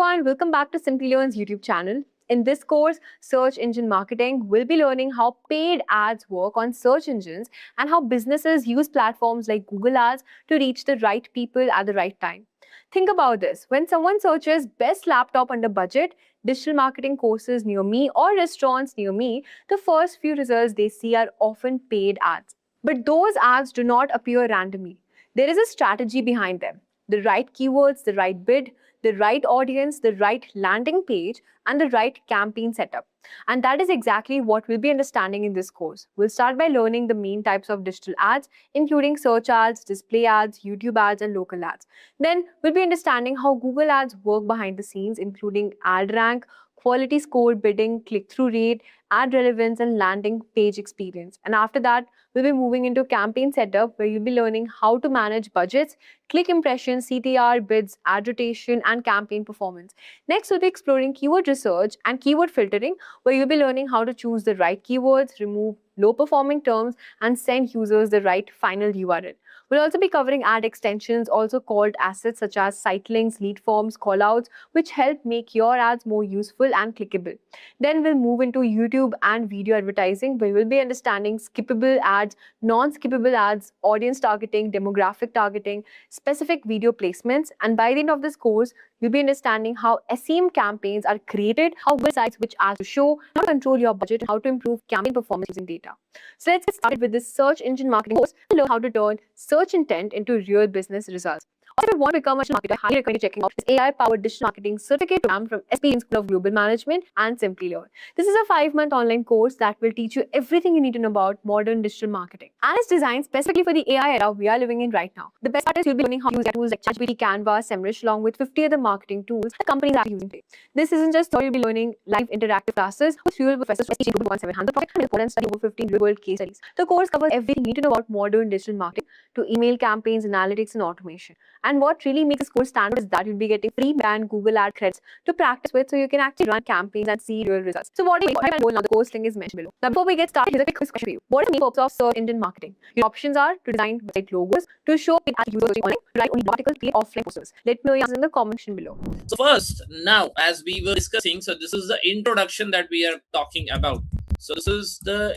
everyone, welcome back to Simplilearn's YouTube channel. In this course, Search Engine Marketing, we'll be learning how paid ads work on search engines and how businesses use platforms like Google Ads to reach the right people at the right time. Think about this. When someone searches best laptop under budget, digital marketing courses near me, or restaurants near me, the first few results they see are often paid ads. But those ads do not appear randomly. There is a strategy behind them. The right keywords, the right bid, the right audience, the right landing page, and the right campaign setup. And that is exactly what we'll be understanding in this course. We'll start by learning the main types of digital ads, including search ads, display ads, YouTube ads, and local ads. Then we'll be understanding how Google ads work behind the scenes, including ad rank, quality score bidding, click-through rate, ad relevance, and landing page experience. And after that, we'll be moving into campaign setup, where you'll be learning how to manage budgets, click impressions, CTR, bids, ad rotation, and campaign performance. Next, we'll be exploring keyword research and keyword filtering, where you'll be learning how to choose the right keywords, remove low-performing terms, and send users the right final URL. We'll also be covering ad extensions, also called assets such as site links, lead forms, callouts, which help make your ads more useful and clickable. Then we'll move into YouTube and video advertising, where we'll be understanding skippable ads, non-skippable ads, audience targeting, demographic targeting, specific video placements. And by the end of this course, you'll be understanding how SEM campaigns are created, how Google decides which ads to show, how to control your budget, and how to improve campaign performance using data. So let's get started with this search engine marketing course and learn how to turn search intent into real business results. Also, if you want to become a digital marketer, I highly recommend checking out this AI-powered digital marketing certificate program from SPN School of Global Management and Simplilearn. This is a 5-month online course that will teach you everything you need to know about modern digital marketing. And it's designed specifically for the AI era we are living in right now. The best part is you'll be learning how to use tools like ChatGPT, Canva, SEMrush, along with 50 other marketing tools that companies are using today. This isn't just theory, you'll be learning live interactive classes with real professors from SPN 1700 project and report and study over 15 real-world case studies. The course covers everything you need to know about modern digital marketing, to email campaigns, analytics, and automation. And what really makes this course stand out is that you'll be getting free brand Google ad credits to practice with, so you can actually run campaigns and see real results. So what do you know? Now the course link is mentioned below. Now before we get started, here's a quick question for you. What are the main purposes of search engine marketing? Your options are to design website logos, to show paid ads to users online, to write only articles, create offline posters. Let me know your answers in the comment section below. So first, now as we were discussing, so this is the introduction that we are talking about. So this is the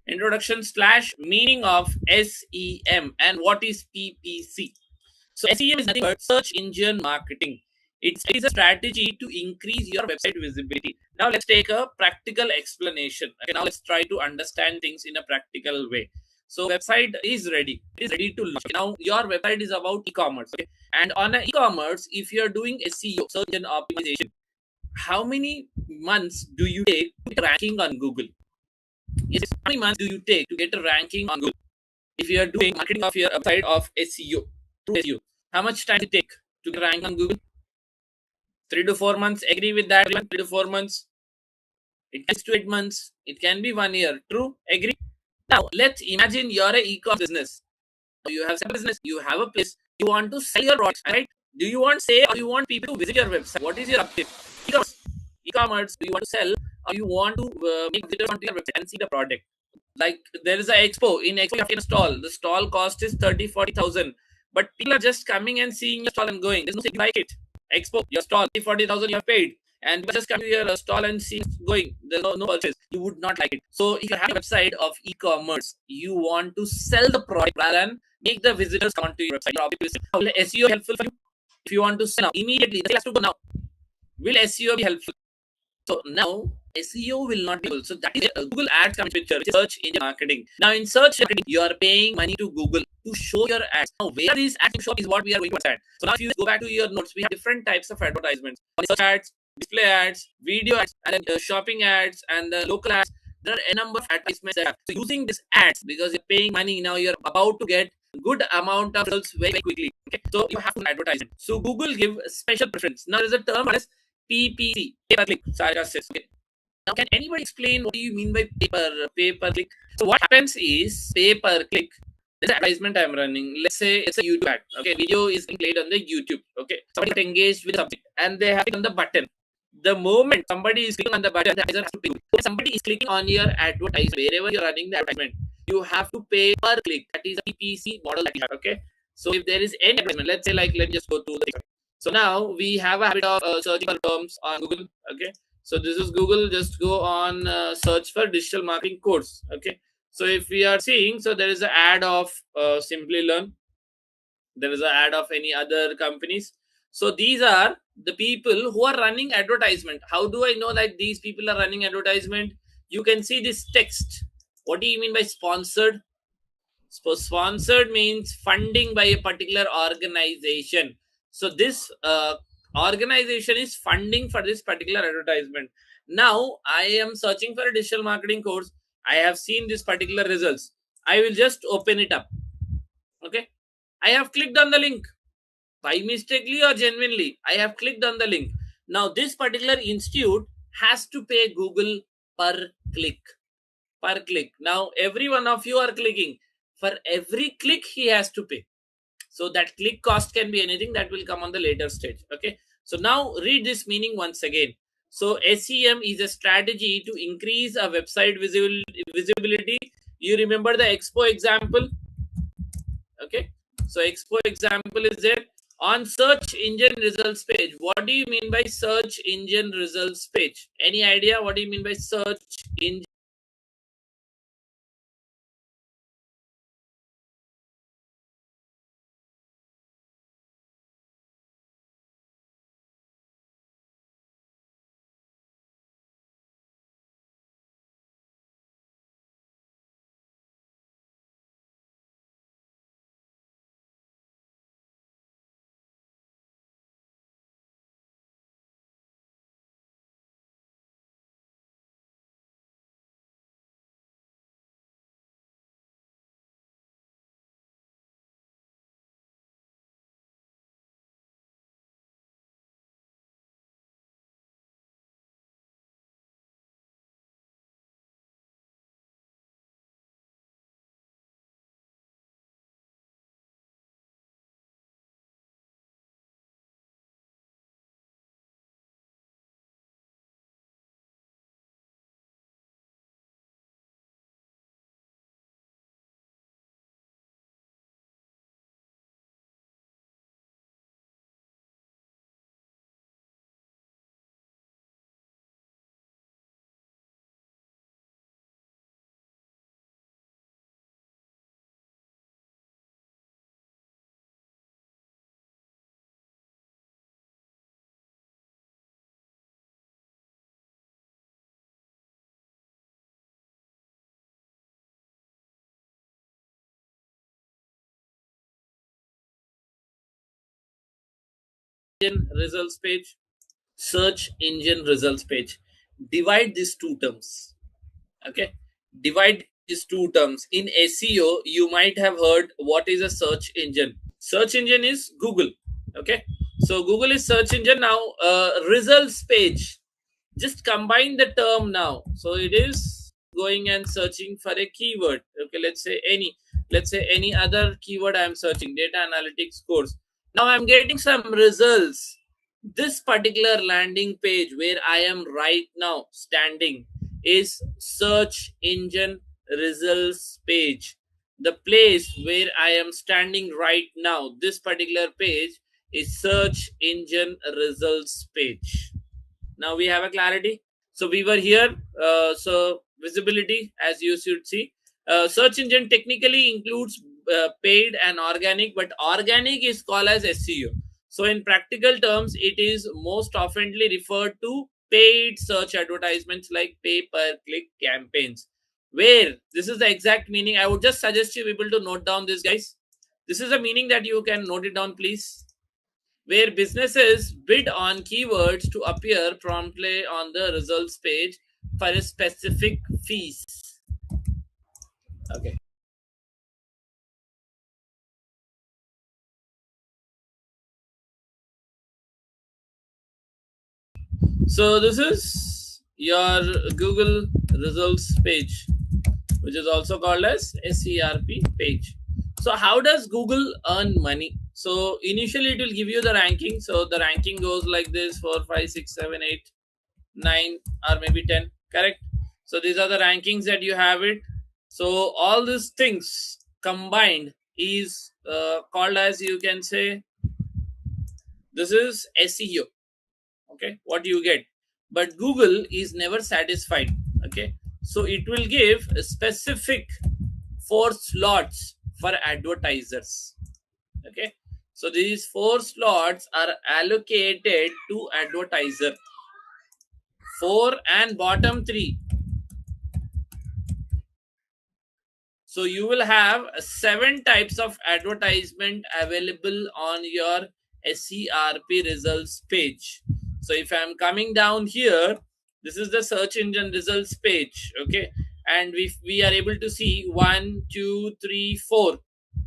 introduction slash meaning of SEM and what is PPC. So SEM is nothing but search engine marketing. It is a strategy to increase your website visibility. Now let's take a practical explanation. Okay, now let's try to understand things in a practical way. So website is ready. It is ready to launch. Now your website is about e-commerce. Okay? And on an e-commerce, if you're doing SEO, search engine optimization, how many months do you take to get ranking on Google? Yes, how many months do you take to get a ranking on Google? If you are doing marketing of your website of SEO, through SEO, how much time does it take to get rank on Google? 3 to 4 months. Agree with that? 3 to 4 months. It can be 6 to 8 months. It can be 1 year. True? Agree? Now, let's imagine you're an e-commerce business. You have a business. You have a place. You want to sell your products, right? Do you want sale or you want people to visit your website? What is your objective? E-commerce. Do you want to sell or you want to make visitors onto your website and see the product? Like there is an expo. In expo, you have to install. The stall cost is 30,000-40,000. But people are just coming and seeing your stall and going. There's no saying like it. Expo, your stall, 40,000 you have paid. And people just come to your stall and see going. There's no purchase. You would not like it. So if you have a website of e-commerce, you want to sell the product rather than make the visitors come onto your website. How will SEO helpful for you? If you want to sell now, immediately, the sale has to go now. Will SEO be helpful? So now SEO will not be able. So that is a Google Ads comes picture, which is search engine marketing. Now in search marketing, you are paying money to Google to show your ads. Now where these ads show is what we are going to understand. So now if you go back to your notes, we have different types of advertisements: search ads, display ads, video ads, and then shopping ads, and the local ads. There are a number of advertisements that are. So using these ads, because you're paying money, now you're about to get good amount of results very quickly. Okay, so you have to advertise it. So Google give a special preference. Now there's a term that is PPC, pay per click. Okay. Now can anybody explain what do you mean by pay per click? So what happens is pay per click. This advertisement I'm running. Let's say it's a YouTube ad. Okay, video is being played on the YouTube. Okay, somebody got engaged with the subject and they have clicked on the button. The moment somebody is clicking on the button, the advertiser has to pay. When somebody is clicking on your advertisement, wherever you're running the advertisement, you have to pay per click. That is a PPC model that you have. Okay, so if there is any advertisement, let's say let's just go to the So now we have a habit of searching for terms on Google. Okay, so this is Google. Just go on search for digital marketing course. Okay, so if we are seeing, so there is an ad of Simplilearn. There is an ad of any other companies. So these are the people who are running advertisement. How do I know that these people are running advertisement? You can see this text. What do you mean by sponsored? So sponsored means funding by a particular organization. So this organization is funding for this particular advertisement. Now I am searching for a digital marketing course. I have seen this particular results. I will just open it up. Okay, I have clicked on the link by mistakenly or genuinely. I have clicked on the link. Now this particular institute has to pay Google per click. Per click. Now every one of you are clicking. For every click he has to pay. So that click cost can be anything, that will come on the later stage. Okay, so now read this meaning once again. So SEM is a strategy to increase a website visibility. You remember the expo example? Okay, so expo example is there. On search engine results page, what do you mean by search engine results page? Any idea what do you mean by search engine results page? Search engine results page. Divide these two terms. Okay, divide these two terms. In SEO you might have heard what is a search engine. Search engine is Google. Okay, so Google is search engine. Now results page, just combine the term now. So it is going and searching for a keyword. Okay, let's say any other keyword. I am searching data analytics course. Now I'm getting some results. This particular landing page where I am right now standing is search engine results page. The place where I am standing right now, this particular page is search engine results page. Now we have a clarity. So we were here. So visibility, as you should see, search engine technically includes paid and organic, but organic is called as SEO. So in practical terms, it is most oftenly referred to paid search advertisements like pay per click campaigns, where this is the exact meaning. I would just suggest you people to note down this, guys. This is a meaning that you can note it down, please, where businesses bid on keywords to appear promptly on the results page for a specific fees. Okay. So this is your Google results page, which is also called as SERP page. So how does Google earn money? So initially it will give you the ranking. So the ranking goes like this: 4, 5, 6, 7, 8, 9, or maybe 10. Correct. So these are the rankings that you have it. So all these things combined is called as, you can say, This is SEO. Okay, what you get. But Google is never satisfied. Okay, so it will give a specific 4 slots for advertisers. Okay, so these 4 slots are allocated to advertiser. 4 and bottom 3. So you will have 7 types of advertisement available on your SERP results page. So if I'm coming down here, this is the search engine results page. Okay, and we are able to see 1, 2, 3,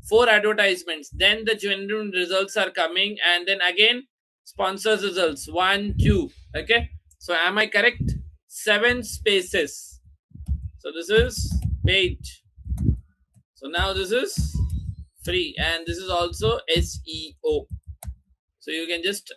4 advertisements. Then the genuine results are coming, and then again sponsors results 1, 2. Okay, so am I correct? 7 spaces. So this is paid. So now this is free, and this is also SEO. So you can just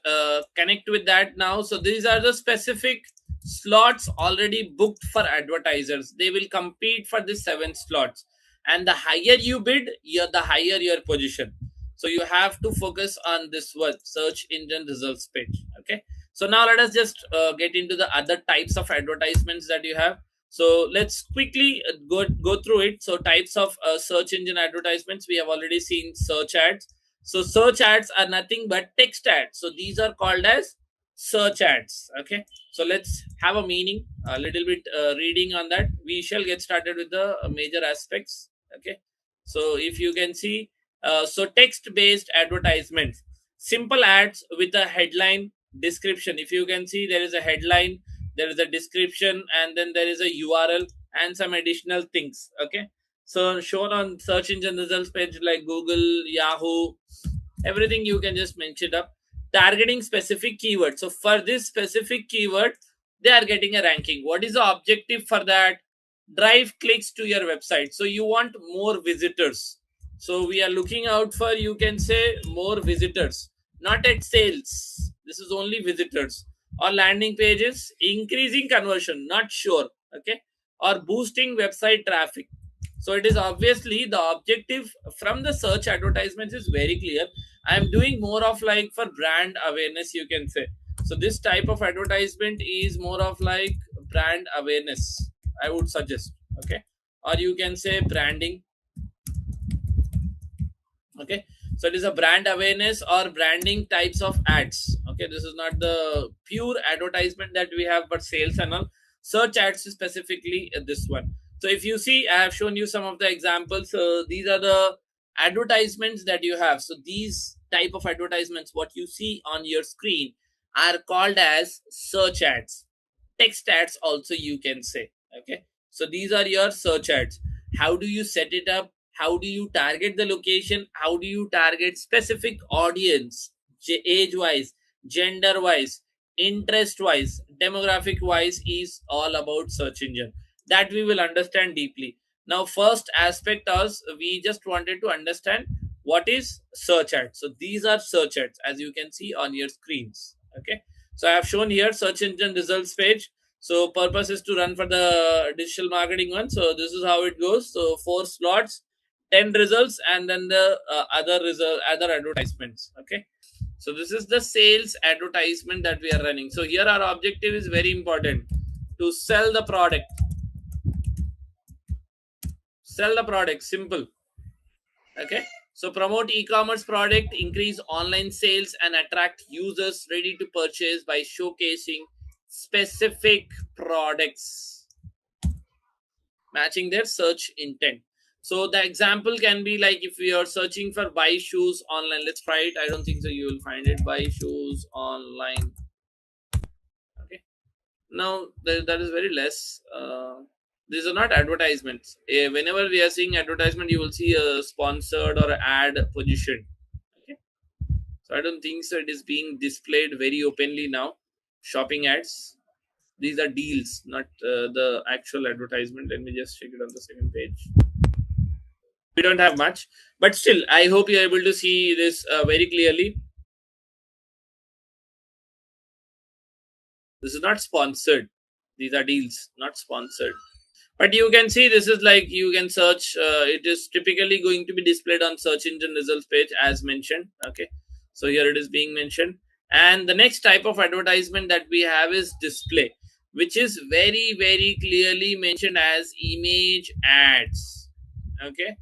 connect with that now. So these are the specific slots already booked for advertisers. They will compete for the 7 slots, and the higher you bid, the higher your position. So you have to focus on this one, search engine results page. Okay, so now let us just get into the other types of advertisements that you have. So let's quickly go through it. So types of search engine advertisements, we have already seen search ads. So search ads are nothing but text ads. So these are called as search ads. Okay, so let's have a meaning, a little bit reading on that. We shall get started with the major aspects. Okay, so if you can see, so text based advertisements, simple ads with a headline description. If you can see, there is a headline, there is a description, and then there is a URL and some additional things. Okay, so shown on search engine results page like Google, Yahoo, everything you can just mention up. Targeting specific keyword. So for this specific keyword, they are getting a ranking. What is the objective for that? Drive clicks to your website. So you want more visitors. So we are looking out for, you can say, more visitors, not at sales. This is only visitors. Or landing pages, increasing conversion, not sure. Okay, or boosting website traffic. So it is obviously the objective from the search advertisements is very clear. I am doing more of like for brand awareness, you can say. So this type of advertisement is more of like brand awareness, I would suggest. Okay, or you can say branding. Okay, so it is a brand awareness or branding types of ads. Okay, this is not the pure advertisement that we have, but sales and all. Search ads is specifically this one. So if you see, I have shown you some of the examples. These are the advertisements that you have. So these type of advertisements, what you see on your screen, are called as search ads. Text ads also, you can say. Okay, so these are your search ads. How do you set it up? How do you target the location? How do you target specific audience, age wise, gender wise, interest wise, demographic wise, is all about search engine. That we will understand deeply. Now first aspect is, we just wanted to understand what is search ads. So these are search ads, as you can see on your screens. Okay, so I have shown here search engine results page. So purpose is to run for the digital marketing one. So this is how it goes. So 4 slots, 10 results, and then the other advertisements. Okay, so this is the sales advertisement that we are running. So here our objective is very important: to sell the product. Sell the product, simple. Okay, so promote e-commerce product, increase online sales, and attract users ready to purchase by showcasing specific products matching their search intent. So the example can be like, if we are searching for buy shoes online, let's try it. I don't think so you will find it. Buy shoes online. Okay, now that is very less. These are not advertisements. Whenever we are seeing advertisement, you will see a sponsored or ad position. Okay, so I don't think so it is being displayed very openly now. Shopping ads, these are deals, not the actual advertisement. Let me just check it on the second page. We don't have much, but still I hope you're able to see this very clearly. This is not sponsored. These are deals, not sponsored. But you can see, this is like, you can search. It is typically going to be displayed on search engine results page as mentioned. Okay, so here it is being mentioned. And the next type of advertisement that we have is display, which is very, very clearly mentioned as image ads. Okay,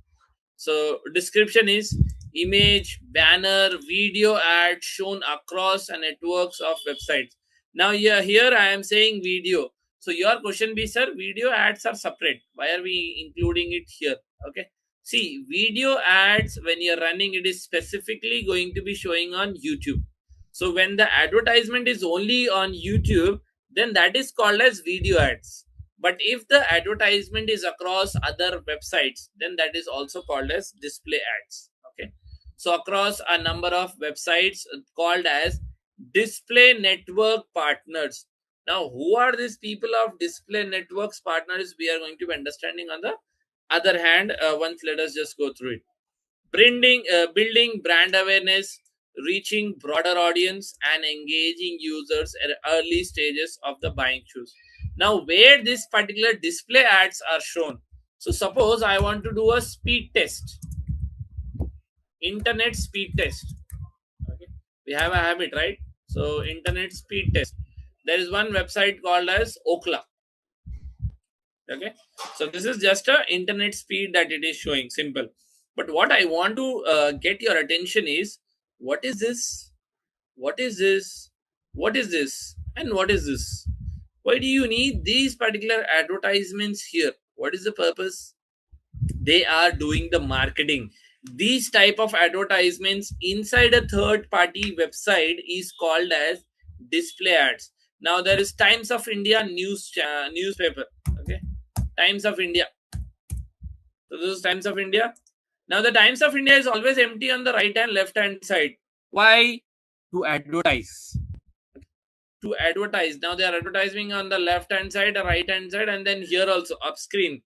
so description is image, banner, video ad shown across a networks of websites. Now here I am saying video. So your question be, sir, video ads are separate. Why are we including it here? Okay. See, video ads when you're running, it is specifically going to be showing on YouTube. So when the advertisement is only on YouTube, then that is called as video ads. But if the advertisement is across other websites, then that is also called as display ads. Okay, so across a number of websites called as display network partners. Now who are these people of display networks partners? We are going to be understanding on the other hand. Once let us just go through it. Building brand awareness, reaching broader audience, and engaging users at early stages of the buying choice. Now, where this particular display ads are shown. So, suppose I want to do a speed test, internet speed test. Okay, we have a habit, right? So, internet speed test. There is one website called as Okla. Okay, so this is just a internet speed that it is showing, simple. But what I want to get your attention is, what is this, what is this, what is this, and what is this? Why do you need these particular advertisements here? What is the purpose? They are doing the marketing. These type of advertisements inside a third party website is called as display ads. Now there is Times of India newspaper. Okay, Times of India. So this is Times of India. Now the Times of India is always empty on the right and left hand side. Why? To advertise. To advertise. Now they are advertising on the left hand side, the right hand side, and then here also up screen.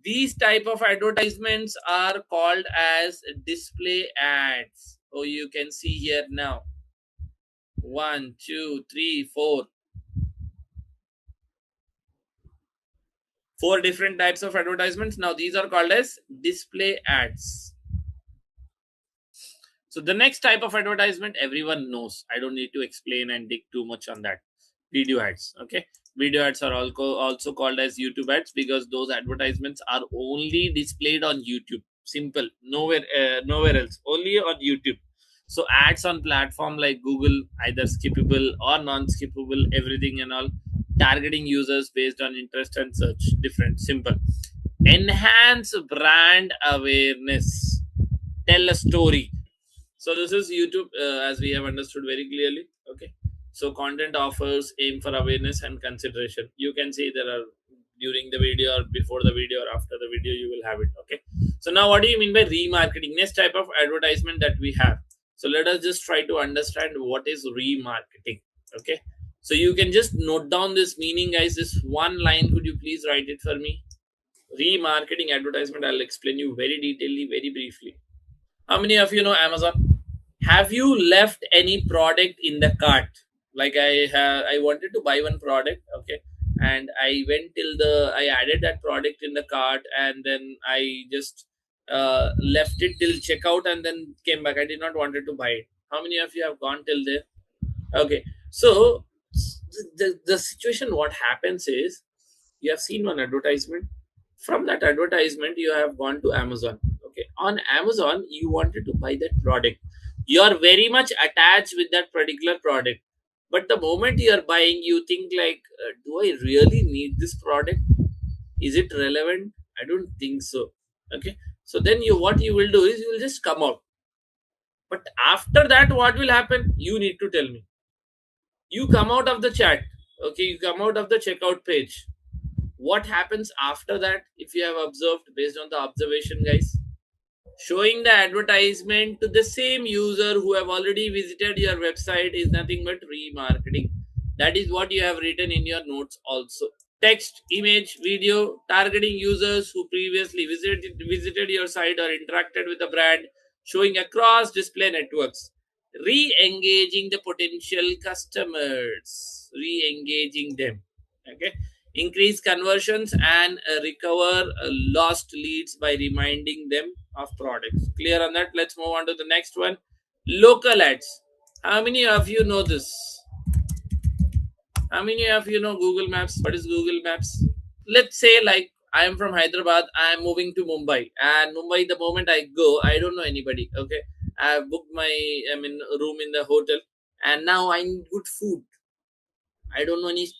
These type of advertisements are called as display ads. Oh, you can see here now. 1, 2, 3, 4. 4 different types of advertisements. Now these are called as display ads. So the next type of advertisement everyone knows. I don't need to explain and dig too much on that. Video ads. Okay, video ads are also called as YouTube ads because those advertisements are only displayed on YouTube. Simple, nowhere else. Only on YouTube. So ads on platform like Google, either skippable or non-skippable, everything and all, targeting users based on interest and search. Different, simple. Enhance brand awareness. Tell a story. So this is YouTube, as we have understood very clearly. Okay, so content offers aim for awareness and consideration. You can see there are during the video or before the video or after the video, you will have it. Okay, so now what do you mean by remarketing? Next type of advertisement that we have. So let us just try to understand what is remarketing. Okay, so you can just note down this meaning, guys. This one line, could you please write it for me? Remarketing advertisement. I'll explain you very detailedly, very briefly. How many of you know Amazon? Have you left any product in the cart? Like I wanted to buy one product. Okay, and I went till I added that product in the cart, and then I just left it till checkout and then came back. I did not wanted to buy it. How many of you have gone till there? Okay, so the situation, what happens is, you have seen one advertisement. From that advertisement, you have gone to Amazon. Okay, on Amazon, you wanted to buy that product. You are very much attached with that particular product. But the moment you are buying, you think like, do I really need this product? Is it relevant? I don't think so. Okay, so then what you will do is, you will just come out. But after that, what will happen? You need to tell me. You come out of the chat. Okay, you come out of the checkout page. What happens after that? If you have observed, based on the observation, guys, showing the advertisement to the same user who have already visited your website is nothing but remarketing. That is what you have written in your notes also. Text, image, video, targeting users who previously visited your site or interacted with the brand, showing across display networks. Re-engaging the potential customers. Re-engaging them. Okay, increase conversions and recover lost leads by reminding them of products. Clear on that? Let's move on to the next one. Local ads. How many of you know this? How many of you know Google Maps? What is Google Maps? Let's say like I am from Hyderabad, I am moving to Mumbai, and Mumbai, the moment I go, I don't know anybody. Okay, I have booked my, I mean, room in the hotel, and now I need good food. I don't know any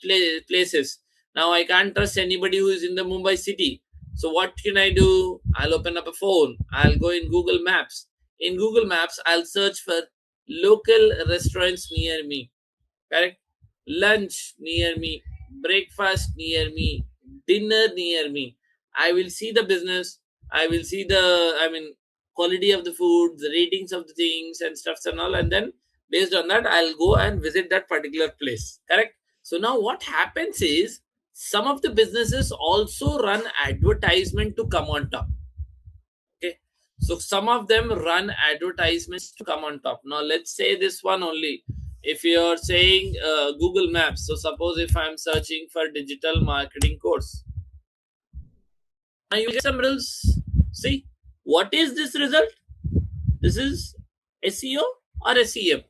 places. Now I can't trust anybody who is in the Mumbai city. So what can I do? I'll open up a phone. I'll go in Google Maps. In Google Maps, I'll search for local restaurants near me. Correct? Lunch near me, breakfast near me, dinner near me. I will see the business. I will see the, I mean, quality of the food, the ratings of the things and stuffs and all, and then based on that, I'll go and visit that particular place. Correct? So now what happens is some of the businesses also run advertisement to come on top. Okay. So some of them run advertisements to come on top. Now let's say this one only. If you're saying Google Maps, so suppose if I'm searching for digital marketing course, now you get some results. See, what is this result? This is SEO or SEM.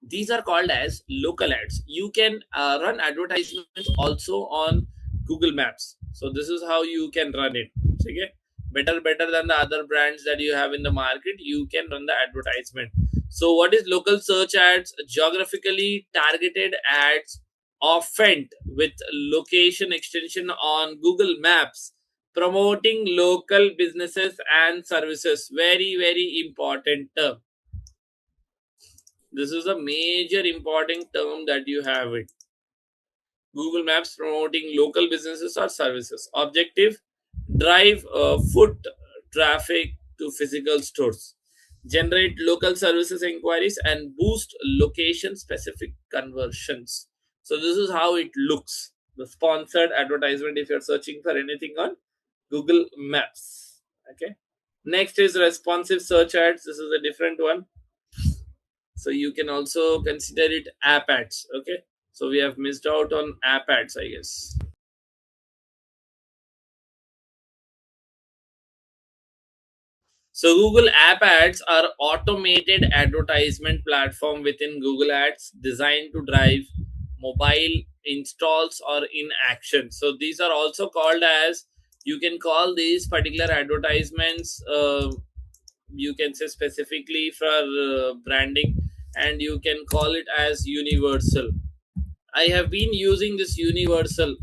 These are called as local ads. You can run advertisements also on Google Maps. So this is how you can run it. Okay, better than the other brands that you have in the market. You can run the advertisement. So what is local search ads? Geographically targeted ads, often with location extension on Google Maps, promoting local businesses and services. Very important term. This is a major important term that you have it. Google Maps promoting local businesses or services. Objective: drive foot traffic to physical stores, generate local services inquiries, and boost location specific conversions. So, this is how it looks. The sponsored advertisement if you're searching for anything on Google Maps. Okay. Next is responsive search ads. This is a different one. So you can also consider it app ads. Okay, so we have missed out on app ads, I guess. So Google app ads are automated advertisement platform within Google Ads designed to drive mobile installs or in action. So these are also called as, you can call these particular advertisements, you can say specifically for branding, and you can call it as universal. I have been using this universal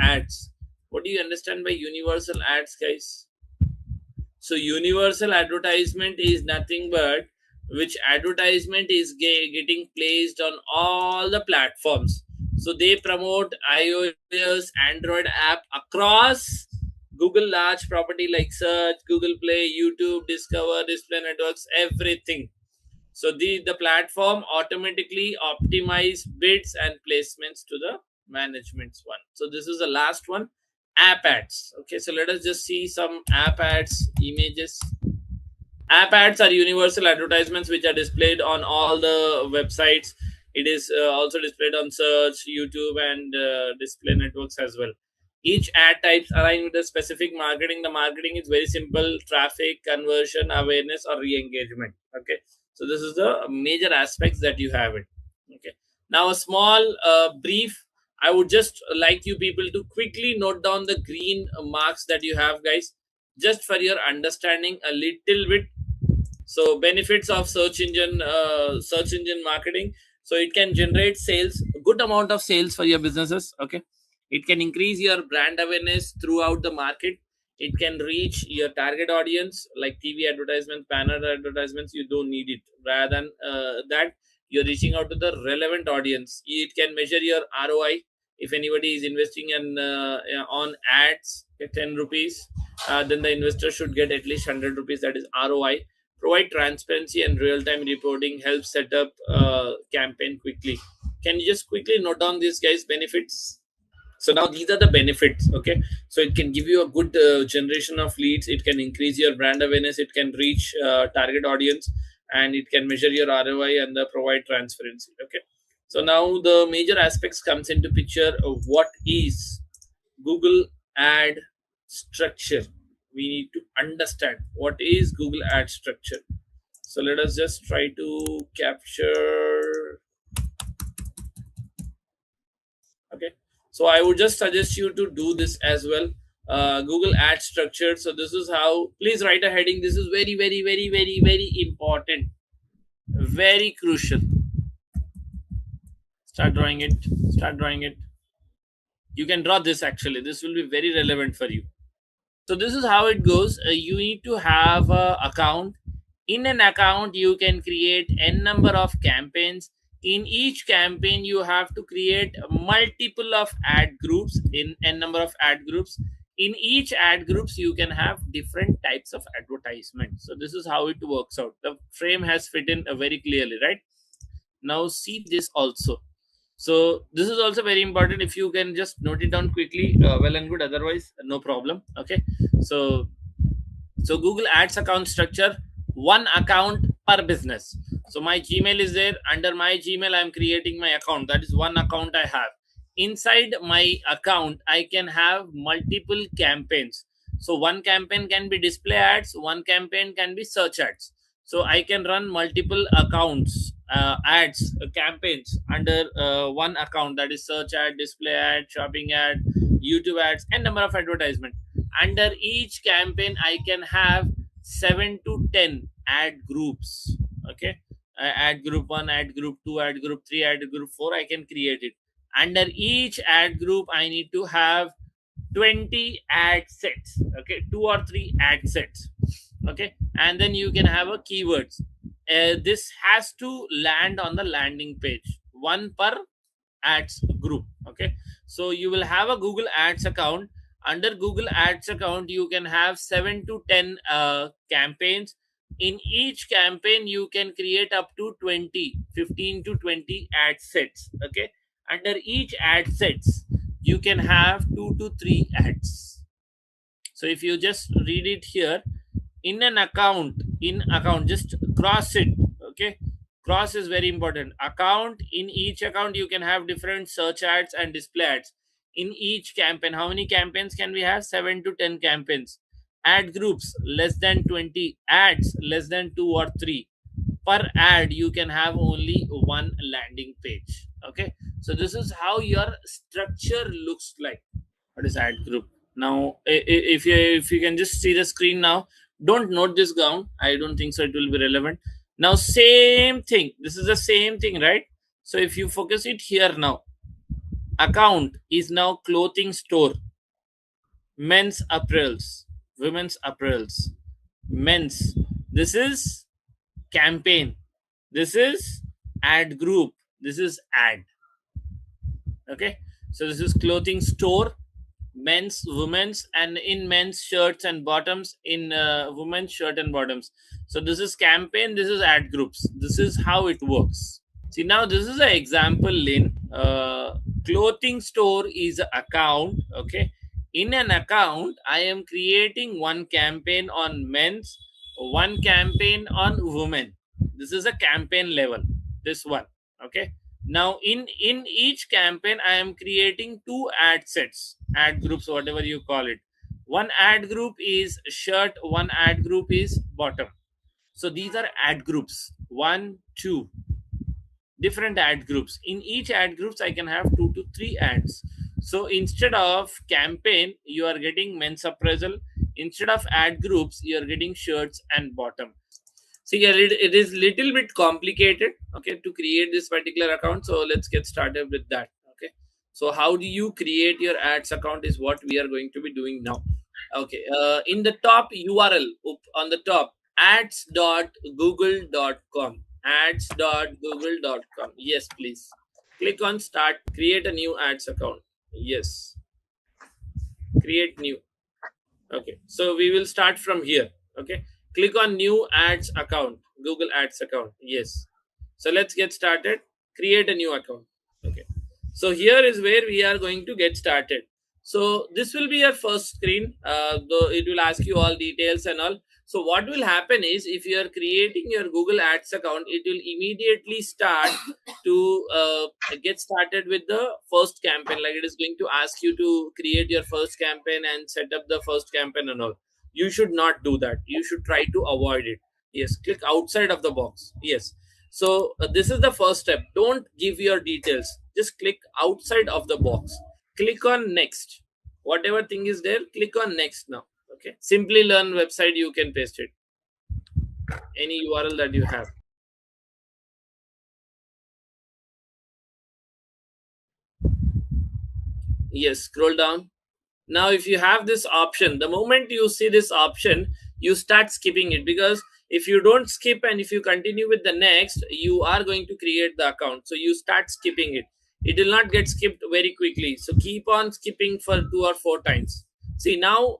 ads. What do you understand by universal ads, guys? So universal advertisement is nothing but which advertisement is getting placed on all the platforms. So they promote iOS, Android app across Google large property like search, Google Play, YouTube, Discover, Display Networks, everything. So the platform automatically optimize bids and placements to the management's one. So this is the last one, app ads. Okay, so let us just see some app ads images. App ads are universal advertisements which are displayed on all the websites. It is also displayed on search, YouTube, and display networks as well. Each ad types align with a specific marketing. The marketing is very simple: traffic, conversion, awareness, or re-engagement. Okay, so this is the major aspects that you have it. Okay, now a small brief. I would just like you people to quickly note down the green marks that you have, guys, just for your understanding a little bit. So benefits of search engine marketing. So it can generate sales, a good amount of sales for your businesses. Okay, it can increase your brand awareness throughout the market. It can reach your target audience like TV advertisements, banner advertisements. You don't need it. Rather than that, you're reaching out to the relevant audience. It can measure your ROI. If anybody is investing in on ads at 10 rupees, then the investor should get at least 100 rupees. That is ROI. Provide transparency and real-time reporting. Help set up campaign quickly. Can you just quickly note down these guys benefits? So now these are the benefits. Okay, so it can give you a good generation of leads. It can increase your brand awareness. It can reach target audience, and it can measure your ROI and provide transparency. Okay, so now the major aspects comes into picture of what is Google ad structure. We need to understand what is Google ad structure. So let us just try to capture. Okay, so I would just suggest you to do this as well. Google ad structure. So this is how, please write a heading. This is very, very, very, very, very important, very crucial. Start drawing it. Start drawing it. You can draw this actually. This will be very relevant for you. So this is how it goes. You need to have a account. In an account, you can create n number of campaigns. In each campaign, you have to create multiple of ad groups, in n number of ad groups. In each ad groups, you can have different types of advertisements. So this is how it works out. The frame has fit in very clearly, right? Now see this also. So this is also very important. If you can just note it down quickly, well and good. Otherwise, no problem. Okay. So Google Ads account structure, one account per business. So my Gmail is there. Under my Gmail, I'm creating my account. That is one account I have. Inside my account, I can have multiple campaigns. So one campaign can be display ads, one campaign can be search ads. So I can run multiple accounts, ads, campaigns under one account. That is search ad, display ad, shopping ad, YouTube ads, and number of advertisement. Under each campaign I can have 7 to 10 ad groups. Okay, ad group 1, ad group 2, ad group 3, ad group 4, I can create it. Under each ad group I need to have 20 ad sets. Okay, 2 or 3 ad sets. Okay, and then you can have a keywords. This has to land on the landing page, one per ads group. Okay, so you will have a Google Ads account. Under Google Ads account, you can have 7 to 10 campaigns. In each campaign, you can create up to 20, 15 to 20 ad sets. Okay, under each ad sets, you can have 2 to 3 ads. So if you just read it here, in an account, just cross it. Okay, cross is very important. Account, in each account you can have different search ads and display ads. In each campaign, how many campaigns can we have? 7 to 10 campaigns. Ad groups less than 20, ads less than 2 or 3. Per ad you can have only one landing page. Okay, so this is how your structure looks like. What is ad group? Now if you can just see the screen now, don't note this down. I don't think so it will be relevant. Now same thing, this is the same thing, right? So if you focus it here now, account is now clothing store, men's apparels, women's apparels, men's. This is campaign, this is ad group, this is ad. Okay, so this is clothing store, men's, women's, and in men's shirts and bottoms, in women's shirt and bottoms. So this is campaign, this is ad groups. This is how it works. See, now this is an example, Lynn. Clothing store is an account. Okay, in an account I am creating one campaign on men's, one campaign on women. This is a campaign level, this one. Okay, now in each campaign I am creating two ad sets, ad groups, whatever you call it. One ad group is shirt, one ad group is bottom. So these are ad groups, 1 2 different ad groups. In each ad groups I can have 2 to 3 ads. So instead of campaign you are getting men's appraisal, instead of ad groups you are getting shirts and bottom. See, it is little bit complicated, okay, to create this particular account. So let's get started with that. Okay, so how do you create your ads account is what we are going to be doing now. Okay, in the top URL, on the top, ads.google.com, ads.google.com. Yes, please click on start, create a new ads account. Yes, create new. Okay, so we will start from here. Okay, click on new ads account, Google Ads account. Yes, so let's get started. Create a new account. Okay, so here is where we are going to get started. So this will be your first screen, though it will ask you all details and all. So what will happen is, if you are creating your Google Ads account, it will immediately start to get started with the first campaign. Like, it is going to ask you to create your first campaign and set up the first campaign and all. You should not do that. You should try to avoid it. Yes, click outside of the box. Yes. So this is the first step. Don't give your details. Just click outside of the box. Click on next. Whatever thing is there, click on next now. Okay. Simply learn website, you can paste it. Any URL that you have. Yes, scroll down. Now if you have this option, the moment you see this option, you start skipping it, because if you don't skip and if you continue with the next, you are going to create the account, so you start skipping it. It will not get skipped very quickly, so keep on skipping for 2 or 4 times. See now,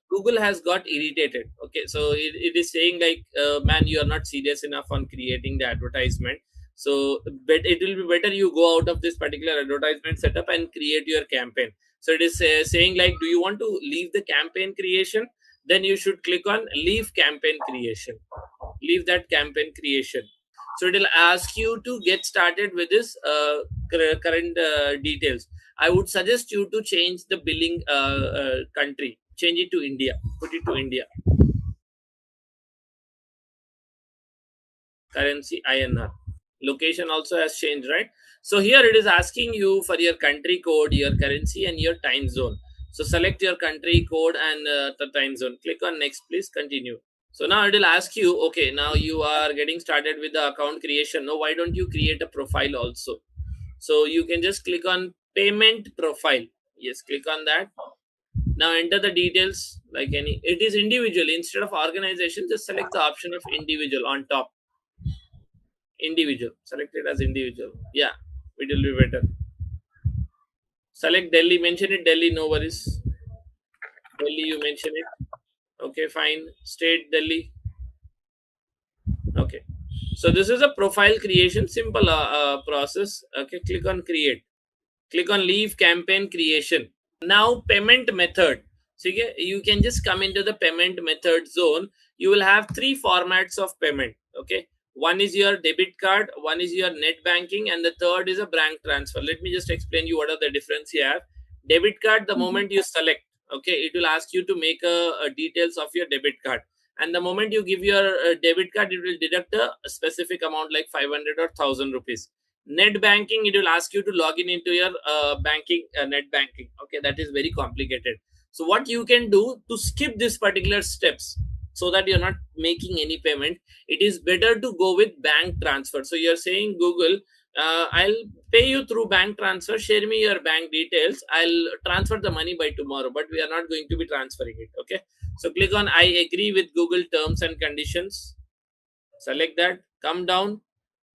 Google has got irritated. Okay, so it is saying like, man, you are not serious enough on creating the advertisement. So but it will be better you go out of this particular advertisement setup and create your campaign. So it is saying like, do you want to leave the campaign creation? Then you should click on leave campaign creation. Leave that campaign creation. So it will ask you to get started with this current details. I would suggest you to change the billing country. Change it to India. Put it to India. Currency INR. Location also has changed, right? So here it is asking you for your country code, your currency, and your time zone. So select your country code and the time zone. Click on next, please continue. So now it will ask you, okay, now you are getting started with the account creation. Now why don't you create a profile also? So you can just click on payment profile. Yes, click on that. Now enter the details like any. It is individual instead of organization. Just select the option of individual on top. Individual, select it as individual. Yeah, it will be better. Select Delhi, mention it Delhi, no worries. Delhi, you mention it. Okay, fine. State Delhi. Okay, so this is a profile creation, simple process. Okay, click on create. Click on leave campaign creation. Now payment method. So you can just come into the payment method zone. You will have three formats of payment. Okay, one is your debit card, one is your net banking, and the third is a bank transfer. Let me just explain you what are the difference here. Debit card, the moment you select, okay, it will ask you to make a details of your debit card, and the moment you give your debit card, it will deduct a specific amount like 500 or 1000 rupees. Net banking, it will ask you to log in into your banking net banking. Okay, that is very complicated. So what you can do to skip this particular steps, so that you're not making any payment, it is better to go with bank transfer. So you're saying Google, I'll pay you through bank transfer, share me your bank details, I'll transfer the money by tomorrow, but we are not going to be transferring it. Okay, so click on I agree with Google terms and conditions. Select that, come down.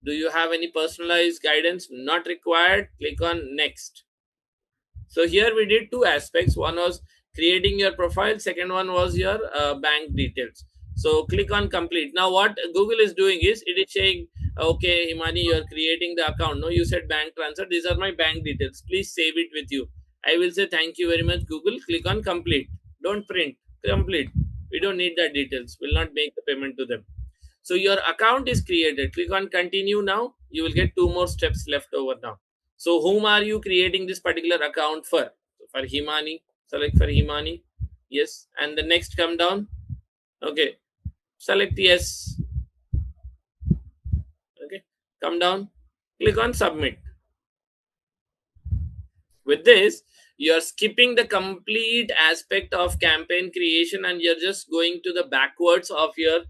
Do you have any personalized guidance? Not required. Click on next. So here we did two aspects. One was creating your profile. Second one was your bank details. So click on complete. Now what Google is doing is, it is saying, okay, Himani, you are creating the account. No, you said bank transfer. These are my bank details. Please save it with you. I will say thank you very much, Google. Click on complete. Don't print. Complete. We don't need that details. We'll not make the payment to them. So your account is created. Click on continue now. You will get two more steps left over now. So whom are you creating this particular account for? So for Himani, select for Himani. Yes. And the next come down. Okay. Select yes. Okay. Come down. Click on submit. With this, you're skipping the complete aspect of campaign creation and you're just going to the backwards of your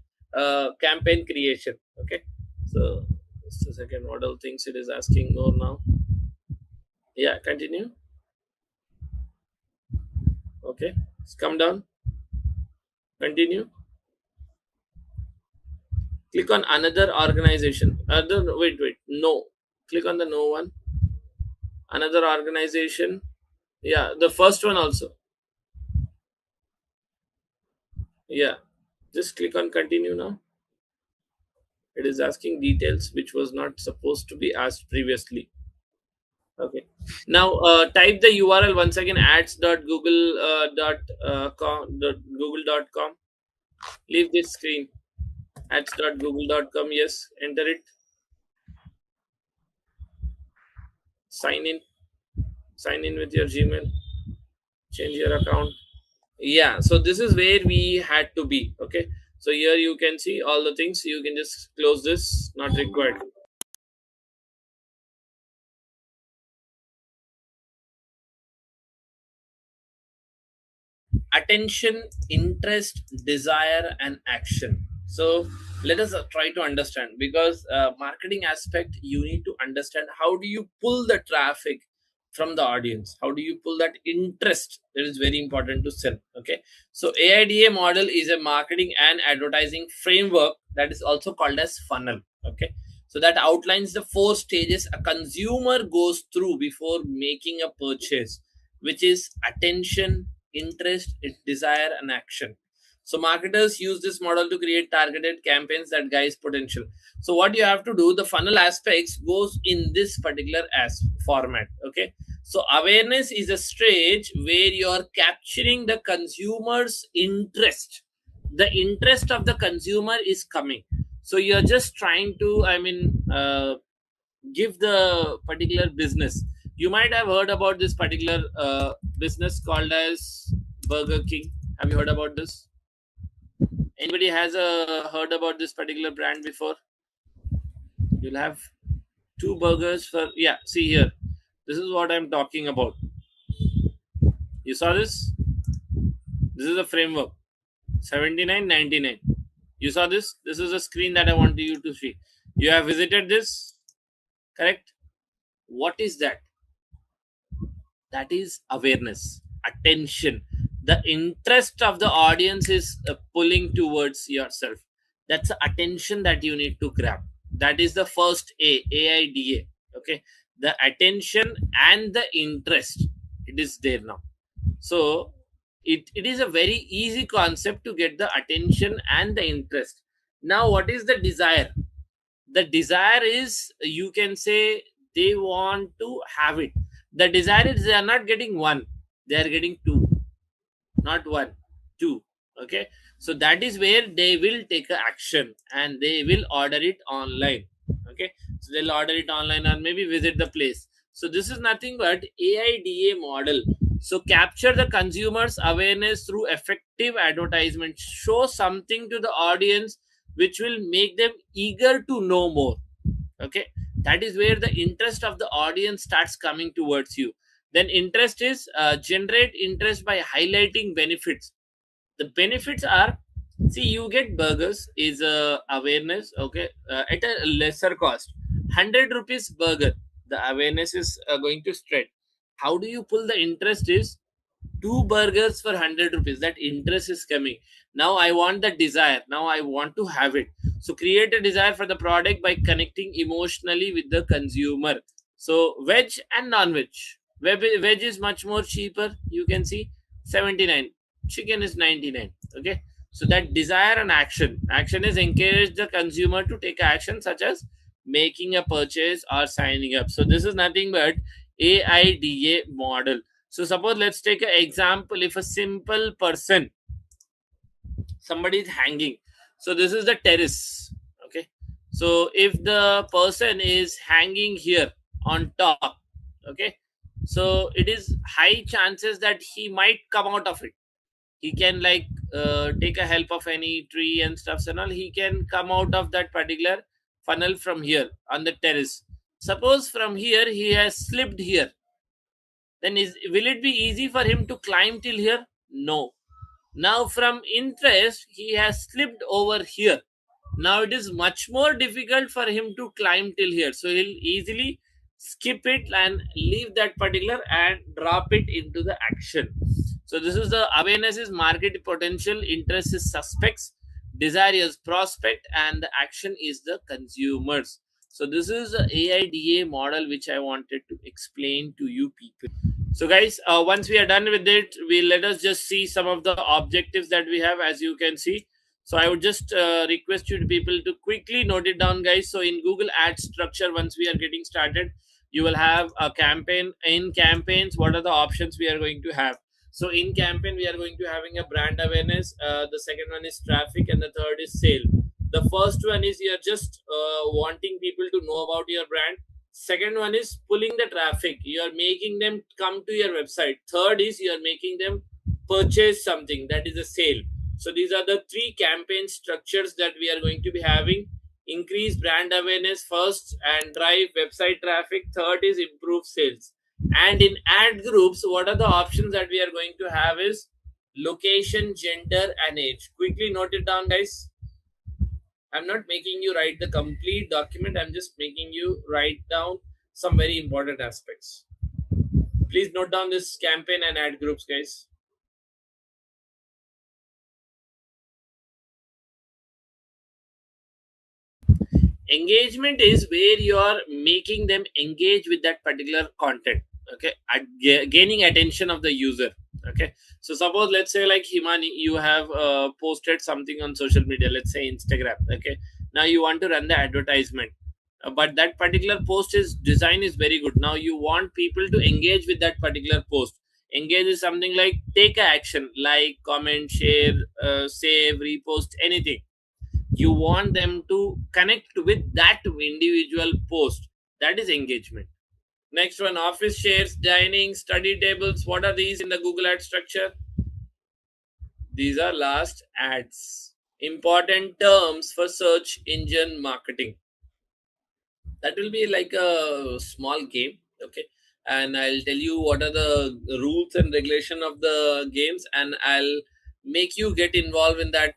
campaign creation. Okay, so just a second, what all things it is asking more now. Yeah, continue. Okay, come down, continue. Click on another organization. Other, wait, no. Click on the no one. Another organization. Yeah, the first one also. Yeah, just click on continue now. It is asking details which was not supposed to be asked previously. Okay, now type the URL once again, ads.google.com. Leave this screen. Ads.google.com. Yes, enter it. Sign in. Sign in with your Gmail. Change your account. Yeah, so this is where we had to be. Okay, So here you can see all the things. You can just close this, not required. Attention, interest, desire, and action. So let us try to understand, because marketing aspect, you need to understand how do you pull the traffic from the audience, how do you pull that interest. That is very important to sell. Okay, so AIDA model is a marketing and advertising framework that is also called as funnel. Okay, so that outlines the four stages a consumer goes through before making a purchase, which is attention, interest, desire, and action. So marketers use this model to create targeted campaigns that guides potential. So what you have to do, the funnel aspects goes in this particular as format. Okay, so awareness is a stage where you are capturing the consumer's interest. The interest of the consumer is coming. So you're just trying to, give the particular business. You might have heard about this particular business called as Burger King. Have you heard about this? Anybody has heard about this particular brand before? You'll have two burgers for, yeah, see here. This is what I'm talking about. You saw this? This is a framework. 79.99. You saw this? This is a screen that I want you to see. You have visited this, correct? What is that? That is awareness, attention. The interest of the audience is pulling towards yourself. That's the attention that you need to grab. That is the first AIDA. Okay, the attention and the interest, it is there now. So it is a very easy concept to get the attention and the interest. Now what is the desire? The desire is, you can say, they want to have it. The desire is they are not getting one, they are getting two, not one, two. Okay, so that is where they will take a action and they will order it online. Okay, so they'll order it online or maybe visit the place. So this is nothing but AIDA model. So capture the consumer's awareness through effective advertisement. Show something to the audience which will make them eager to know more. Okay, that is where the interest of the audience starts coming towards you. Then interest is, generate interest by highlighting benefits. The benefits are, see, you get burgers is awareness. Okay, at a lesser cost, 100 rupees burger, the awareness is going to spread. How do you pull the interest is, two burgers for 100 rupees, that interest is coming. Now I want the desire, now I want to have it. So create a desire for the product by connecting emotionally with the consumer. So veg and non-veg. Veg is much more cheaper, you can see, 79. Chicken is 99. Okay, so that desire and action is encourage the consumer to take action, such as making a purchase or signing up. So this is nothing but AIDA model. So suppose let's take an example. If a simple person, somebody is hanging. So this is the terrace. Okay. So if the person is hanging here on top, okay. So it is high chances that he might come out of it. He can like take a help of any tree and stuffs and all. He can come out of that particular funnel from here on the terrace. Suppose from here he has slipped here, then will it be easy for him to climb till here? No. Now from interest he has slipped over here. Now it is much more difficult for him to climb till here, so he'll easily skip it and leave that particular and drop it into the action. So this is the awareness is market potential, interest is suspects, desire is prospect, and the action is the consumers. So this is the AIDA model which I wanted to explain to you people. So guys, once we are done with it, we let us just see some of the objectives that we have, as you can see. So I would just request you to people to quickly note it down, guys. So in Google Ads structure, once we are getting started, you will have a campaign. In campaigns, what are the options we are going to have? So in campaign, we are going to having a brand awareness. The second one is traffic, and the third is sale. The first one is you're just wanting people to know about your brand. Second one is pulling the traffic. You're making them come to your website. Third is you're making them purchase something. That is a sale. So these are the three campaign structures that we are going to be having. Increase brand awareness first and drive website traffic. Third is improve sales. And in ad groups, what are the options that we are going to have is location, gender, and age. Quickly note it down, guys. I'm not making you write the complete document. I'm just making you write down some very important aspects. Please note down this campaign and ad groups, guys. Engagement is where you are making them engage with that particular content, okay, gaining attention of the user. Okay, so suppose, let's say, like Himani, you have posted something on social media, let's say Instagram. Okay, now you want to run the advertisement, but that particular post is design is very good. Now you want people to engage with that particular post. Engage is something like take a action, like, comment, share, save, repost, anything. You want them to connect with that individual post. That is engagement. Next one, office shares, dining, study tables. What are these in the Google ad structure? These are last ads. Important terms for search engine marketing. That will be like a small game. Okay, and I'll tell you what are the rules and regulation of the games, and I'll make you get involved in that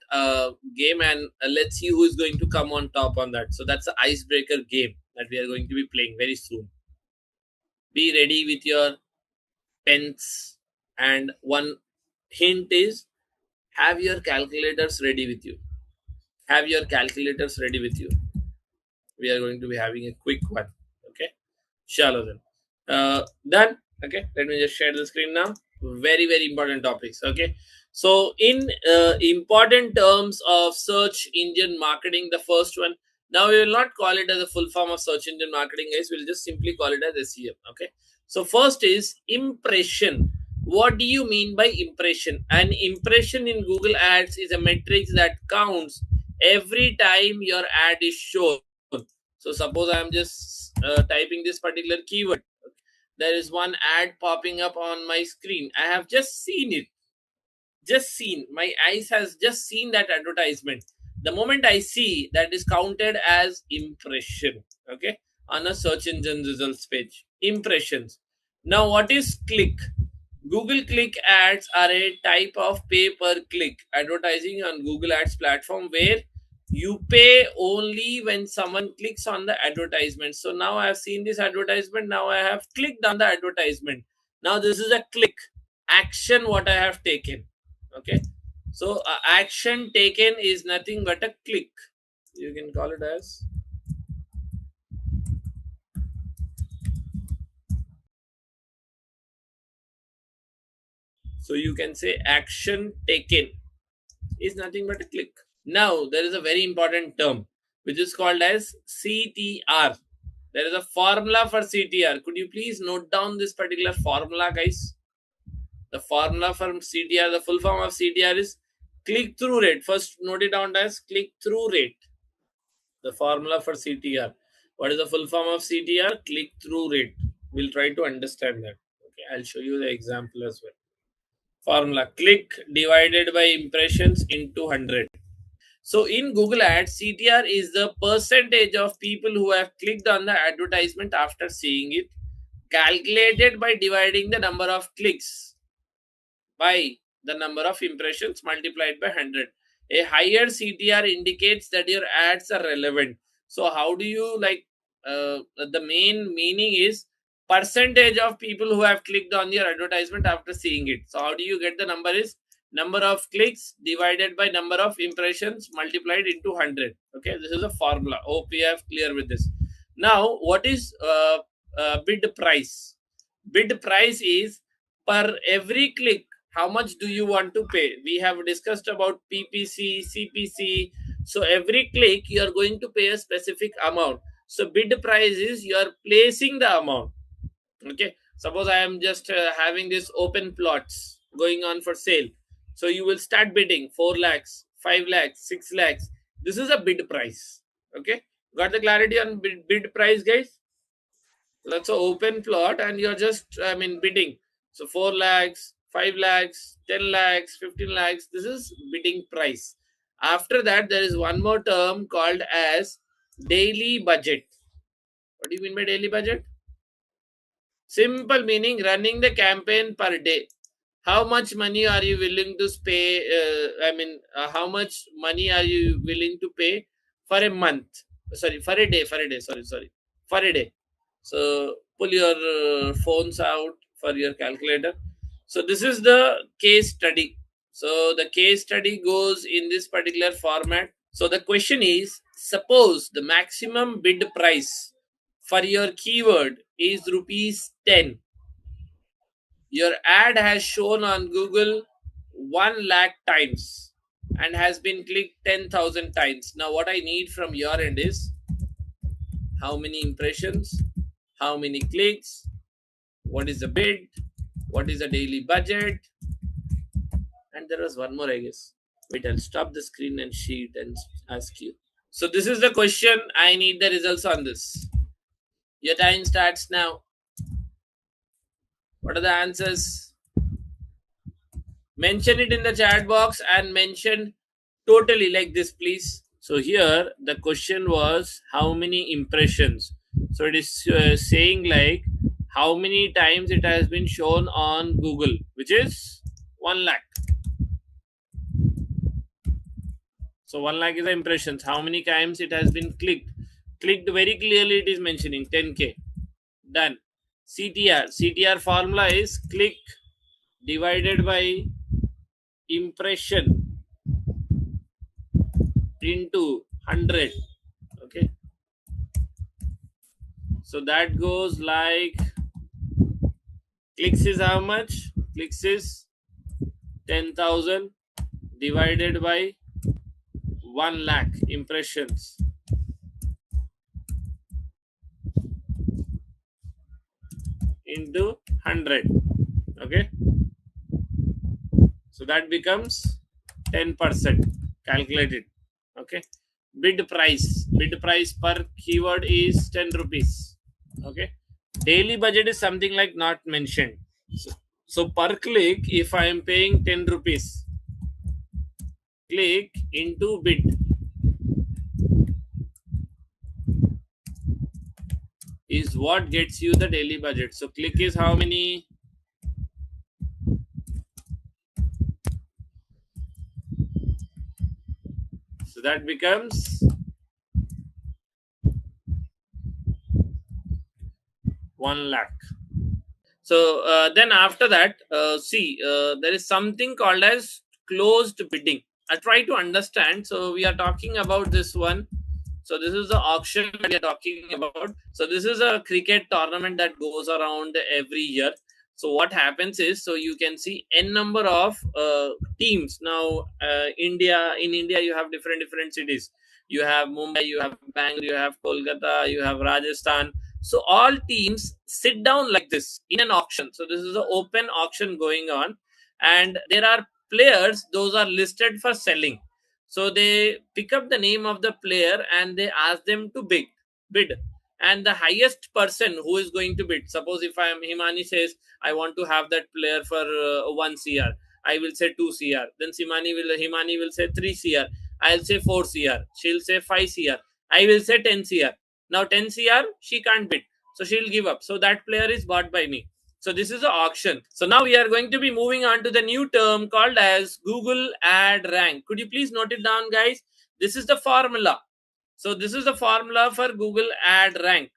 game, and let's see who is going to come on top on that. So that's the icebreaker game that we are going to be playing very soon. Be ready with your pens, and one hint is, have your calculators ready with you. Have your calculators ready with you. We are going to be having a quick one. Okay, shallow then. Done. Okay, let me just share the screen now. Very, very important topics. Okay, so in important terms of search engine marketing, the first one. Now we will not call it as a full form of search engine marketing, guys. We'll just simply call it as SEM. Okay. So first is impression. What do you mean by impression? An impression in Google Ads is a metric that counts every time your ad is shown. So suppose I am just typing this particular keyword. There is one ad popping up on my screen. I have just seen it. Just seen. My eyes has just seen that advertisement. The moment I see, that is counted as impression. Okay, on a search engine results page. Impressions. Now, what is click? Google Click ads are a type of pay per click advertising on Google Ads platform where you pay only when someone clicks on the advertisement. So now I have seen this advertisement. Now I have clicked on the advertisement. Now this is a click action what I have taken. Okay. So action taken is nothing but a click. You can call it as. So you can say action taken is nothing but a click. Now, there is a very important term which is called as CTR. There is a formula for CTR. Could you please note down this particular formula, guys? The formula for CTR, the full form of CTR is click through rate. First, note it down as click through rate. The formula for CTR. What is the full form of CTR? Click through rate. We'll try to understand that. Okay, I'll show you the example as well. Formula, click divided by impressions into 100. So in Google Ads, CTR is the percentage of people who have clicked on the advertisement after seeing it, calculated by dividing the number of clicks by the number of impressions multiplied by 100. A higher CTR indicates that your ads are relevant. So how do you the main meaning is percentage of people who have clicked on your advertisement after seeing it. So how do you get the number is number of clicks divided by number of impressions multiplied into 100. Okay, this is a formula. Hope we have clear with this. Now, what is bid price? Bid price is per every click how much do you want to pay. We have discussed about PPC, CPC. So every click you are going to pay a specific amount. So bid price is you are placing the amount. Okay, suppose I am just having this open plots going on for sale. So you will start bidding 4 lakhs, 5 lakhs, 6 lakhs. This is a bid price. Okay, got the clarity on bid price, guys? That's an open plot and you're just bidding. So 4 lakhs, 5 lakhs, 10 lakhs, 15 lakhs. This is bidding price. After that, there is one more term called as daily budget. What do you mean by daily budget? Simple meaning running the campaign per day. How much money are you willing to pay? How much money are you willing to pay for a month? Sorry, for a day. For a day. Sorry. For a day. So pull your phones out for your calculator. So this is the case study. So the case study goes in this particular format. So the question is, suppose the maximum bid price for your keyword is rupees 10. Your ad has shown on Google 1 lakh times and has been clicked 10,000 times. Now, what I need from your end is how many impressions, how many clicks, what is the bid, what is the daily budget, and there was one more, I guess. Wait, I'll stop the screen and sheet and ask you. So, this is the question. I need the results on this. Your time starts now. What are the answers? Mention it in the chat box and mention totally like this, please. So here the question was how many impressions. So it is saying like how many times it has been shown on Google, which is 1 lakh. So 1 lakh is the impressions. How many times it has been clicked? Clicked very clearly, it is mentioning 10k. Done. CTR formula is click divided by impression into 100. Okay, so that goes like clicks is how much? Clicks is 10,000 divided by 1 lakh impressions into 100. Okay, so that becomes 10% calculated. Okay, bid price per keyword is 10 rupees. Okay, daily budget is something like not mentioned. So per click, if I am paying 10 rupees, click into bid is what gets you the daily budget. So click is how many? So that becomes 1 lakh. So then after that, there is something called as closed bidding. I try to understand. So we are talking about this one. So this is the auction that we are talking about. So this is a cricket tournament that goes around every year. So what happens is, so you can see n number of teams. Now, in India, you have different cities. You have Mumbai, you have Bangalore, you have Kolkata, you have Rajasthan. So all teams sit down like this in an auction. So this is an open auction going on, and there are players. Those are listed for selling. So they pick up the name of the player and they ask them to bid. And the highest person who is going to bid, suppose if I am Himani says, I want to have that player for 1 CR, I will say 2 CR. Then Himani will say 3 CR. I'll say 4 CR. She'll say 5 CR. I will say 10 CR. Now 10 CR, she can't bid. So she'll give up. So that player is bought by me. So this is an auction. So now we are going to be moving on to the new term called as Google Ad Rank. Could you please note it down, guys? This is the formula. So this is the formula for Google Ad Rank.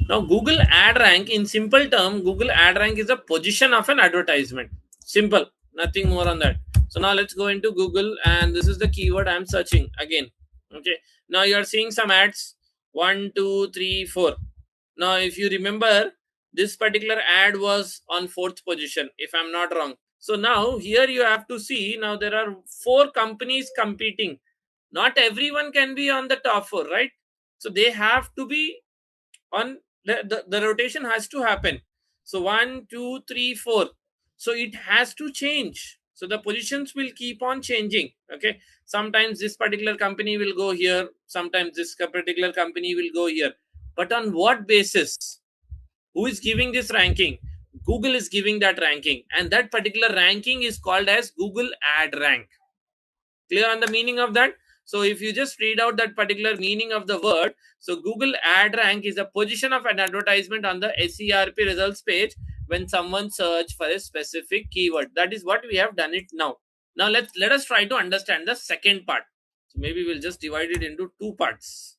Now Google Ad Rank, in simple term, Google Ad Rank is a position of an advertisement. Simple, nothing more on that. So now let's go into Google, and this is the keyword I'm searching again. Okay, now you are seeing some ads. 1, 2, 3, 4. Now if you remember, this particular ad was on 4th position, if I'm not wrong. So now here you have to see, now there are 4 companies competing. Not everyone can be on the top 4, right? So they have to be on the rotation has to happen. So 1, 2, 3, 4. So it has to change. So the positions will keep on changing. Okay, sometimes this particular company will go here, sometimes this particular company will go here. But on what basis? Who is giving this ranking? Google is giving that ranking, and that particular ranking is called as Google Ad Rank. Clear on the meaning of that? So if you just read out that particular meaning of the word, so Google Ad Rank is a position of an advertisement on the SERP results page when someone search for a specific keyword. That is what we have done it now. Now let us try to understand the second part. So maybe we'll just divide it into two parts.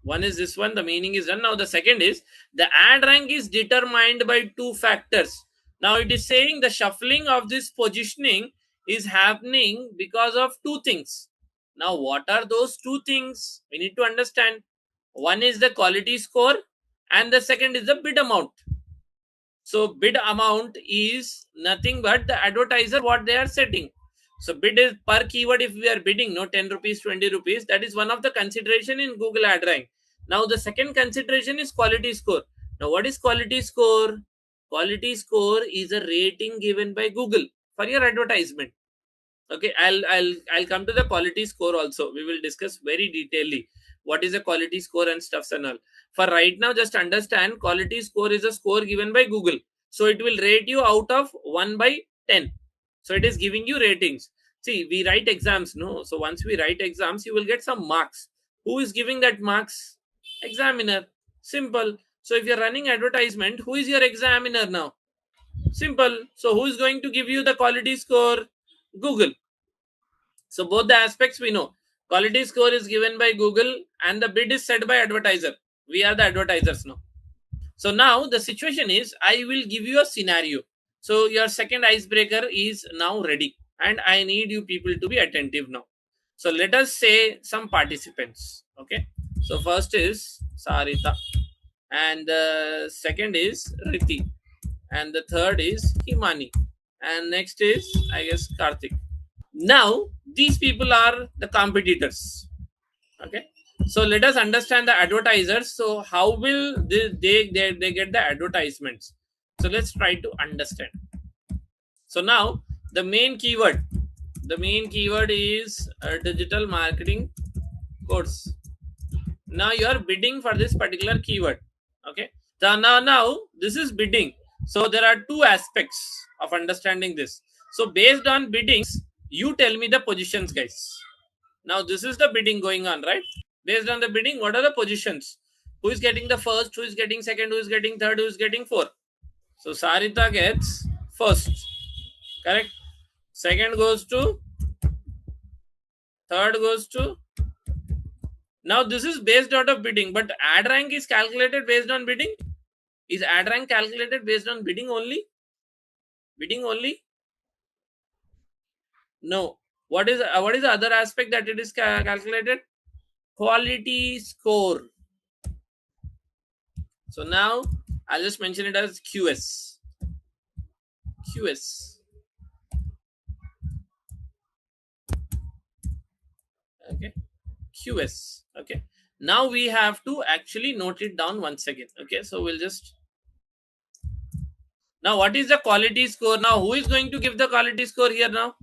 One is this one, the meaning is done. Now the second is the ad rank is determined by two factors. Now it is saying the shuffling of this positioning is happening because of two things. Now what are those two things? We need to understand. One is the quality score and the second is the bid amount. So bid amount is nothing but the advertiser what they are setting. So bid is per keyword. If we are bidding, no, 10 rupees, 20 rupees, that is one of the consideration in Google Ad Rank. Now the second consideration is quality score. Now what is quality score? Quality score is a rating given by Google for your advertisement. Okay, I'll come to the quality score also. We will discuss very detailedly what is a quality score and stuffs and all. For right now, just understand quality score is a score given by Google. So it will rate you out of 1 by 10. So it is giving you ratings. See, we write exams, no? So once we write exams, you will get some marks. Who is giving that marks? Examiner. Simple. So if you're running advertisement, who is your examiner now? Simple. So who is going to give you the quality score? Google. So both the aspects we know. Quality score is given by Google and the bid is set by advertiser. We are the advertisers now. So now the situation is I will give you a scenario. So your second icebreaker is now ready and I need you people to be attentive now. So let us say some participants. Okay. So first is Sarita and the second is Riti and the third is Himani and next is I guess Karthik. Now these people are the competitors. Okay, so let us understand the advertisers. So how will they get the advertisements? So let's try to understand. So now the main keyword is digital marketing course. Now you are bidding for this particular keyword. Okay, so now this is bidding. So there are two aspects of understanding this. So based on biddings, you tell me the positions, guys. Now this is the bidding going on, right? Based on the bidding, what are the positions? Who is getting the first? Who is getting second? Who is getting third? Who is getting fourth? So Sarita gets first, correct? Second goes to, third goes to. Now this is based out of bidding, but ad rank is calculated based on bidding. Is ad rank calculated based on bidding only? Bidding only? No. What is the other aspect that it is calculated? Quality score. So now I'll just mention it as QS. QS. Okay. QS. Okay. Now we have to actually note it down once again. Okay. So we'll just. Now what is the quality score? Now who is going to give the quality score here now?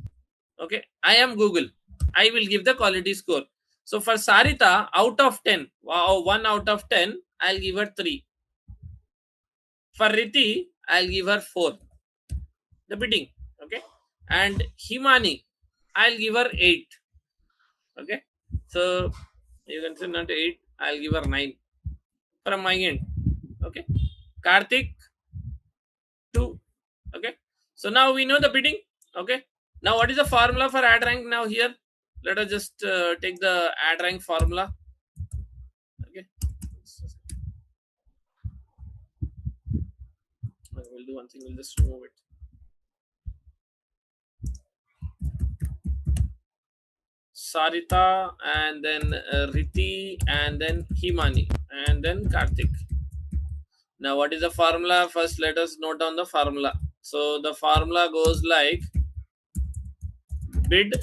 Okay. I am Google. I will give the quality score. So for Sarita, out of 10, wow, 1 out of 10, I'll give her 3. For Riti, I'll give her 4. The bidding. Okay. And Himani, I'll give her 8. Okay. So you can say not 8, I'll give her 9 from my end. Okay. Karthik, 2. Okay. So now we know the bidding. Okay. Now what is the formula for ad rank now here? Let us just take the ad rank formula. Okay. We'll do one thing. We'll just remove it. Sarita and then Riti and then Himani and then Karthik. Now what is the formula? First let us note down the formula. So the formula goes like bid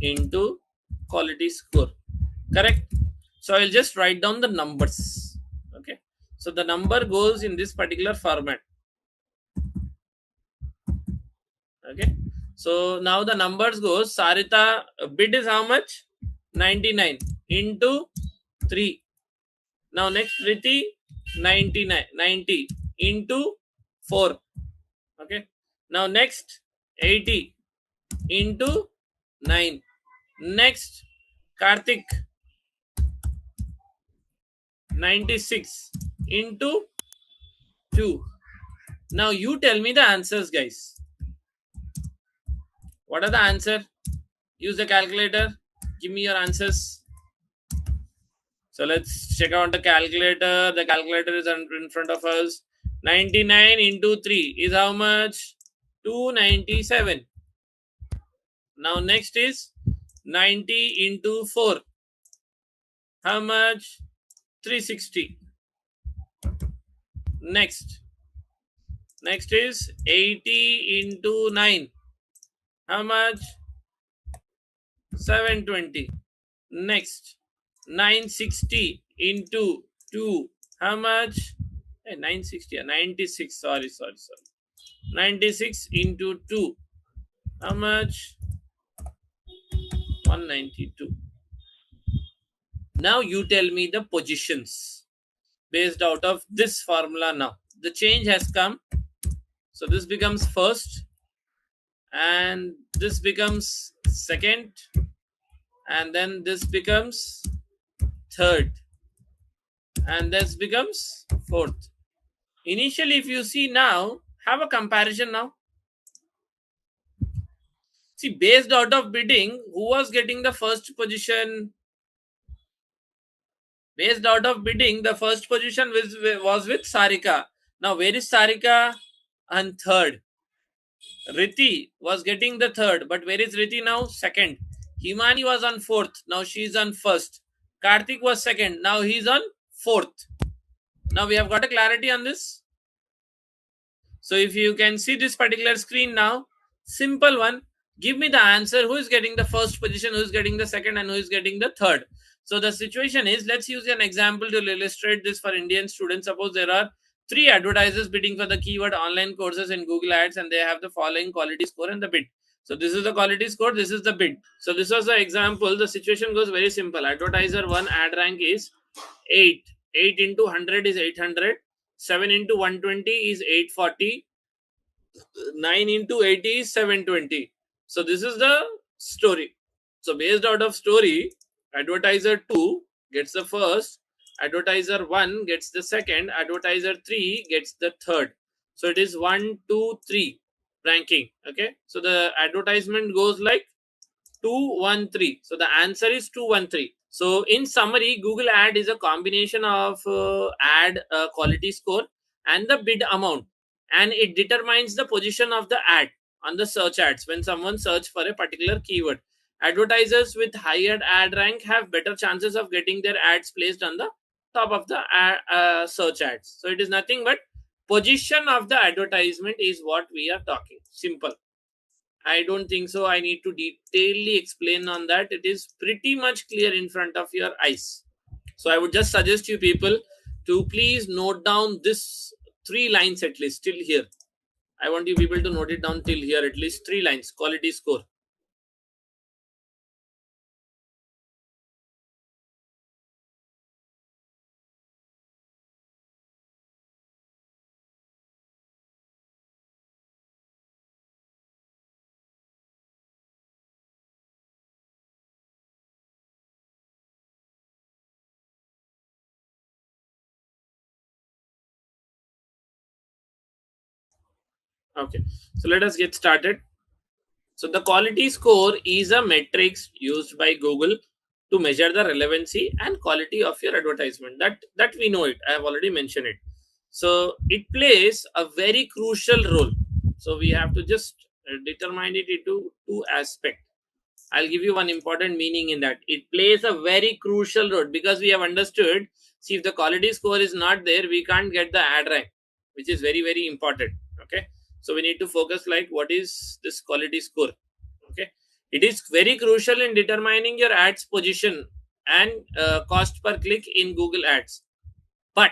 into quality score. Correct? So I'll just write down the numbers. Okay. So the number goes in this particular format. Okay. So now the numbers goes Sarita bid is how much? 99 into 3. Now next Riti 90 into 4. Okay. Now next 80 into 9. Next Karthik 96 into 2. Now you tell me the answers, guys. What are the answer? Use the calculator. Give me your answers. So let's check out the calculator. The calculator is in front of us. 99 into 3 is how much? 297. Now next is 90 into 4. How much? 360. Next. Next is 80 into 9. How much? 720. Next. 960 into 2. How much? 960. 96. Sorry. 96 into 2. How much? 192. Now you tell me the positions based out of this formula now. The change has come. So this becomes first and this becomes second and then this becomes third and this becomes fourth. Initially, if you see now, have a comparison now. See, based out of bidding, who was getting the first position? Based out of bidding, the first position was with Sarika. Now, where is Sarika? And third. Riti was getting the third, but where is Riti now? Second. Himani was on fourth. Now she is on first. Karthik was second. Now he is on fourth. Now we have got a clarity on this. So if you can see this particular screen now, simple one, give me the answer. Who is getting the first position, who is getting the second, and who is getting the third? So the situation is, let's use an example to illustrate this for Indian students. Suppose there are 3 advertisers bidding for the keyword online courses in Google Ads and they have the following quality score and the bid. So this is the quality score, this is the bid. So this was the example. The situation goes very simple. Advertiser 1 ad rank is 8. 8 into 100 is 800. 7 into 120 is 840. 9 into 80 is 720. So this is the story. So based out of story, advertiser 2 gets the first, advertiser 1 gets the second, advertiser 3 gets the third. So it is 1, 2, 3 ranking. Okay. So the advertisement goes like 213. So the answer is 213. So in summary, Google ad is a combination of ad quality score and the bid amount, and it determines the position of the ad on the search ads when someone search for a particular keyword. Advertisers with higher ad rank have better chances of getting their ads placed on the top of the search ads. So it is nothing but position of the advertisement is what we are talking. Simple. I don't think so. I need to detailedly explain on that. It is pretty much clear in front of your eyes. So I would just suggest you people to please note down this 3 lines at least till here. I want you people to note it down till here, at least 3 lines. Quality score. Okay. So let us get started. So the quality score is a matrix used by Google to measure the relevancy and quality of your advertisement. That we know it. I have already mentioned it. So it plays a very crucial role. So we have to just determine it into 2 aspects. I'll give you one important meaning in that. It plays a very crucial role because we have understood. See, if the quality score is not there, we can't get the ad rank, which is very, very important. Okay. So we need to focus like what is this quality score. Okay. It is very crucial in determining your ads position and cost per click in Google Ads. But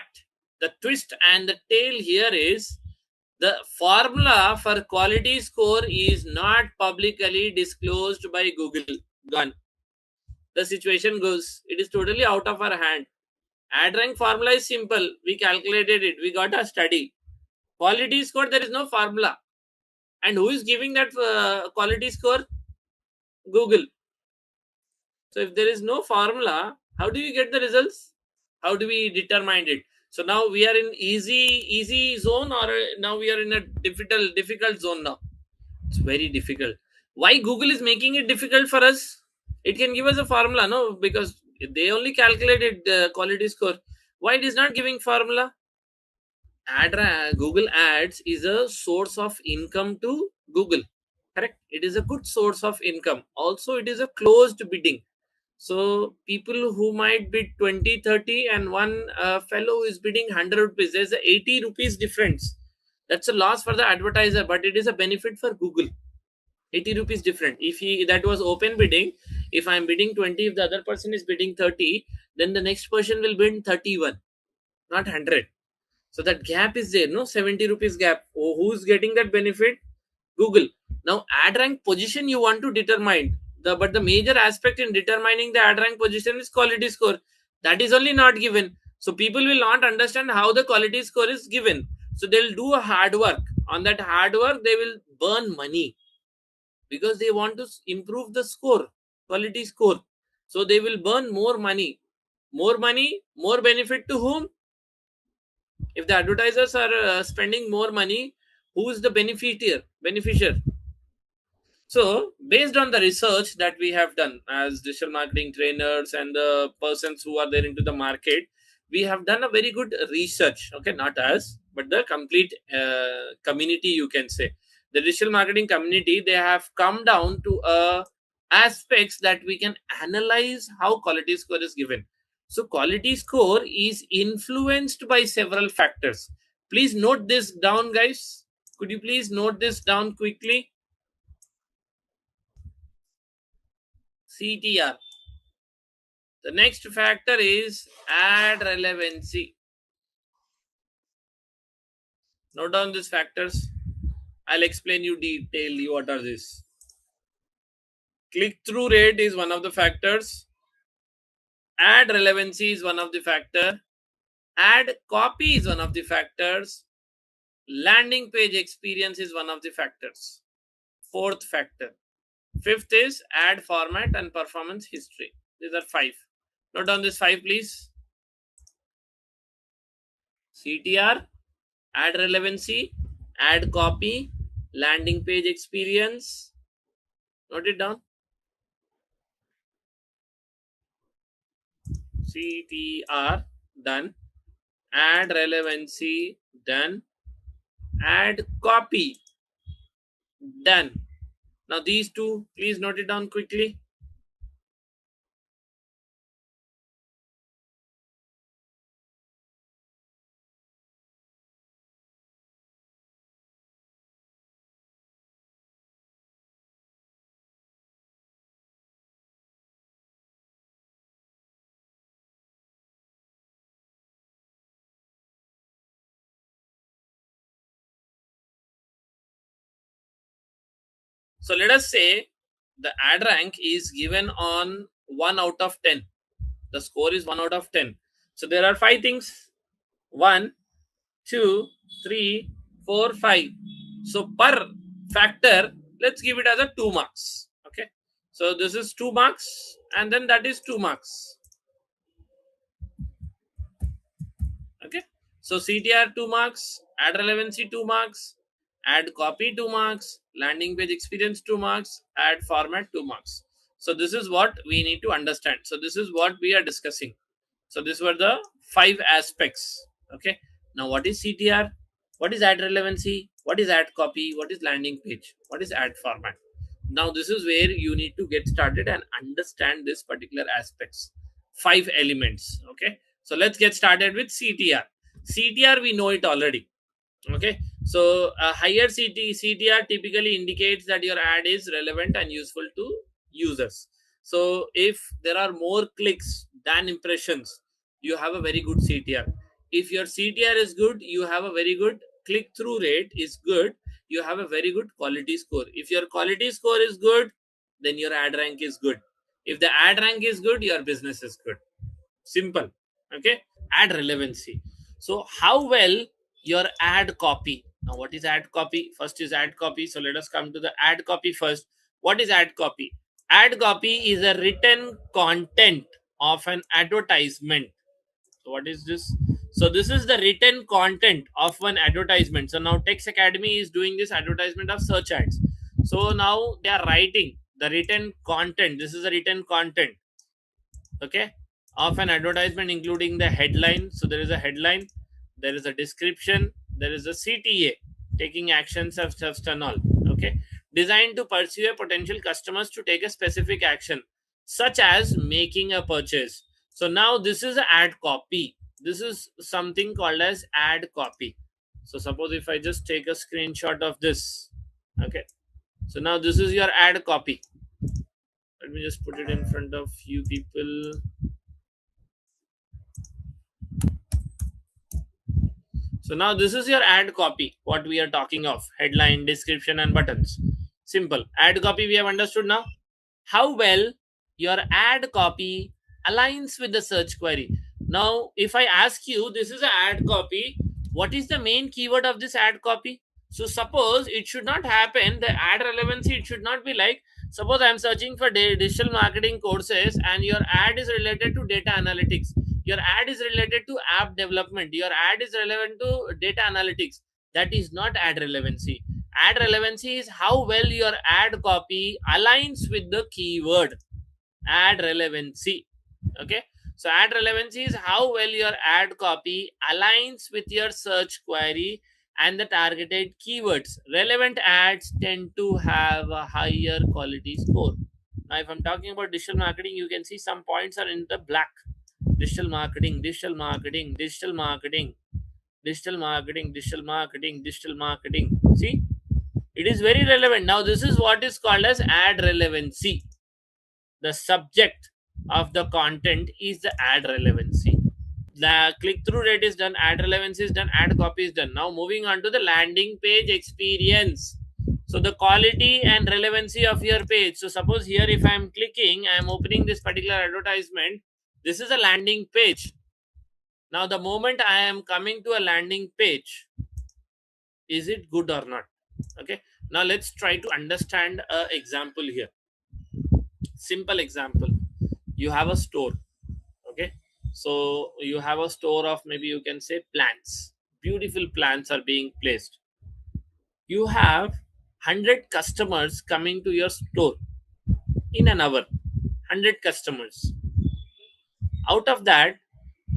the twist and the tail here is the formula for quality score is not publicly disclosed by Google. Gone. The situation goes, it is totally out of our hand. Ad rank formula is simple. We calculated it. We got a study. Quality score, there is no formula. And who is giving that quality score? Google. So if there is no formula, how do you get the results? How do we determine it? So now we are in easy zone, or now we are in a difficult zone now. It's very difficult. Why Google is making it difficult for us? It can give us a formula, no? Because they only calculated the quality score. Why it is not giving formula? Google Ads is a source of income to Google. Correct. It is a good source of income. Also, it is a closed bidding. So people who might bid 20, 30, and one fellow is bidding 100 rupees, there's a 80 rupees difference. That's a loss for the advertiser, but it is a benefit for Google. 80 rupees different. If he that was open bidding, if I'm bidding 20, if the other person is bidding 30, then the next person will bid 31, not 100. So that gap is there, no? 70 rupees gap. Oh, who's getting that benefit? Google. Now ad rank position you want to determine. But the major aspect in determining the ad rank position is quality score. That is only not given. So people will not understand how the quality score is given. So they'll do a hard work. On that hard work, they will burn money because they want to improve the score, quality score. So they will burn more money. More benefit to whom? If the advertisers are spending more money, who is the beneficiary? So based on the research that we have done as digital marketing trainers and the persons who are there into the market, we have done a very good research. Okay, not us, but the complete community, you can say. The digital marketing community, they have come down to aspects that we can analyze how quality score is given. So quality score is influenced by several factors. Please note this down, guys. Could you please note this down quickly? CTR. The next factor is ad relevancy. Note down these factors. I'll explain you detailedly what are these. Click through rate is one of the factors. Ad relevancy is one of the factor. Ad copy is one of the factors. Landing page experience is one of the factors. Fourth factor. Fifth is ad format and performance history. These are five. Note down this five, please. CTR, ad relevancy, ad copy, landing page experience. Note it down. CTR, done. Ad relevancy, done. Ad copy, done. Now these two, please note it down quickly. So let us say the ad rank is given on 1 out of 10. The score is 1 out of 10. So there are five things. 1, 2, 3, 4, 5. So per factor, let's give it as a 2 marks. Okay. So this is 2 marks, and then that is 2 marks. Okay. So CTR 2 marks, ad relevancy 2 marks, ad copy 2 marks, landing page experience 2 marks, ad format 2 marks. So this is what we need to understand. So this is what we are discussing. So these were the five aspects. Okay. Now what is CTR? What is ad relevancy? What is ad copy? What is landing page? What is ad format? Now this is where you need to get started and understand this particular aspects. Five elements. Okay. So let's get started with CTR. CTR, we know it already. Okay. So a higher CTR typically indicates that your ad is relevant and useful to users. So if there are more clicks than impressions, you have a very good CTR. If your CTR is good, you have a very good click through rate is good, you have a very good quality score. If your quality score is good, then your ad rank is good. If the ad rank is good, your business is good. Simple. Okay. Ad relevancy. So how well your ad copy. Now, what is ad copy? First is ad copy. So let us come to the ad copy first. What is ad copy? Ad copy is a written content of an advertisement. So what is this? So this is the written content of an advertisement. So now Text Academy is doing this advertisement of search ads. So now they are writing the written content. This is the written content, okay, of an advertisement, including the headline. So there is a headline, there is a description, there is a CTA, taking actions of steps and all, okay, designed to pursue a potential customers to take a specific action, such as making a purchase. So now this is an ad copy. This is something called as ad copy. So suppose if I just take a screenshot of this, okay, so now this is your ad copy. Let me just put it in front of you people. So now this is your ad copy, what we are talking of, headline, description and buttons. Simple. Ad copy we have understood now. How well your ad copy aligns with the search query. Now, if I ask you, this is an ad copy, what is the main keyword of this ad copy? So suppose it should not happen, the ad relevancy, it should not be like, suppose I am searching for digital marketing courses and your ad is related to data analytics. Your ad is related to app development. Your ad is relevant to data analytics. That is not ad relevancy. Ad relevancy is how well your ad copy aligns with the keyword. Ad relevancy, okay. So ad relevancy is how well your ad copy aligns with your search query and the targeted keywords. Relevant ads tend to have a higher quality score. Now if I'm talking about digital marketing, you can see some points are in the black. Digital marketing, digital marketing, digital marketing, digital marketing, digital marketing, digital marketing. See, it is very relevant. Now this is what is called as ad relevancy. The subject of the content is the ad relevancy. The click-through rate is done, ad relevancy is done, ad copy is done. Now moving on to the landing page experience. So the quality and relevancy of your page. So suppose here if I am clicking, I am opening this particular advertisement. This is a landing page. Now the moment I am coming to a landing page, is it good or not? Okay. Now let's try to understand an example here. Simple example. You have a store, okay, so you have a store of, maybe you can say, plants. Beautiful plants are being placed. You have 100 customers coming to your store in an hour. 100 customers. Out of that,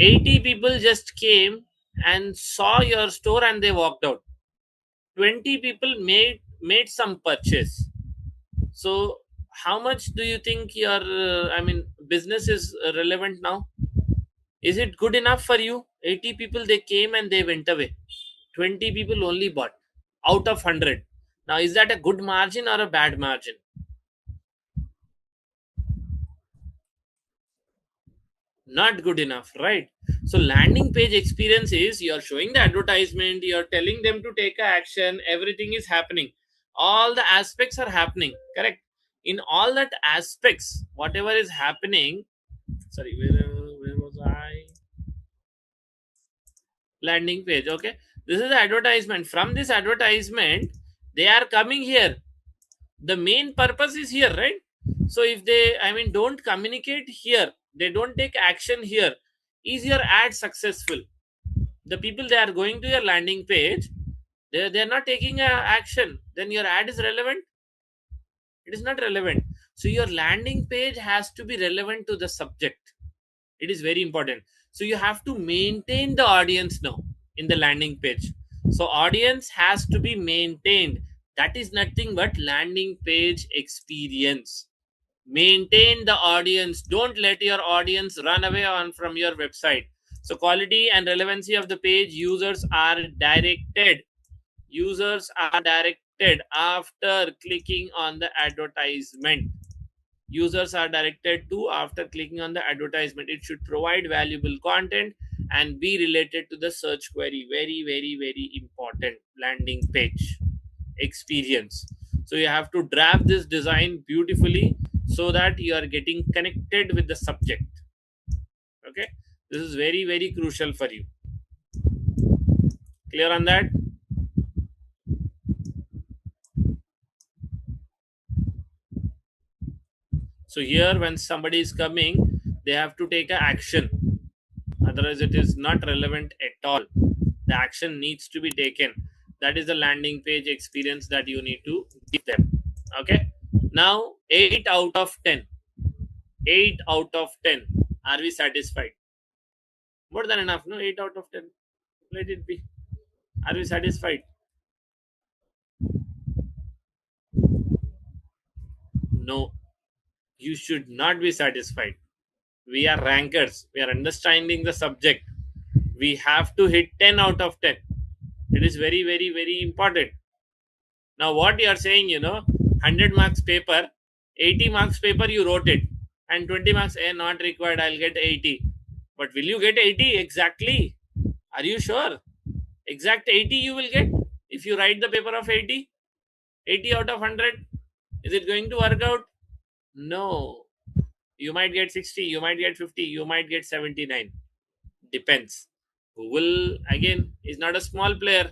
80 people just came and saw your store and they walked out. 20 people made some purchase. So how much do you think your business is relevant now? Is it good enough for you? 80 people, they came and they went away. 20 people only bought out of 100. Now, is that a good margin or a bad margin? Not good enough, right? So, landing page experience is you're showing the advertisement, you're telling them to take action, everything is happening. All the aspects are happening, correct? In all that aspects, whatever is happening, sorry, where was I? Landing page, okay, this is the advertisement. From this advertisement they are coming here. The main purpose is here, right? So if they, don't communicate here, they don't take action here, is your ad successful? The people, they are going to your landing page, they're not taking action, then your ad is relevant? It is not relevant. So your landing page has to be relevant to the subject. It is very important. So you have to maintain the audience now in the landing page. So audience has to be maintained. That is nothing but landing page experience. Maintain the audience. Don't let your audience run away on from your website. So quality and relevancy of the page. Users are directed after clicking on the advertisement. Users are directed to after clicking on the advertisement. It should provide valuable content and be related to the search query. Very, very, very important. Landing page experience. So you have to draft this design beautifully so that you are getting connected with the subject. Okay, this is very, very crucial for you. Clear on that? So here when somebody is coming, they have to take a action, otherwise it is not relevant at all. The action needs to be taken. That is the landing page experience that you need to give them. Okay, now 8 out of 10, 8 out of 10, are we satisfied? More than enough, no? 8 out of 10, let it be. Are we satisfied? No, you should not be satisfied. We are rankers, we are understanding the subject. We have to hit 10 out of 10. It is very, very, very important. Now, what you are saying, 100 marks paper, 80 marks paper, you wrote it, and 20 marks, not required, I'll get 80. But will you get 80 exactly? Are you sure? Exact 80 you will get if you write the paper of 80? 80 out of 100? Is it going to work out? No. You might get 60, you might get 50, you might get 79. Depends. Google, again, is not a small player,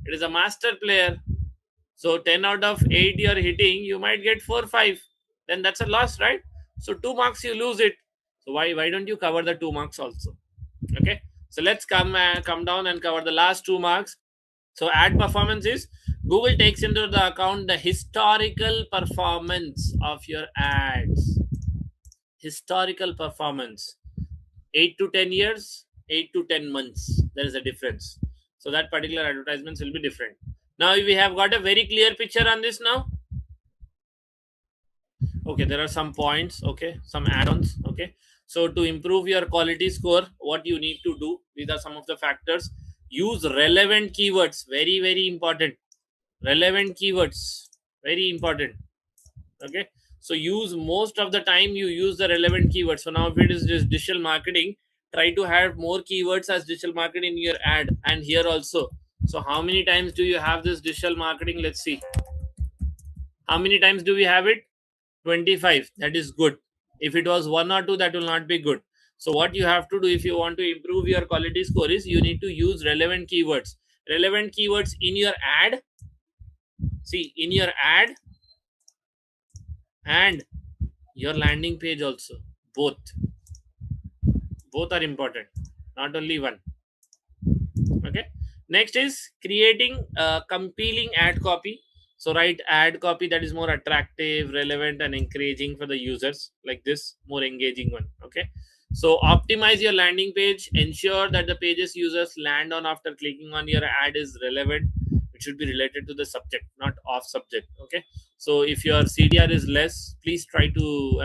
it is a master player. So 10 out of 8 you're hitting, you might get 4 5. Then that's a loss, right? So 2 marks you lose it. So why don't you cover the 2 marks also? Okay. So let's come down and cover the last 2 marks. So ad performance is Google takes into the account the historical performance of your ads. Historical performance. 8 to 10 years, 8 to 10 months. There is a difference. So that particular advertisements will be different. Now we have got a very clear picture on this now. Okay, there are some points. Okay, some add-ons. Okay, so to improve your quality score, what you need to do, these are some of the factors. Use relevant keywords, very, very important. Relevant keywords, very important. Okay, so use most of the time you use the relevant keywords. So now if it is just digital marketing, try to have more keywords as digital marketing in your ad, and here also. So how many times do you have this digital marketing? Let's see, how many times do we have it? 25. That is good. If it was 1 or 2, that will not be good. So what you have to do if you want to improve your quality score is you need to use relevant keywords. Relevant keywords in your ad. See, in your ad and your landing page also. Both are important, not only one. Okay, next is creating a compelling ad copy. So write ad copy that is more attractive, relevant, and encouraging for the users, like this, more engaging one. Okay, so optimize your landing page, ensure that the pages users land on after clicking on your ad is relevant. It should be related to the subject, not off subject. Okay, so if your CTR is less, please try to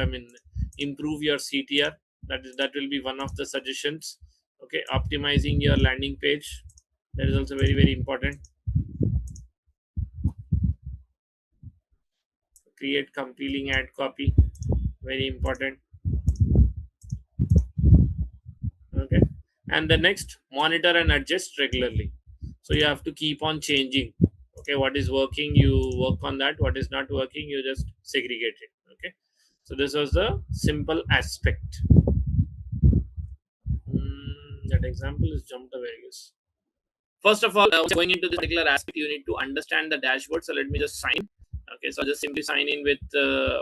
improve your CTR. That will be one of the suggestions. Okay, optimizing your landing page, that is also very, very important. Create compelling ad copy, very important. Okay, and the next, monitor and adjust regularly. So you have to keep on changing. Okay, what is working, you work on that. What is not working, you just segregate it. Okay, so this was the simple aspect. That example is jumped away, I guess. First of all, going into this particular aspect, you need to understand the dashboard. So let me just sign. Okay, so I'll just simply sign in with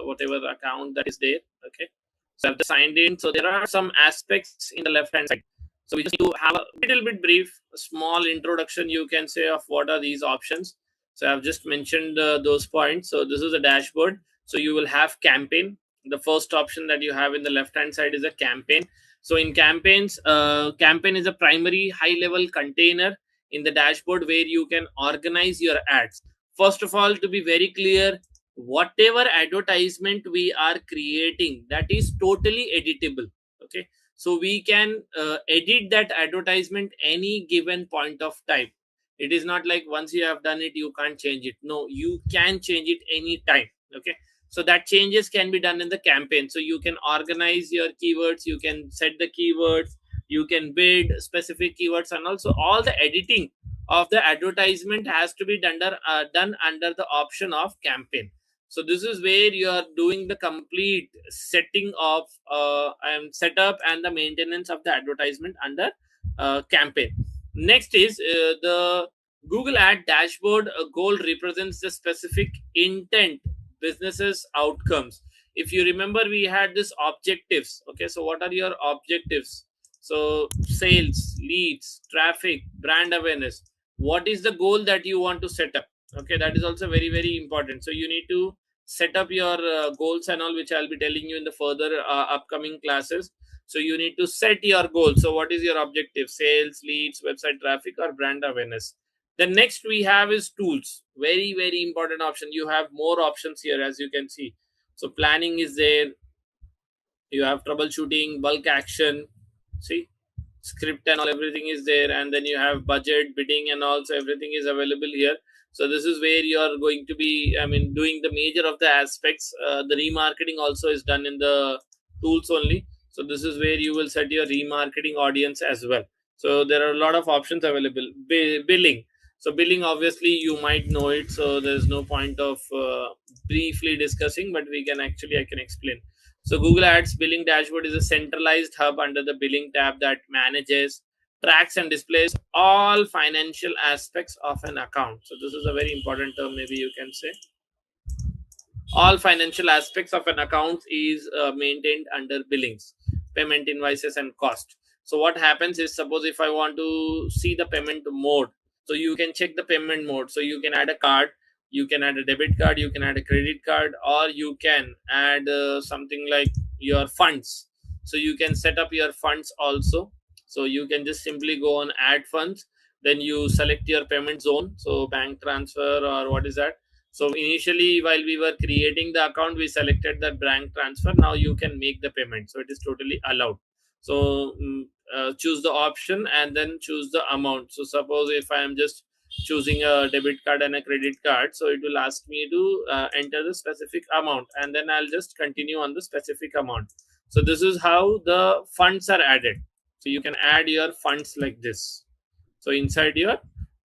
whatever account that is there. Okay, so I've just signed in. So there are some aspects in the left hand side. So we just need to have a little bit brief, a small introduction, you can say, of what are these options. So I've just mentioned those points. So this is the dashboard. So you will have campaign. The first option that you have in the left hand side is a campaign. So in campaigns, campaign is a primary high level container in the dashboard where you can organize your ads. First of all, to be very clear, whatever advertisement we are creating, that is totally editable. Okay, so we can edit that advertisement any given point of time. It is not like once you have done it you can't change it. No, you can change it anytime. Okay, so that changes can be done in the campaign. So you can organize your keywords, you can set the keywords, you can bid specific keywords, and also all the editing of the advertisement has to be done under the option of campaign. So this is where you are doing the complete setting of and setup and the maintenance of the advertisement under campaign. Next is the Google Ad dashboard. A goal represents the specific intent, businesses outcomes. If you remember, we had this objectives. Okay, so what are your objectives? So sales, leads, traffic, brand awareness. What is the goal that you want to set up? Okay, that is also very very important. So you need to set up your goals and all, which I'll be telling you in the further upcoming classes. So you need to set your goal. So what is your objective? Sales, leads, website traffic, or brand awareness. The next we have is tools. Very very important option. You have more options here, as you can see. So planning is there. You have troubleshooting, bulk action. See, script and all, everything is there. And then you have budget, bidding, and also everything is available here. So this is where you are going to be, I mean, doing the major of the aspects. The remarketing also is done in the tools only. So this is where you will set your remarketing audience as well. So there are a lot of options available. Billing. So billing, obviously you might know it, so there's no point of briefly discussing, but we can actually, I can explain. So Google Ads billing dashboard is a centralized hub under the billing tab that manages, tracks, and displays all financial aspects of an account. So this is a very important term, maybe you can say. All financial aspects of an account is maintained under billings, payment, invoices, and cost. So what happens is, suppose if I want to see the payment mode, so you can check the payment mode. So you can add a card, you can add a debit card, you can add a credit card, or you can add something like your funds. So you can set up your funds also. So you can just simply go on add funds, then you select your payment zone, so bank transfer or what is that. So initially, while we were creating the account, we selected that bank transfer. Now you can make the payment. So it is totally allowed. So choose the option and then choose the amount. So suppose if I am just choosing a debit card and a credit card, so it will ask me to enter the specific amount, and then I'll just continue on the specific amount. So this is how the funds are added. So you can add your funds like this. So inside your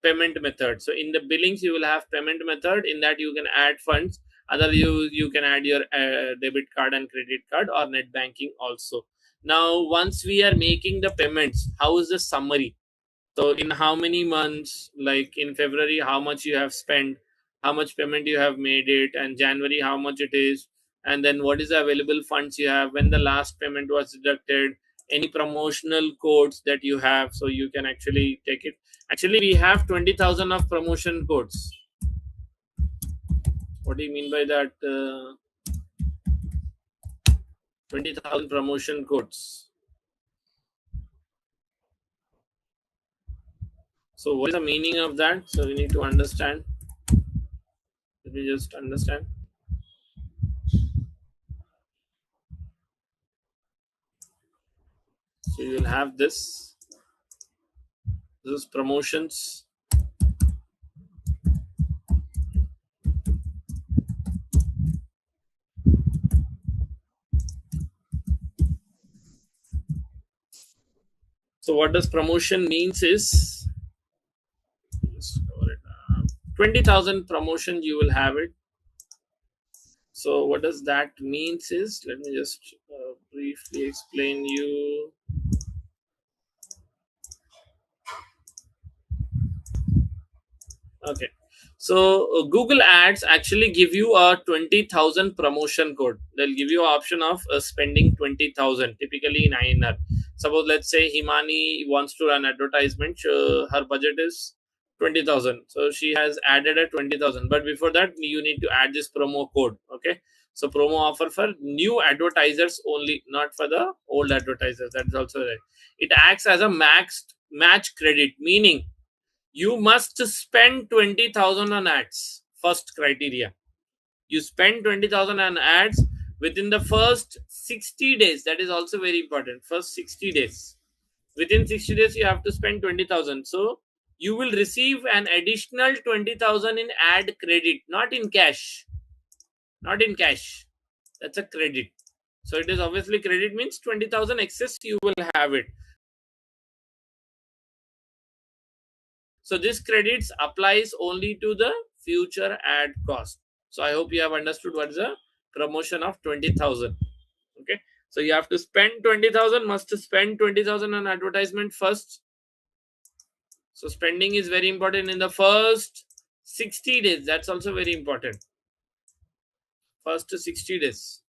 payment method, so in the billings you will have payment method. In that you can add funds. Other, you can add your debit card and credit card or net banking also. Now once we are making the payments, how is the summary? So in how many months, like in February, how much you have spent, how much payment you have made it, and January, how much it is, and then what is the available funds you have, when the last payment was deducted, any promotional codes that you have, so you can actually take it. Actually, we have 20,000 of promotion codes. What do you mean by that? 20,000 promotion codes. So what is the meaning of that? So we need to understand. Let me just understand. So you will have this. This is promotions. So what does promotion means is, just cover it. 20,000 promotion you will have it. So what does that means is, let me just briefly explain you. Okay. So Google Ads actually give you a 20,000 promotion code. They'll give you an option of spending 20,000, typically in INR. Suppose let's say Himani wants to run advertisement. Her budget is 20,000. So she has added a 20,000. But before that, you need to add this promo code. Okay. So promo offer for new advertisers only, not for the old advertisers. That is also right. It acts as a maxed match credit, meaning you must spend 20,000 on ads. First criteria, you spend 20,000 on ads within the first 60 days. That is also very important. First 60 days, within 60 days you have to spend 20,000. So you will receive an additional 20,000 in ad credit, not in cash. Not in cash, that's a credit. So it is obviously, credit means 20,000 excess you will have it. So this credits applies only to the future ad cost. So I hope you have understood what is a promotion of 20,000. Okay. So you have to spend 20,000, must spend 20,000 on advertisement first. So spending is very important in the first 60 days. That's also very important. First 60 days.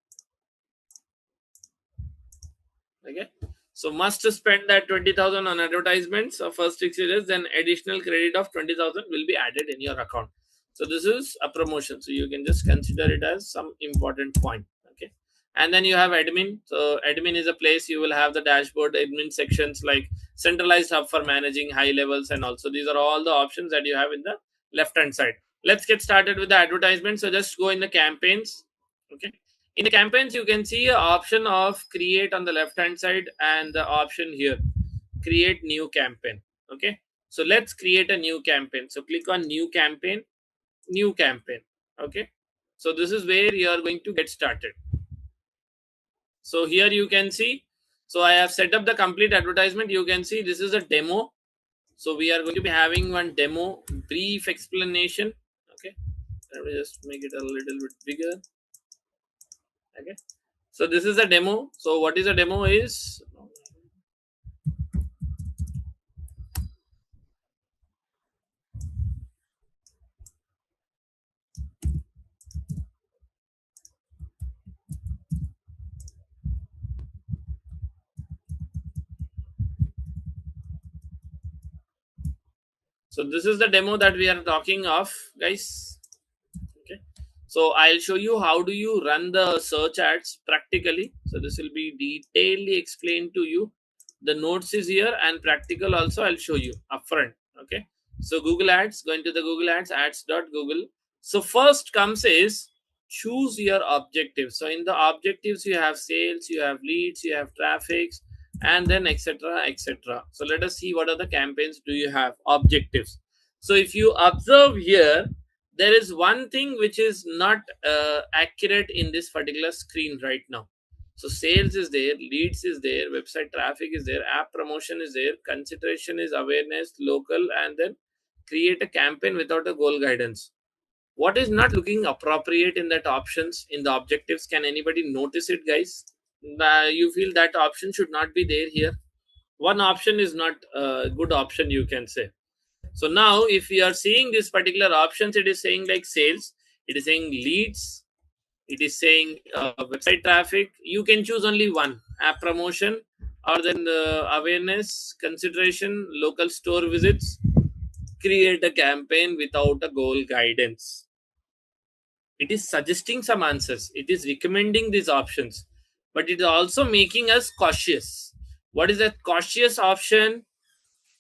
Okay. So must spend that 20,000 on advertisements of first 60 days, then additional credit of 20,000 will be added in your account. So this is a promotion. So you can just consider it as some important point. Okay. And then you have admin. So admin is a place you will have the dashboard admin sections like centralized hub for managing high levels, and also these are all the options that you have in the left hand side. Let's get started with the advertisement. So just go in the campaigns. Okay. In the campaigns, you can see an option of create on the left hand side and the option here, create new campaign. Okay. So let's create a new campaign. So click on new campaign, new campaign. Okay. So this is where you are going to get started. So here you can see, so I have set up the complete advertisement. You can see this is a demo. So we are going to be having one demo, brief explanation. Okay. Let me just make it a little bit bigger. Okay. So this is a demo. So what is a demo is, so this is the demo that we are talking of, guys. Okay. So I'll show you how do you run the search ads practically. So this will be detailedly explained to you. The notes is here and practical also I'll show you upfront. Okay. So Google Ads, going to the Google Ads, ads.google. So first comes is choose your objectives. So in the objectives you have sales, you have leads, you have traffics, and then etc etc. So let us see what are the campaigns do you have objectives. So if you observe here, there is one thing which is not accurate in this particular screen right now. So sales is there, leads is there, website traffic is there, app promotion is there, consideration is awareness, local, and then create a campaign without a goal guidance. What is not looking appropriate in that options in the objectives? Can anybody notice it, guys? You feel that option should not be there here. One option is not a good option, you can say. So now if we are seeing this particular options, it is saying like sales, it is saying leads, it is saying website traffic. You can choose only one, app promotion, or then the awareness, consideration, local store visits, create a campaign without a goal guidance. It is suggesting some answers, it is recommending these options, but it is also making us cautious. What is that cautious option?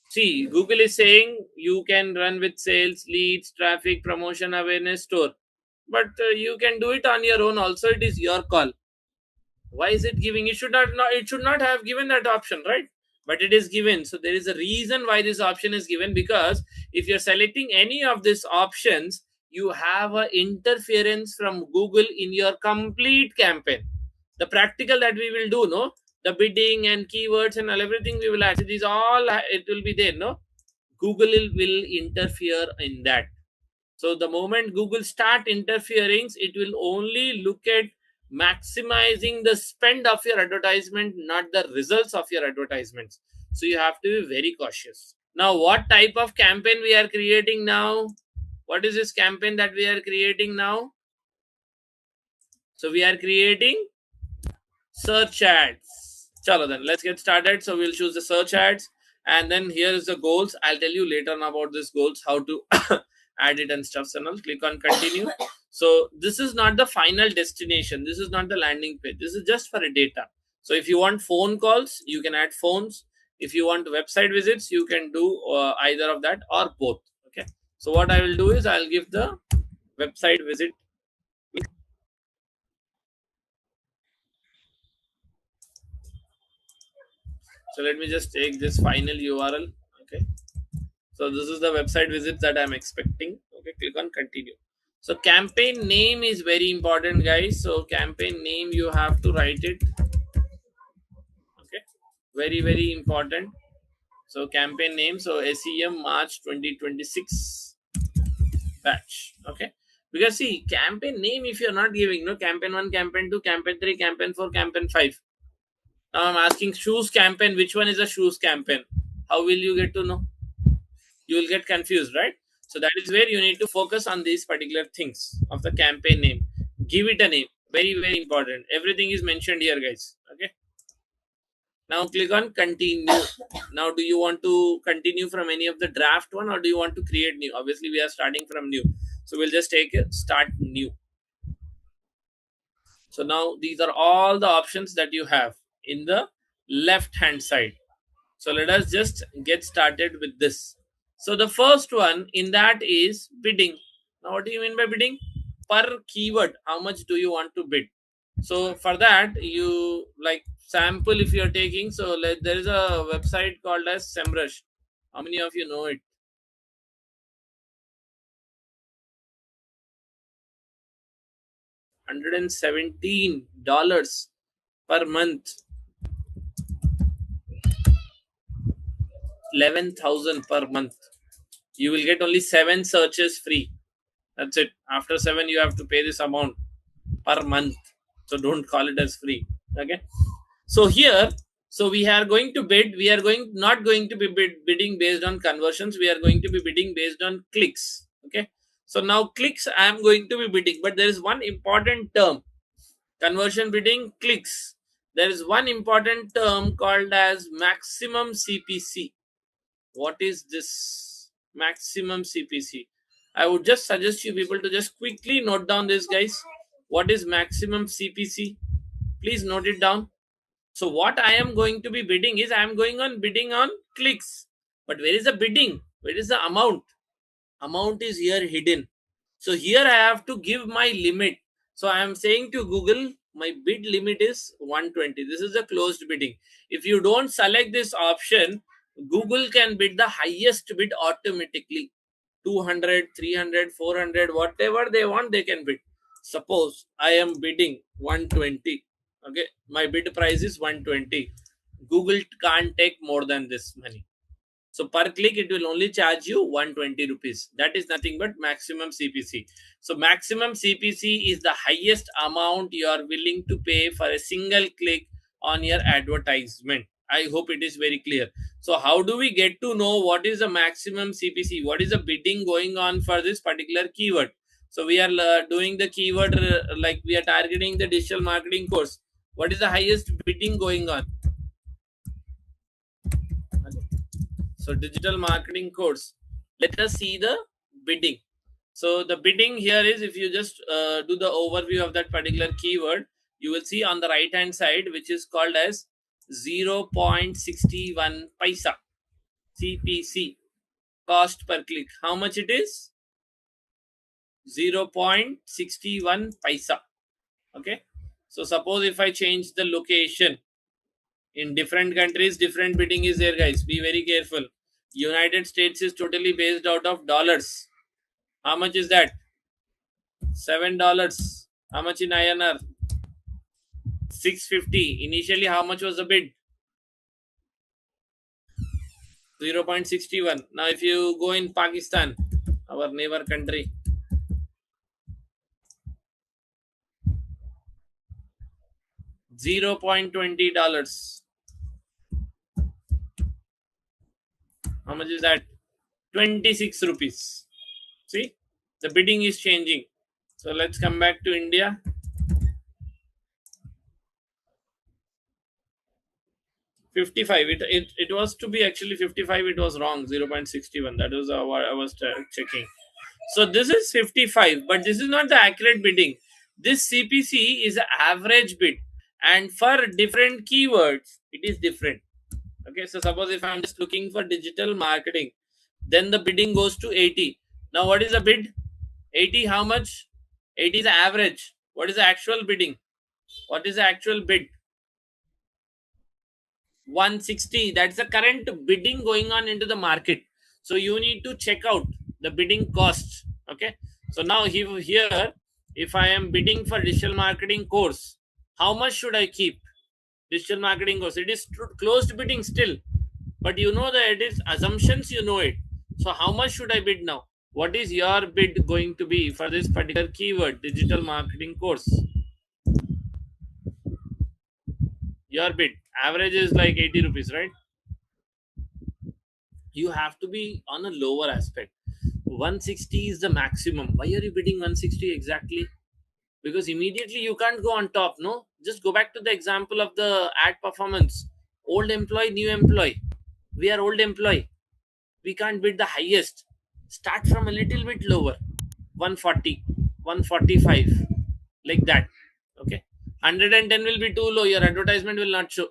See, Google is saying you can run with sales, leads, traffic, promotion, awareness, store. But you can do it on your own also. It is your call. Why is it giving? It should not, it should not have given that option, right? But it is given. So there is a reason why this option is given, because if you're selecting any of these options, you have a interference from Google in your complete campaign. The practical that we will do, no, the bidding and keywords and all, everything we will add. So these all it will be there, no. Google will interfere in that. So the moment Google start interfering, it will only look at maximizing the spend of your advertisement, not the results of your advertisements. So you have to be very cautious. Now, what type of campaign we are creating now? What is this campaign that we are creating now? So we are creating search ads. Chalo then, let's get started. So we'll choose the search ads, and then here is the goals. I'll tell you later on about these goals, how to add it and stuff. And I'll click on continue. So this is not the final destination. This is not the landing page. This is just for a data. So if you want phone calls, you can add phones. If you want website visits, you can do either of that or both. Okay. So what I will do is I'll give the website visit. So let me just take this final URL. Okay. So this is the website visits that I'm expecting. Okay, click on continue. So campaign name is very important, guys. So campaign name, you have to write it. Okay, very important. So campaign name, so SEM March 2026 batch. Okay, because see, campaign name, if you're not giving, no, campaign 1, campaign 2, campaign 3, campaign 4, campaign 5. Now I'm asking shoes campaign, which one is a shoes campaign? How will you get to know? you will get confused, right? So that is where you need to focus on these particular things of the campaign name. Give it a name. Very, very important. Everything is mentioned here, guys. Okay. Now click on continue. Now, do you want to continue from any of the draft one, or do you want to create new? Obviously, we are starting from new. So we'll just take a start new. So now these are all the options that you have in the left hand side. So let us just get started with this. So the first one in that is bidding. Now what do you mean by bidding? Per keyword, how much do you want to bid? So for that, you like sample if you're taking. So there is a website called as SEMrush. How many of you know it? $117 per month, 11,000 per month. You will get only 7 searches free. That's it. After 7, you have to pay this amount per month. So don't call it as free. Okay. So here, so we are going to bid. We are going not going to be bidding based on conversions. We are going to be bidding based on clicks. Okay. So now clicks I am going to be bidding, but there is one important term. Conversion bidding, clicks. There is one important term called as maximum CPC. What is this maximum CPC? I would just suggest you people to just quickly note down this, guys. What is maximum CPC? Please note it down. So what I am going to be bidding is I am going on bidding on clicks. But where is the bidding? Where is the amount? Amount is here hidden. So here I have to give my limit. So I am saying to Google, my bid limit is 120. This is a closed bidding. If you don't select this option, Google can bid the highest bid automatically. 200, 300, 400, whatever they want, they can bid. Suppose I am bidding 120. Okay, my bid price is 120. Google can't take more than this money. So per click, it will only charge you 120 rupees. That is nothing but maximum CPC. So maximum CPC is the highest amount you are willing to pay for a single click on your advertisement. I hope it is very clear. So how do we get to know what is the maximum CPC? What is the bidding going on for this particular keyword? So we are doing the keyword like we are targeting the digital marketing course. What is the highest bidding going on? So digital marketing course. Let us see the bidding. So the bidding here is, if you just do the overview of that particular keyword, you will see on the right hand side, which is called as 0.61 paisa CPC, cost per click. How much it is? 0.61 paisa. Okay. So suppose if I change the location, in different countries, different bidding is there, guys. Be very careful. United States is totally based out of dollars. How much is that? $7. How much in INR? 650. Initially, how much was the bid? 0.61. Now, if you go in Pakistan, our neighbor country, $0.20. How much is that? 26 rupees. See, the bidding is changing. So let's come back to India. 55. It was to be actually 55. It was wrong. 0.61. That was what I was checking. So this is 55, but this is not the accurate bidding. This CPC is an average bid, and for different keywords, it is different. Okay, so suppose if I'm just looking for digital marketing, then the bidding goes to 80. Now, what is the bid? 80, how much? 80 is the average. What is the actual bidding? What is the actual bid? 160. That's the current bidding going on into the market. So you need to check out the bidding costs. Okay. So now here, if I am bidding for digital marketing course, how much should I keep? Digital marketing course. It is closed bidding still, but you know that it is assumptions. You know it. So how much should I bid now? What is your bid going to be for this particular keyword, digital marketing course? Your bid average is like 80 rupees, right? You have to be on a lower aspect. 160 is the maximum. Why are you bidding 160 exactly? Because immediately you can't go on top. No, just go back to the example of the ad performance. Old employee, new employee. We are old employee, we can't bid the highest. Start from a little bit lower. 140, 145, like that. Okay, 110 will be too low, your advertisement will not show.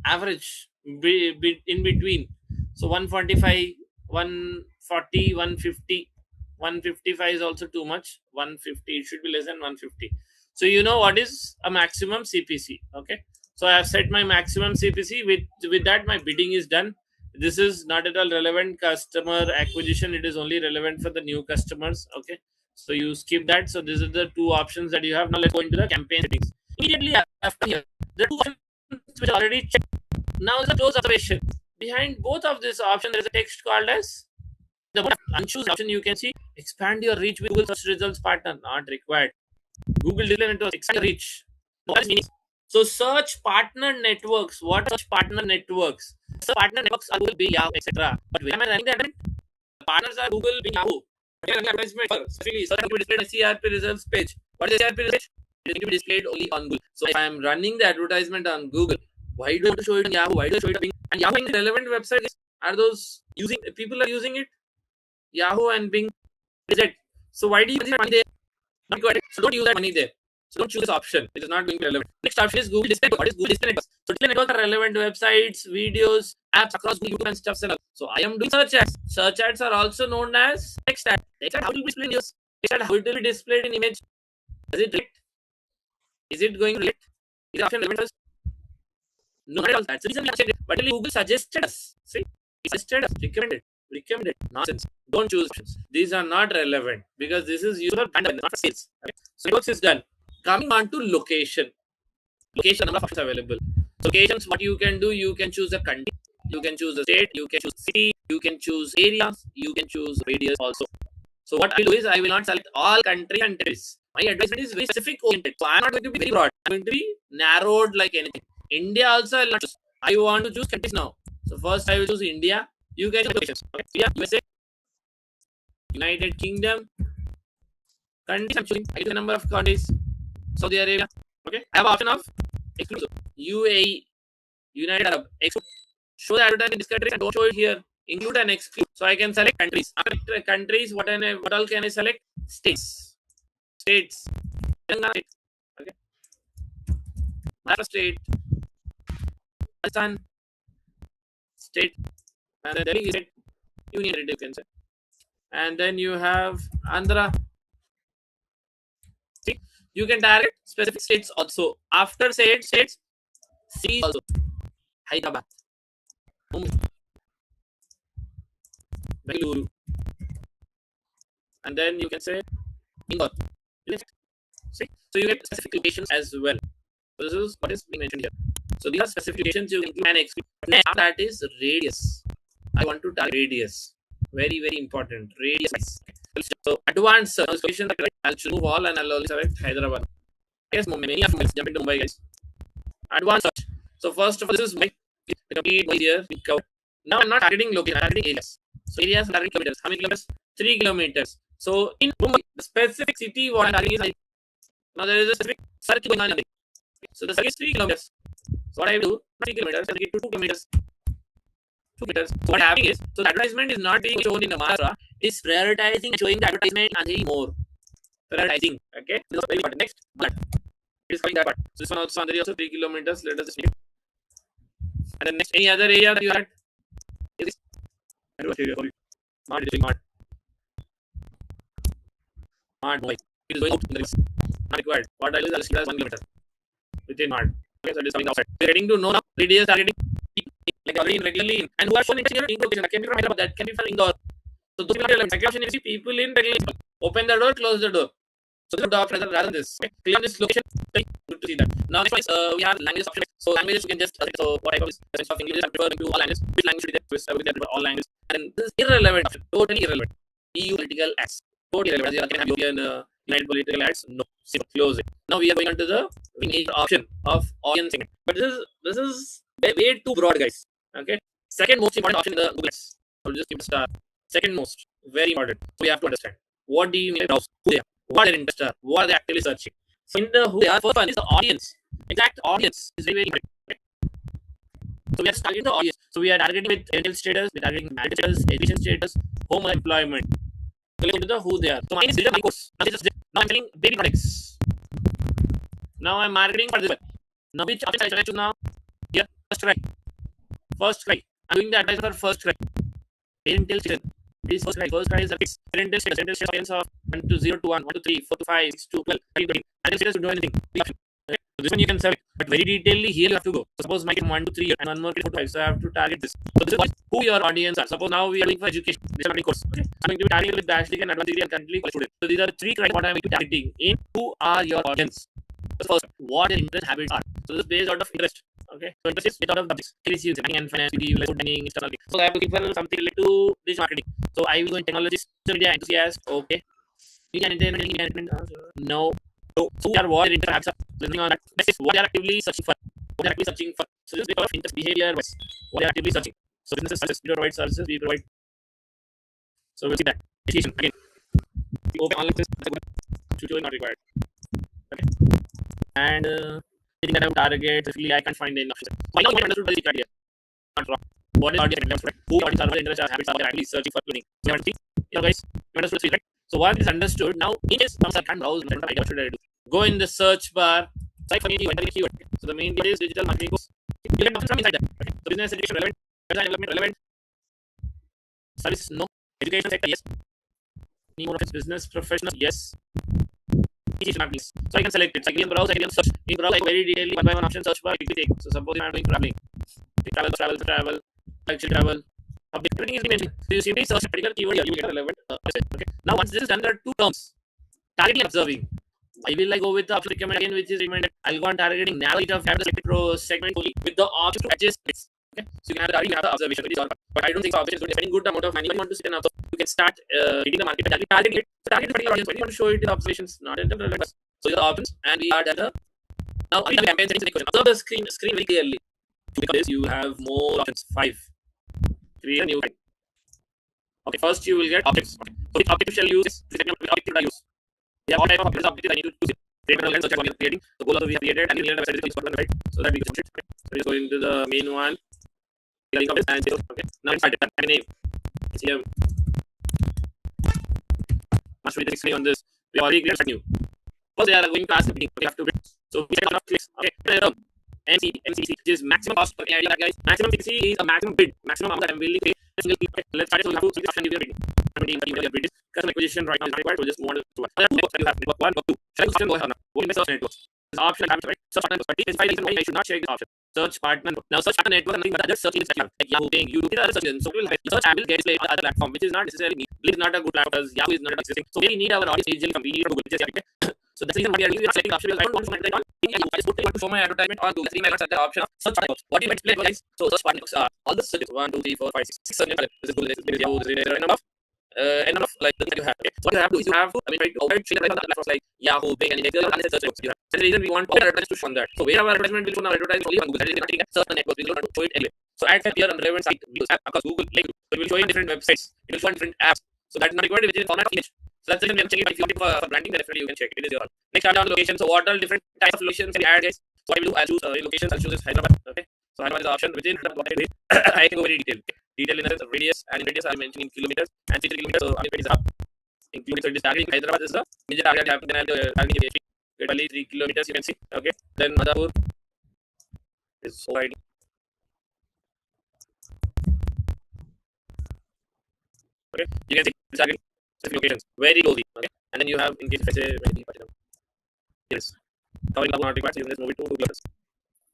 Average, in between. So 145, 140, 150. 155 is also too much. 150, it should be less than 150. So you know what is a maximum CPC. Okay, so I have set my maximum CPC. With that, my bidding is done. This is not at all relevant customer acquisition, it is only relevant for the new customers. Okay, so you skip that. So these are the two options that you have. Now let's go into the campaign settings. Immediately after here, the two options which are already checked. Now is a close observation. Behind both of these options, there is a text called as the unchoose option. You can see expand your reach with Google search results partner. Not required. Google Display Network, expand your reach. What is meaning? So search partner networks. What are search partner networks? So partner networks are Google, Bing, Yahoo, etc. But where am I running the advertisement? The partners are Google, Bing, Yahoo. We are running advertisement for specifically search will be displayed on CRP results page. What is CRP results? It is going to be displayed only on Google. So if I am running the advertisement on Google, why do I want to show it on Yahoo? Why do I show it on Bing? And Yahoo is relevant website. Are those using people are using it? Yahoo and Bing is it? So why do you use money there? Not required. So don't use that money there. So don't choose this option. It is not going to be relevant. Next option is Google Display. What is Google Display Networks? So Display Networks are relevant websites, videos, apps across Google, YouTube, and stuff. So I am doing search ads. Search ads are also known as text ads. Text ad, how will be displayed in news? Text ad, how it will be displayed in image? Does it relate? Is it going to relate? Is the option relevant? No, not at all. That's the reason we have checked it. But Google suggested us. See, it suggested us, recommended. Nonsense. Don't choose options. These are not relevant because this is used for brand awareness, not for sales. Okay? So networks is done. Coming on to location. Location, number of options available. So locations, what you can do, you can choose a country, you can choose a state, you can choose city, you can choose areas, you can choose radius also. So what I will do is I will not select all countries and territories. My advertisement is very specific oriented. So I am not going to be very broad. I am going to be narrowed like anything. India also I will not choose. I want to choose countries now. So first I will choose India. You can choose locations. Okay. India, USA, United Kingdom, countries I'm choosing. I choose the number of countries. Saudi Arabia. Okay. I have option of exclusive. UAE, United Arab. Exclude. Show the advertisement in this country and don't show it here. Include and exclude. So I can select countries. After countries, what all can I select? States. States. Okay. Maharashtra state. Rajasthan state. And then Delhi state. Union state you can say. And then you have Andhra. See, you can target specific states also. After states, cities also. Hyderabad, Mumbai, Bengaluru, and then you can say Indore. See, so you get specific locations as well. This is what is being mentioned here. So these are specific locations you include and exclude. Next, that is radius. I want to target radius. Very, very important. Radius. So advanced locations. I'll move all and I'll only select Hyderabad. I guess many of you will jump into Mumbai, guys. Advanced search. So first of all, this is my complete here. Now I'm not targeting location, I'm targeting areas. So areas are targeting kilometers. How many kilometers? 3 kilometers. So in Mumbai, the specific city what I'm targeting is now there is a specific search going on. So the search is 3 kilometers. So what I will do, not 3 kilometers, I will get to 2 kilometers. 2 meters. So what happening is, so the advertisement is not being shown in the Maharashtra, it's prioritizing and showing the advertisement and more. Prioritizing. Okay. This is very important. Next, but it is coming that part. So this one also under also 3 kilometers. Let us just make it. And then next, any other area that you had? Is this? Mart, Mumbai. It is going out in the list. Not required. What I do is I'll see it as 1 kilometer within Mart. Okay, so it is coming outside. We're getting to know now. Radius are getting like already in regularly in. And who are shown in location? That can be from Hyderabad. That can be from Indore. So those people are relevant. Second option is people in regularly. Open the door, close the door. So this is the option rather than this. Okay. Click on this location. Good to see that. Now next one is we have languages option. So languages you can just so what type of is of English I prefer to all languages. Which language should be there? I will prefer all languages. And this is irrelevant option. Totally irrelevant. EU political ads. Totally irrelevant. As you can have European United political ads. No. Simple. Close it. Now we are going on to the option of audience segment. But this is way too broad, guys. Okay. Second most important option in the Google Ads. I'll just give a star. Second most, very important. So we have to understand what do you need to browse, who they are, what are their interests are, what are they actively searching. So in the who they are, first one is the audience. Exact audience is very important. Okay? So we are targeting the audience. So we are targeting with rental status, we are targeting marriage status, education status, home or employment. So let's go to the who they are. So mine is digital course. Now I'm selling baby products. Now I'm marketing for this one. Now which option I choose now? Here, first try. First try. I'm doing the advertisement for first try. Parental children. This first cry. First cry is a fix. Parental status. Parental status audience of 1 to 0 to 1, 1 to 3, 4 to 5, 6 to 12, 13, 14. Parental status to do anything. Okay. So this one you can select. But very detailedly here you have to go. So suppose my kid 1 to 3 and one more kid 4 to 5. So I have to target this. So this is who your audience are. Suppose now we are doing for education. This is a course. Okay. So I'm going to be targeting with bachelor and advanced degree and currently college students. So these are the three criteria what I'm going to be targeting in who are your audience. So first, what their interest habits are. So this is based out of interest. Okay, so interest is based out of subjects. Is banking and finance, food banking, external. So I have to give for something related to this marketing. So I will go in technology, social media enthusiast. Okay, you can entertainment. No. So who are what their interest habits are. Depending on that, next is what they are actively searching for. What they are actively searching for. So this is because of interest behavior wise. What they are actively searching. So businesses services, we provide services, we provide. So we'll see that. Education again. The open online system, tutorial not required. Okay. And anything that I would target, basically I can't find any options. So I know you understood by the criteria. Not wrong. What is audience interest, right? Who audience are, what interest are, habits are, actually searching for learning. So you want to see? You know, guys, you understood this, right? So once it's understood, now in case some can browse, what should I do? Go in the search bar, type for any keyword. So the main keyword is digital marketing course. You get options from inside that. Okay? So business education relevant, design development relevant, service no, education sector yes, new office business professional yes. So I can select it. So I can browse, I can search. You browse like very detailedly one by one option search bar. Quickly take. So suppose I'm doing traveling, travel, actually travel. Everything is mentioned. So you simply search a particular keyword here. You will get a relevant okay. Now once this is done, there are two terms: targeting and observing. I will like go with the option recommended again, which is recommended. I'll go on targeting narrow it of the selected row segment only with the option to adjust it. Okay, so you can have the targeting, you have the observation. It is all, but I don't think so. Observation is going to spending good amount of money. When you want to sit and observe, you can start reading the market by targeting it. So targeting particular audience. When you want to show it in observations, not in relevant. So the options, and we are done. Now we have campaign settings. Observe the screen very clearly. To become this, you have more options. 5. Create a new type. Okay, first you will get objects. Okay. So which object shall I use? Which object should I use? We have all type of objects. Objects I need to use it. Create a lens, such as one we are creating. So goal also we have created, and we need a website right? So that we can it. Okay. So we just go into the main one. Link of this and okay. Now it's started. Type a name. SEM. Must we explain on this? We already created new. First, they are going to ask the bidding. We have to bid. So we check out clicks. Okay, MCC, which is maximum cost per idea, guys. Maximum CC is a maximum bid, maximum amount that I'm willing to pay. Single click. Let's start it. So we have to option give bidding. Customer acquisition right now is not required. So just move on to one. There are two networks that you have. Network 1, network 2. Should I option go ahead now? Go in the search networks. This option happens right. Search partner networks. But specify reason why I should not share this option. Search partner. Now search partner network nothing but other search engines that you have, like Yahoo, Bing, YouTube, other search engines. So we will have search and will get displayed on other platform, which is not necessarily me. Bing is not a good platform because Yahoo is not existing. So we need our audience usually from Google, which is Yahoo. So that's the reason why we are using selecting option because I don't want to monetize on Yahoo. I just want to show my advertisement on Google. I got the option of search partner. What you might display guys. So search partner are all the searches 1, 2, 3, 4, 5, 6 search engines. This is Google, this is Yahoo, this is and enough like the thing that you have. Okay. So what you have to do is you have to try to overhead right on the platforms like Yahoo, Bing, and Excel, and search networks you have. That's the reason we want our advertisement to show on that. So where our advertisement will show our advertisement only on Google. That is not taking search the network. We will not show it anywhere. So add here on relevant site views because Google like so it will show you in different websites. It will show in different apps. So that is not required within format of image. So that's the reason we are checking if you want for branding, then definitely you can check. It is your all. Next, down the location. So what are different types of locations can we add, guys? So what I will do, I'll choose locations. I'll choose this Hyderabad. Okay. So Hyderabad is the option within what I did. I can go very detailed. Detail in the radius, and in radius I mentioned in kilometers and 60 kilometers. So it is up. Including so it is targeting Hyderabad is the major target. Then I'll targeting the get only 3 kilometers. You can see. Okay. Then Madhapur is so wide. Okay. You can see this targeting locations very closely. Okay. And then you have in case if I say yes, covering up not required. So you can just move it to 2 kilometers.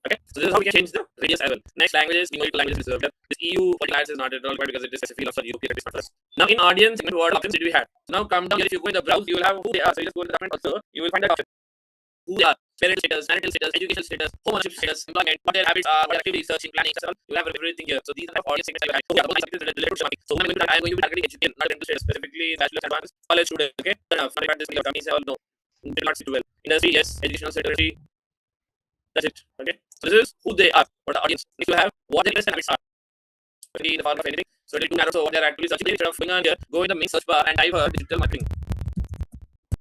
Okay, so this is how we can change the radius as well. Next languages, numerical languages reserved. This EU particular is not at all required because it is specifically for European, it is not for us. Now in audience, segment, what options did we have? So now come down here, if you go in the browse, you will have who they are. So you just go in the document also, you will find that option. Who they are, parental status, marital status, educational status, homeownership status, employment, what their habits are, what activity researching, planning, etc. You have everything here. So these are the audience segments that you have. So I'm going to be targeting education, not rental status, specifically bachelor's advanced college student. Okay, enough. Not this companies all no. Will not sit well. Industry, yes. Educational secretary. That's it. Okay. So this is who they are. What the audience needs to have. What their interests and habits are. the form of anything. So it will do narrow. So what they're actually searching instead of going on here, go in the main search bar and type digital marketing.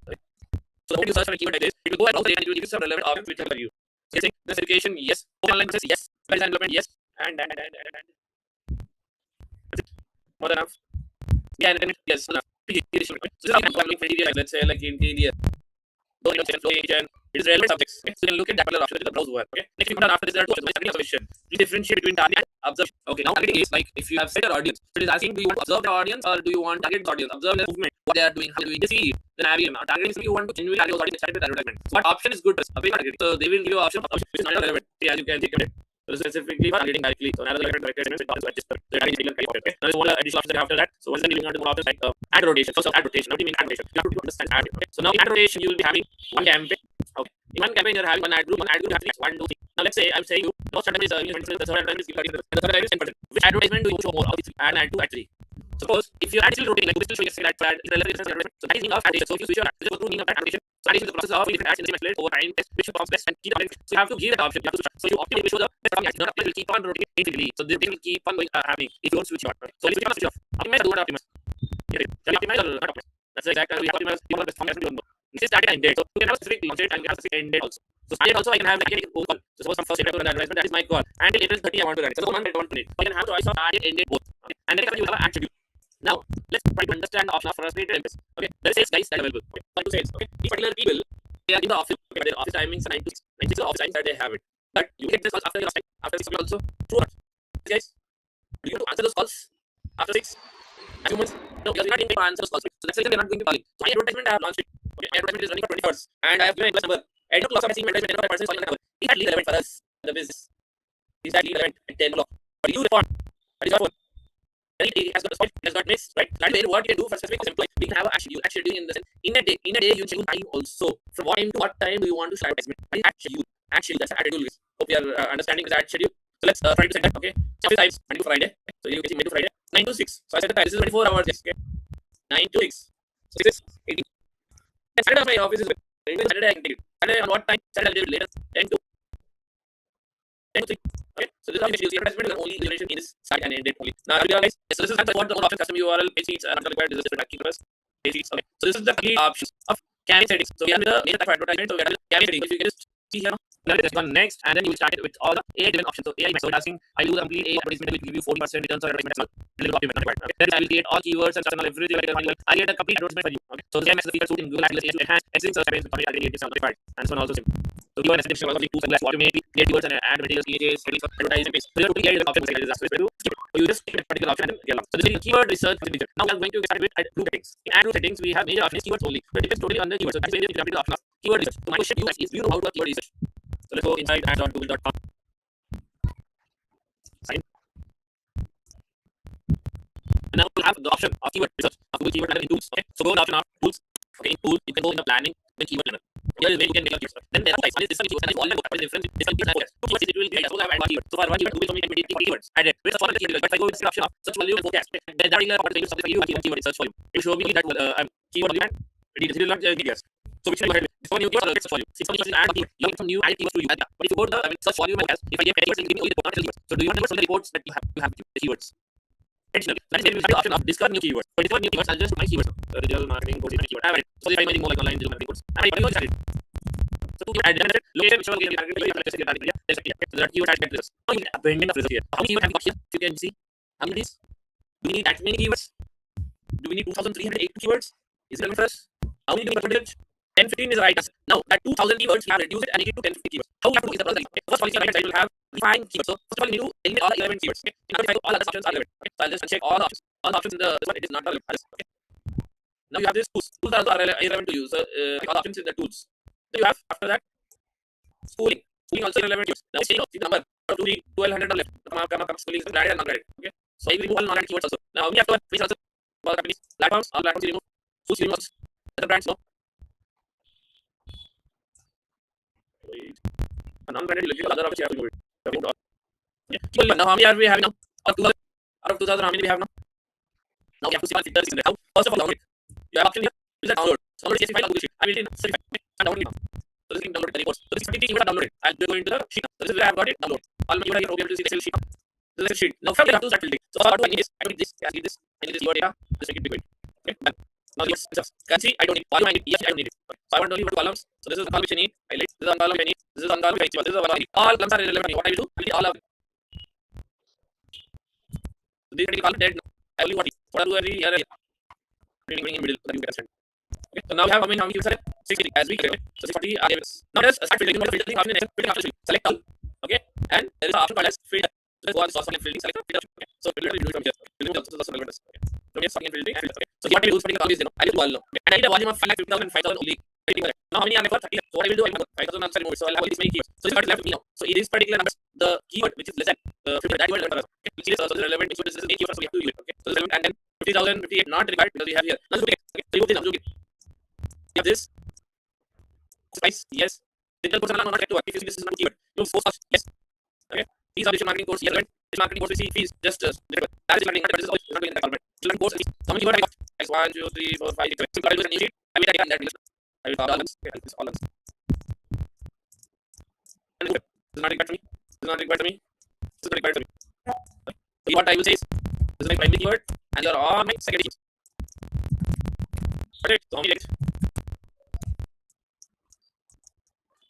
Right. So when you search for a keyword like this, it will go and also it will give you some relevant options which are for you. So you're saying this education, yes. Online business, yes. Design development, yes. And that's it. More than enough. Yeah, and yes, enough. So this is how you can look for interior, let's say like interior. Though it is relevant subjects. Okay? So you can look at that particular option that is the browse over. Okay. Next, we put on after this, there are two options. Targeting observation. You differentiate between targeting and observation. Okay. Now targeting is like if you have set your audience. So it is asking, do you want to observe the audience or do you want to target the audience? Observe their movement, what they are doing, how they are doing. Just see. Then have you targeting is you want to genuinely target those audience with advertisement. So what option is good? Targeting. So they will give you an option which is not relevant. See, as you can see. So specifically for targeting directly. So another advertisement is the targeting is okay. Now there's one additional option after that. So what is then moving on to more options like ad rotation. So ad rotation. What do you mean ad rotation? You have to understand ad. Okay. So now in ad rotation you will be having one campaign. Okay. In one campaign you're having one ad group. One ad group has 1, 2, 3. Now let's say I'm saying you no strategy is the third advertisement is 30%, and the third advertisement is 10%. Which advertisement do you show more of? Ad 2, ad 3. Suppose if your ad is still rotating, like Google is still showing a ad, it's relevant advertisement. So that is meaning of ad rotation. So if you switch your ad, just go through meaning of ad rotation. So ad is the process of different ads in the same slate over time, test which performs best and keep on. So you have to give that option. You have to switch. So you optimally show the best performing ads. Not will keep on rotating infinitely. So they will keep on going happening if you don't switch on. Right? So if you switch off, optimize or do not optimize. Get it? Shall you optimize or not optimize? That's the exact. We have optimize people best performance. This is started and end date. So you can have a specific launch date and you have a specific end date also. So start date also I can have like any own call. So suppose some first date I run the advertisement, that is my call. And till April 30 I want to run it. So the one I want to run it. So I can have choice of start date, end date both. Okay. And then you have an attribute. Now let's try to understand the option of frustrated members. Okay, there is sales guys that are available. Okay, 1 to sales. Okay, these particular people they are in the office. Okay, their office timings are 9 to 6. 9 to 6 office times that they have it. But you get this calls after your time, after 6 also. True or not? Guys, do you want to answer those calls after 6? Humans? No, because we're not going to answer those calls. So that's the reason we're not going to call it. So my advertisement I have launched it. Okay, advertisement is running for 20 hours, and I have given a plus number. And no loss of seeing advertisement. 10 person is calling the number. Is that legal relevant for us? The business. Is that legal relevant at 10 o'clock? But you respond. That is your phone. It has got a spot, it has got missed, right? That is what you can do for specific employee. We can have an schedule. Actually, in the sense, in a day, you schedule time also. From what time to what time do you want to start advertisement? What is that schedule? Actually, that's an schedule. Hope you are understanding that schedule. So let's try to set that. Okay, office times Monday to Friday. So you can see Monday to Friday, 9 to 6. So I set the time. This is 24 hours. Yes, okay, 9 to 6. So this is 18. And Saturday my office is Saturday I can take it. Saturday on what time? Saturday I'll do it later. 10 to 3. Okay, so this is how you can use the advertisement is only duration in this start and end date only. Now, guys, so this is what the option custom URL, page sheets, not required. This is just keywords, page sheets. Okay, so this is the key options of campaign settings. So we have the main type of advertisement. So we have the campaign settings. If you can just see here, now let's go next, and then you will start it with all the AI driven options. So AI method asking, I do the complete AI advertisement will give you 40% returns on advertisement. That's all. Little optimized, not required. Okay, then I will create all keywords and all everything. I get a complete advertisement for you. Okay, so the same as the feature suite in Google Analytics to enhance existing search campaigns with targeting is not required, and so on also same. So you want to also link tools and what you may create keywords and add materials, images, settings for advertising page. So you have to create the options like this. So you just take a particular option and get along. So this is keyword research. Now we are going to start with group settings. In ad group settings, we have major options keywords only. But it depends totally on the keywords. So that's where you have the option of keyword research. So my question to you guys is, do you know how to do keyword research? So let's go inside ads.google.com. Sign. And now we'll have the option of keyword research of Google Keyword Planner in tools. Okay, so go to the option of tools. Okay, in tools you can go in the planning with keyword planner. Here is where you can get your keywords. Then there are types. One is this one keywords and it's all the different keywords and forecast. Two keywords it will be. I suppose I have one keyword. So for one keyword, Google told me 20 keywords. Added. Where's the keywords? But if I go with the option of search volume and forecast, then that particular part is something for you. Keyword search volume. It will show me that keyword volume and it will not give us. So which one you go ahead with? This one new keyword or search volume? If some keywords is add keyword, you get some new added keywords to you. But if you go to the search volume and if I get keywords, it will give me only the report, not the keywords. So do you want to the reports that you have the keywords? Additionally, that is where we have the option of discover new keywords. For discover new keywords, I'll just put my keywords. Digital marketing, position keyword. I have it. So if I'm more like online digital marketing course, I will start it. So to add location, which one you have to get target. Yeah, there's a key. So that keyword has get results. Now you get abandonment of results here. How many keywords have we got here? You can see how many of these. Do we need that many keywords? Do we need 2,308 keywords? Is it for us? How many do we percentage? 10, 15 is the right answer. Now that 2,000 keywords, we have reduced it and it to 10, 50 keywords. How we have to do is the process. Okay. First policy I will have defined keywords. So first of all, you need to eliminate all the relevant keywords. Okay. Now if I go all other options are relevant. Okay. So I'll just uncheck all the options. All the options in this one it is not relevant. Okay. Now you have this tools. Tools are also irrelevant to you. So all the options in the tools. So you have after that schooling. Schooling also irrelevant keywords. Now see the number 1200 left. Schooling is added and not added. Okay. So I will remove all non-added keywords also. Now we have to finish also all companies, platforms, all platforms you remove. Schools you remove. Other brands no. Non-branded you other options you have to remove it. Okay. Now how many are we having now? Out of 2000 how many we have now? Now we have to see what filters in there. How? First of all, download it. You have option here. Use that download. So download CSV file on Google Sheet. I will certify. And download it now. So this is download the reports. So this is 20 keywords downloaded. I'll go into the sheet now. So this is where I have got it. Download. All my keywords here will be able to see the Excel sheet now. So this is sheet. Now from here I have to start filtering. So how do I need this? I need this. I need this. I need this your data. Just make it big. Okay. Done. Now yours. Can see I don't need volume. I need yes. I don't need it. Okay. So I want only 2 columns. So this is the column which I need. Highlight. This is the column which I need. This is the column which I need. This is the one I need. All columns are irrelevant. What I will do? I will all of them. So these are column dead. I only want it. What I do every year. Bring in middle. So you can send. Okay. So now we have how many users? 60 as we create. So 640 are given. Now let's start filtering. Filtering option next. Filtering option. Select all. Okay. And there is an option called as filter. So let's go on the source and filtering. Select filter. Okay. So filter we do it from here. Filtering also the relevant. Okay. So we are starting filtering. Okay. So what we do is particular column is I will do all. Okay. And I need a volume of 5,50,000 and 5,000 only. Now how many are there for 30? So what I will do? I will 5,000 answer remove. So I'll have all these many keywords. So this is what is left with me now. So in this particular number, the keyword which is less than 50 that keyword is relevant. Okay. Which is also relevant. So this is 8 keywords. So we have to use it. Okay. So this is relevant and then 50,000, 58 not required because we have here. Now let's look at. Okay. So remove this. Remove it. You have this. Spice. Yes. Digital course not get to work. If you see this is not keyword. You force us. Yes. Okay. These are digital marketing course. Yes. Digital marketing course we see fees just that is marketing. But this is always not in the column. Digital course. So many keyword I got. X 1, 2, 3, 4, 5, 6, 7. So I will use a new sheet. I will take that. I will columns. Okay. This columns. This is not required for me. This is not required for me. This is not required for me. So what I will say is this is my primary keyword and you are all my secondary keywords. Got it? So how many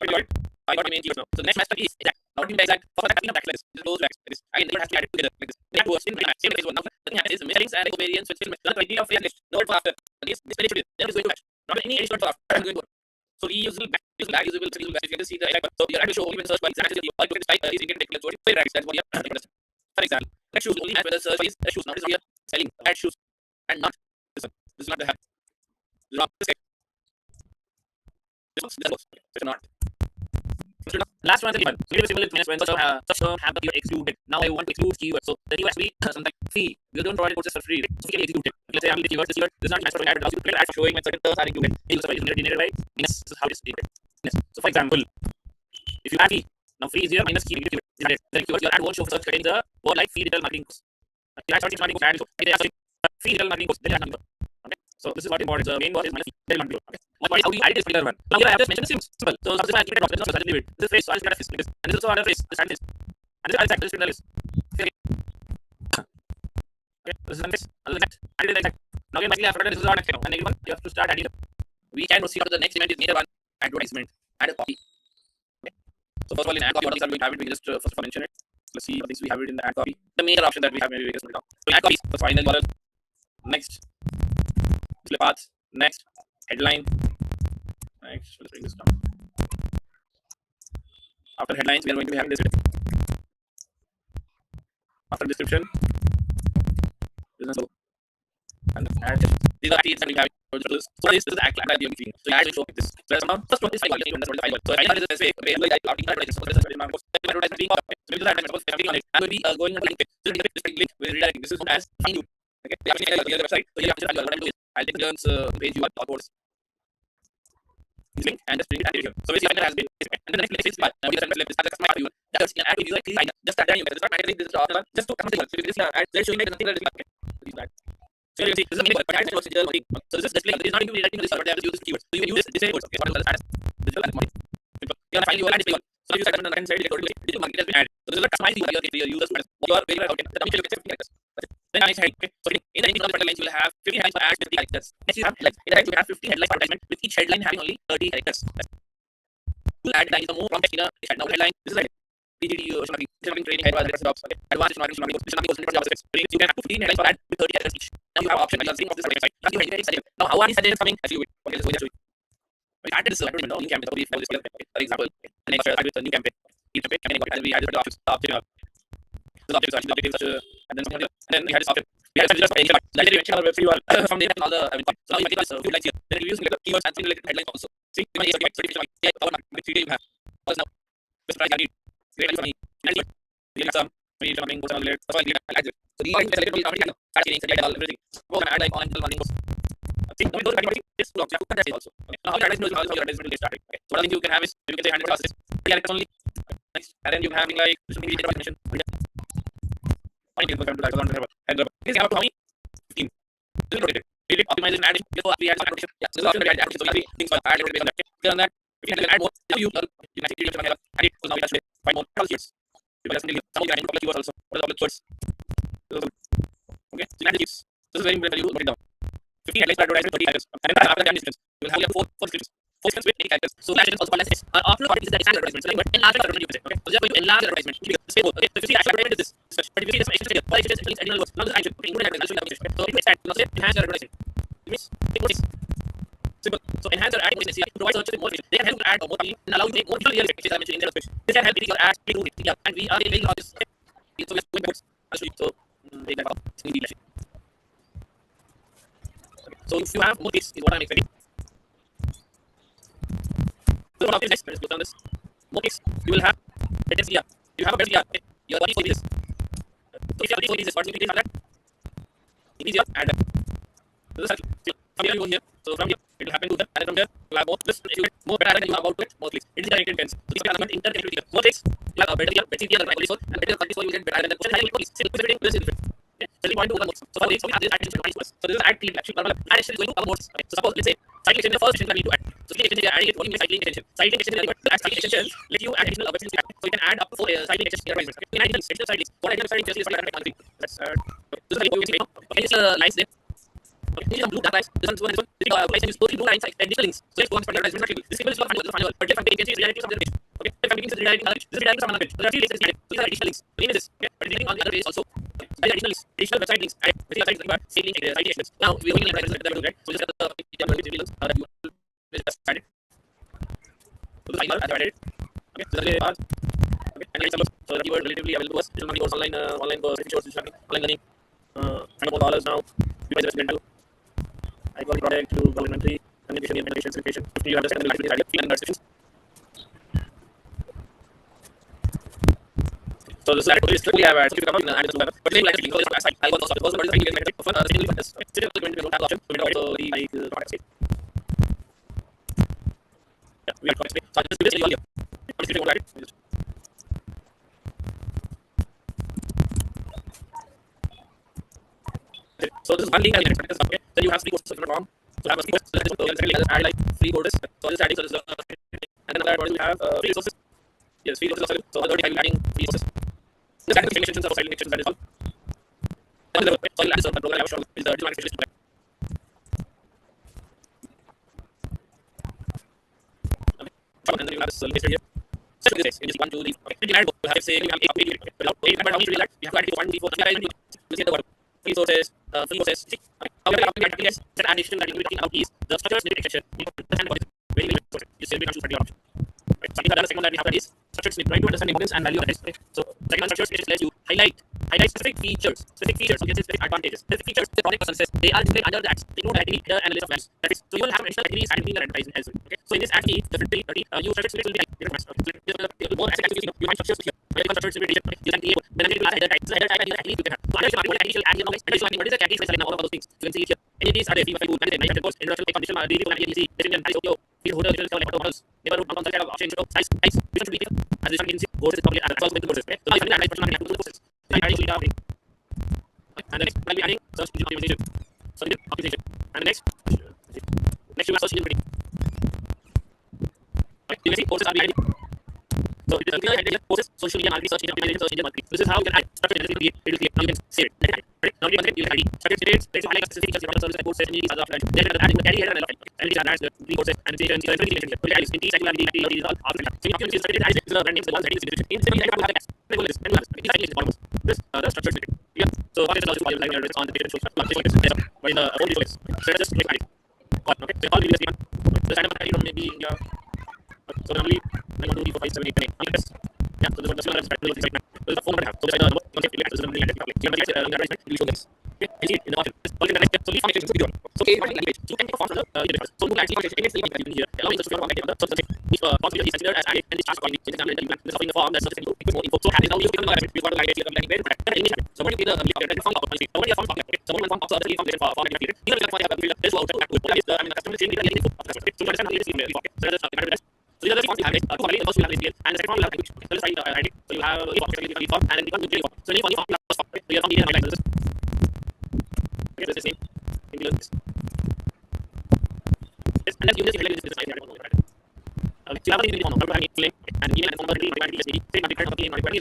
I got my main keywords now. So the next master key is exact. Now what do you mean by exact? For that, I'm back like this. Those like this. I never have to add it together like this. They have to work in same place one. Now the thing happens is mistakes and covariance which will not idea of free and list. No word for after. This page should be then is going to match. Not any additional word for after. I'm going to work. So reusable, back, usable, back, usable, usable, back. You can see the exact. So you're able to show only when search by exact is or you can type these indicated text word. That's what you have to understand. For example, let's choose only whether search is shoes. Now this is here selling bad shoes and not this one. This is not the hat. This is not this guy. This one. It's not. Last one is the given. So symbol is when such term have the keyword excluded. Now I want to exclude keyword. So the keyword has to be something free. You don't provide courses for free. So we can exclude it. Let's say I'm the keyword. This keyword. This is not match for ad. Allows you to create ad for showing when certain terms are included. It is generated by minus. This is how it's generated. So for example, if you add free, now free is here minus keyword. The keyword your ad won't show for search containing the word like free digital marketing course. The ad starting marketing course. Free digital marketing course. Then ad number. Okay. So this is what important. So main word is minus digital marketing. Okay. How do you add this particular one? Now here I have just mentioned this simple. So this is why I keep it off. There's no such limit. This phrase, so I'll get a phrase. And this is also another phrase. This and this. And this is exact. This is this. Okay. Okay. This is next. Exact. And this is exact. Now again, after that, this is our next one. And everyone, you have to start adding up. We can proceed to the next event is neither one advertisement. Add a copy. Okay. So first of all, in ad copy, what things are we have it? We just first of all mention it. Let's see what things we have it in the ad copy. The major option that we have, maybe we can put it down. So ad copy. So final URL. Next. Display path. Next. Headline. Next, let's bring this down. After headlines, we are going to be having this. After description, business logo, and ad. These are activities that we have. So this is the act that we are making. So ad will show like this. So that's now first one is file. You understand the file. So I know this is the way. Okay, like advertisement. So this is advertisement being off. So this is advertisement on it. I'm going to be going to link it. So this link will redirect. This is known as find you. Okay, we have the website. So you have to what I'm doing. I'll take the page you are uploads. Link and just bring it at here. So basically, has been and then the next is we just customer view. That's an ad view like clean. Just start down. It's not matter this is the just to come to so this ad they're showing like nothing that is okay. Use that. So you can see this is a mini but ad works in the so this is display. This is not going to be redirecting this but they have to use this keywords. So you can use this display words. Okay, what is the ad? Digital ad marketing. You can find your ad display. So if you start on the right hand side, digital marketing has been added. So this is a customized your users what you are very okay. The you can see then I say, okay, so in the ending of the headlines, you will have 50 headlines for ads, 50 characters. Next, you have headlines. In the headlines, you have 50 headlines for advertisement, with each headline having only 30 characters. You'll add the more complex in a headline. This is like PGD, marketing training, advanced jobs, okay, advanced marketing, different jobs. You can have 15 headlines for ad with 30 characters each. Now you have option by seeing of this website. Now, how are these headlines coming? As you wait, okay, let's go just we added this advertisement, new campaign. So we have this here, okay, for example, and next with a new campaign. Each campaign, and we added the options, the objectives, and then we had this option. We have just page that you mentioned our free one from there and all the everything. So now you can few lines here. Then you use the keywords and related headlines also. See, you can certification like our with 3 you have. Also now, best price guaranteed. Great for me. And you have some maybe something goes on later. So I like it. So these are selected we already have start getting set all everything. Go and add like online marketing course. See, now those categories this block you have to cut that also. Okay. Now how your advertisement is how your advertisement will get started. Okay. So one thing you can have is you can say 100 classes. Yeah, only. Next, and then you having like social media information. This is how many 15. This is rotated. Delete, optimize and add it. So we add some application. Yeah, so this is option add so we things for add based on that. Then on that, if you can add more, you can actually add it. So now we have to find more keywords. Some of you are adding keywords also. What are the keywords? Okay, so that is this is very important. You note it down. 50 headlines per advertisement, 30 characters. And then after that, descriptions. You will have your four descriptions. Four descriptions with 8 characters. So that is also called as optional part is that expand advertisement. So but enlargement advertisement you can say. Okay, so just going to enlarge advertisement. This table. Okay, so if you see actual advertisement is this. But if you see this extra here, what extra means additional words. Not this action. Okay, including advertisement. I'll show you how to so if you expand, you know, say enhance your advertisement. It means it works. Simple. So enhance your ad efficiency. Provide searches with more information. They can help you add more copy and allow you to make more visual realistic, which I mentioned in the page. This can help you your ads be moving. Yeah, and we are very large. Okay. So let's go backwards. I'll show you. So take that out. So if you have more clicks, is what I'm expecting. So what happens next? Let's click on this. More clicks, you will have better CR. You have a better CR. Okay. Your body for this. So if you have a body for this, what do you think on that? Increase your ad. This is actually from here you go here. So from here it will happen to that, and from here you have more. This if you get more better ad, you have about to get more clicks. It is connected pens. So this is an interconnected here. More clicks, you have a better CR, better CR than primary source, and better country source you get better than the question high clicks. So this is different. Selling point to other modes. So for this, we have this ad extension for so this is ad clean actually normal ad extension is going to other modes. Okay. So suppose let's say cycling extension the first extension I need to add. So cycling extension we are adding it only with cycling extension. Cycling extension is add cycling extensions let you add additional websites to add. So you can add up to 4 cycling extensions here. Okay. You can add additional cycling. What additional cycling just is for technology. That's okay. This is how you can see right now. Okay, this is lines there. Okay, this is blue dark lines. This one, this one. This is license is totally blue lines, like additional links. So it's one for advertisement. This table is for funny, but different page is redirecting from the page. Okay, if I'm making this redirecting other page, this is redirecting from another page. So there are 3 links. So these are additional links. The name is this. Okay, but it's on the other page also. Additional links, additional website links, and website links required same link, site extensions. Now we are going to right? So just the links that you will just add it. So the final I've added it. Okay, so the part. Okay, and like so the keyword relatively available to us. This is course online course, online learning. $100 now. You guys are to I got the product to governmentary communication and education. If you understand the language, and restrictions. So this is strictly have ads. So if you come up in the ads, but they like because it's I was also because what is the negative for secondly for this. Still going to have option. So we also the like product state. Yeah, we are product state. So I just do this here. I'm just going to write it. So this is one link I expect. Okay. Then you have 3 courses from so you have a free course. So secondly add like free courses. So this is adding so this is and then another one we have free resources. Yes, free resources also. So other I'm adding free resources. This kind of extensions or styling extensions that is all. And the so I'll add this program I have shown is the design specialist. Okay. And then you have this list here. So this is 1, 2, 3. Okay. You can add both. You have say you have 8 page. Without 8 but how many you like? You have to add 1, 3, 4. You see the word. Free sources, free sources. Okay. However, after that, yes, that addition that you will be talking about is the structures snip extension. You understand what is very important. You still become super option. Right. Something that the second one that we have that is structured snip. Try to understand the importance and value of this. Okay. So second one structured snip lets you highlight specific features. Okay, specific advantages. Specific features the product person says they are displayed under the ads. Include category header and a list of values. That is, so you will have additional categories and in your advertising as well. Okay. So in this ad key, definitely you structured snip will be like different. Okay. More access you find structures here. You can structured snip you can create when I header type. So header type and you can have. So I what category add what is the category special in all of those things. You can see here. Entities are there. Free food, management, course, introduction, condition, review, and ABC. Description, price, OPO, free hotel, options, neighborhood, kind of option, size. Which one should be here? As this one can see, courses is probably that's also with the courses. Okay. So now you can analyze person marketing to the courses. So I'm adding okay. And the next I'll be adding search engine optimization. So optimization. And the next you have search engine rating. Okay. You can see courses are being added. So it is here courses, social media marketing, search engine optimization, search engine marketing. This is how you can add structure and it will create. Now you can save it. Right? Now you can you can ID. Structure states, let's highlight specific features, service and courses, entities, other options. Then add carry header and log. And these are ads, the courses and the information here. So it is in these actually these are all so you can use structure ads is the brand names the ones that is in this you have that. This the structure statement. Yeah. So what is also like on the data shows by the whole details. So just click add it. Okay. So all videos given. The sign up ID maybe in your so normally 1, 2, 3, 4, 5, 7, 8, 9. Yeah, so this one is right now. So the phone I have. So this is the okay, this is the link. You can check advertisement, you show this. Okay, and see in the option. This the next step. So leave information to video. So okay, language. So you can take a font from the so you actually against the link here. Allow me to show you the so which font video is considered as added and this charge accordingly. So example you this in the form that's something to more info. So now you can we want to language here language but so what you get the form of policy. So what is the form okay. So one form of the form form here. Here you can find this out what is the I mean the customer change the info. So understand how it is in okay. So that's so the other form we have is the first we have is and the second one we have language. So let's try ID. So you have a form and then you can form. So any form plus form. So you have media and highlight this. Okay, this is the same. You learn this. Yes, and then you just highlight this side. So you have a form. How to have it claim and email and form already required to same different of the required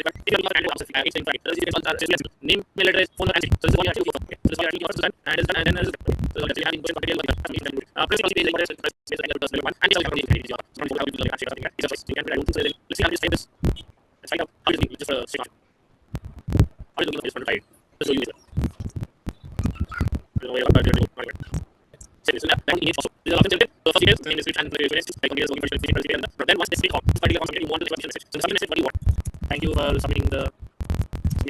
name, mail address, phone number, and so this is what you actually look for. Okay. So this is what you actually look for, and then so you have input material like press policy page like what is one, and how you can you can let's see how you say this. Let's find out how you just stick on. How you looking for this one to just show you this. So that image also. This is also selected. So first details, name, description, and like details looking for specific and then once this click on this particular concept, you want to submit message. So the submit message, what do you want? Thank you for submitting the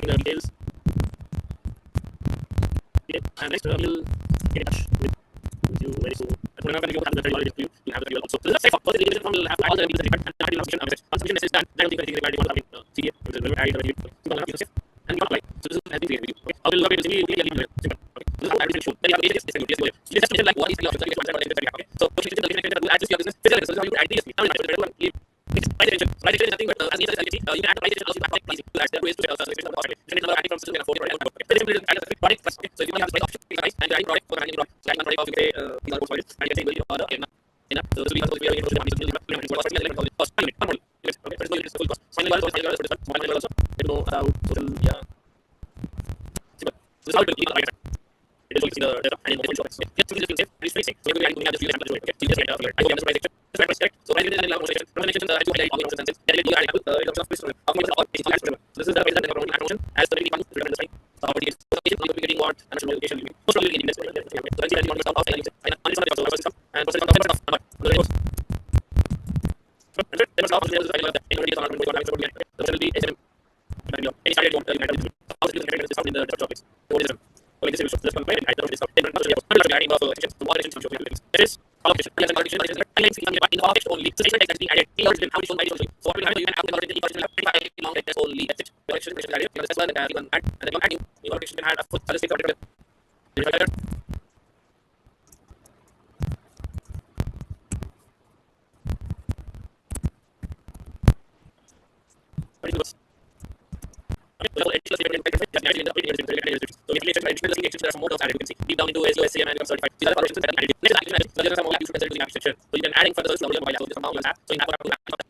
details. Okay, and next we'll get in touch with you very soon. When you have the very already you have the also. So this is safe. First the details will have all the details and now you submission message. Once submission message done, then you can take the one CDF, which is very added to the and you apply. So this is has been created. Okay, I will log it simply simple. Okay, this is how it is shown. Then you have the this is like what is the option that you want to okay. So you can add this to your business. So how you add this. Now you price attention. Price attention is nothing but as near as you can add price attention also you have pricing. So that's the way to sell services on the market. Then another adding from system can afford it. Very simple is add a product first. So if you have a option price and adding product for adding product. So adding product also you can these are both and you can say will order enough. So this will be also we are going to the cost. Okay, but it's not full cost. Finally also you know social yeah. So this is how it will be. It is also the data and in the shop. Yes, this is the safe. It is very safe. So we are going to have the few examples. Okay, so you just get I will have the price section. This price correct. So price is in the section. Promotion I do highlight all the options. Then you are able in terms of price. How much all is last. This is the price that the promotion as the really one to recommend the site. So what is so you will be getting what and national location will be. Most probably in this. So I see that you want to start off and understand the system and process of the number. There was also the in the will be any started you can how to discount in the topics. Okay, this is the one way I don't discount. Then also adding of sections to water sections of there is allocation. Yes, allocation is in the object only. So this is being added. In order how shown by the so what you can have the allocation in long text only. That's it. The action is added. That's one that you can add and then adding the allocation can add a full statistic of so if you additional sections, there are some more added. You can see deep down into SEO, SEM, and certified. These are the options that are added. Next action so there are some more using the section. So you can adding further so mobile so some more app. So in app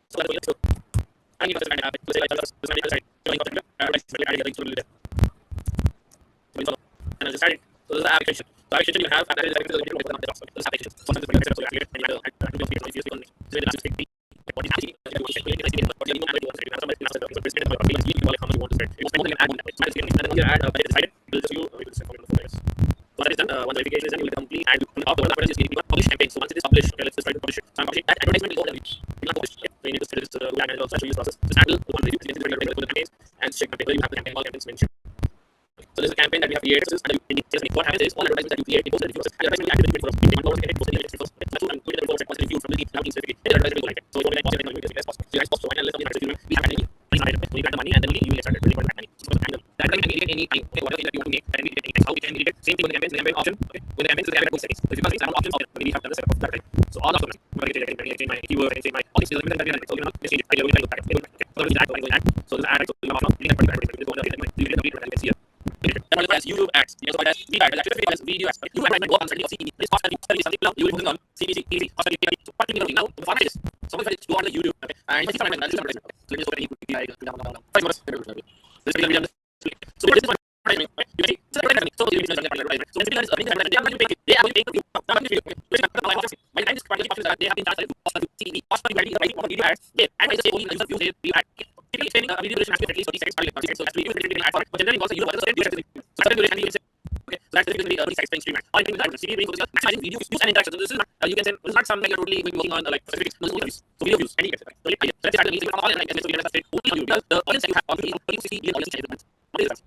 so that's what and you can add so say like this side join content adding a link to there. And I just added. So this is the application. So application you have and that is the application. So sometimes when you so you and you have to be used on so it is big what is happening you want to say add a decided will just you will just comment on this. So that is done. Once verification is done, you will complete and after the advertisement is publish campaign. So once it is published, okay, let's just try to publish it. So I'm publishing that advertisement will go every week. You not publish. Okay. So you need to set this and also use process. So handle the one review the campaigns and check campaign. You have the campaign all campaigns mentioned. So this is a campaign that we have created. So what happens is all advertisements that you create, it goes to the review process. Advertisement will activate for you want to get it goes to the review process. That's what I'm putting the report once review from the lead now being certificate. The advertisement will like it. So you want to make positive as possible. So you guys post so and let's say we have any so you got the money and then you will start really want money. So that can be any time. Okay, whatever that you want to make, that can be any how we can edit. Same thing with the campaigns, the campaign option. Okay, with the campaigns, the campaign settings. So if you can see some options, we have done the setup of that right. So all of them. I change my keyword, I change my all these elements that we have. So you know, let's change it. I will look back. Okay, so we add. So this add. So you have you can see here. Then as YouTube ads, you know, so as video ads, actually as video ads. You have work on study of CPC. This cost study something you will focus on CPC, TV, study so what you know the format is so if you go on the YouTube, okay, and if you find that advertisement, so let me just go to down. This will be on the so what is this one? You see, so you can advertisement. So basically, they are going to pay. They are going to pay you. Now, by the time this part of they have been charged to TV, cost per writing on video ads. They and I just say only user views they ad. Typically, explaining a video duration has to be at least 30 seconds. So that's really an ad for it. But generally, also you know what the duration is. So that's duration you can say. Okay, so that's typically a 30 seconds stream ad. All you can do is CD being focused on maximizing video views and interaction. So this is not you can say it's not something you're totally working on like specific views. So video views and you get it. So let's start the meeting all and I guess we can straight only on you because the audience that you have on you see million audience changes. What is that?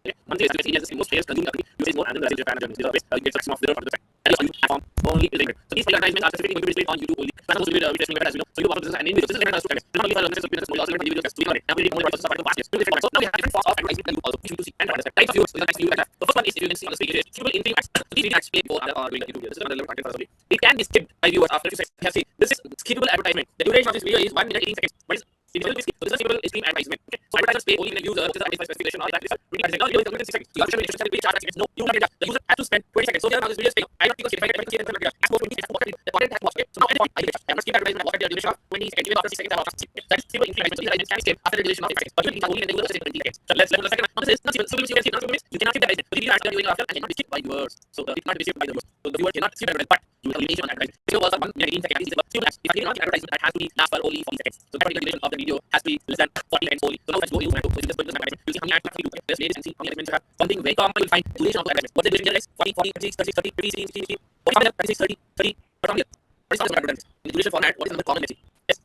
Okay, one thing is that most players consume you say more and then Japan and Germany. You get some of the part of the fact. And you have only related. So these advertisements are specifically going to be displayed on YouTube only. That's also video testing as we know. So you want this and in this is related to this. Not only for the messages but also related to videos. So we know it. Now we need only process of the past. So now we have different forms of advertisement that you also choose to see and understand. Types of views. The next view that the first one is if you can see on the screen is suitable in ads. So these ads play for doing the YouTube. This is another content for us. It can be skipped by viewers after 2 seconds. You have seen this is skippable advertisement. The duration of this video is 1 minute 18 seconds. But it will be skipped. So this is skippable stream advertisement. Okay. So advertisers pay only when the user is a specification or that is really now you will 6 seconds. You have to show me charge seconds. No, you will not get that. The user has to spend 20 seconds. So here now this video is paying. I don't think if I get the content has to watch it. So now at the point, I must keep advertisement what the duration of 20 seconds, even after 6 seconds, I have that is simple increment. So these advertisements can skip after the duration of 6 seconds. But you can only enable the 20 seconds. So let's level the second one. This is not simple. So you can skip, not simple means you cannot skip the advertisement. So these ads are doing after and cannot be skipped by viewers. So it cannot be skipped by the viewers. So the viewer cannot skip advertisement, but you will elimination on advertisement. So was 1 minute 18 seconds. This is a simple ads. If I click on the advertisement, that has to be last for only 40 seconds. So that particular duration of the video has to be less than 40 seconds only. So now let's go into so just put this advertisement. You'll see how many ads we do. Let's play this and see how many advertisements have something very common. You'll find duration of the advertisement. What's the duration here guys? 40, 40, 36, 36, 30, 30, 16, 16, 45, 36, 30, 30. But from here, what is the advertisement? In the duration format, what is another common? Let's see. Yes.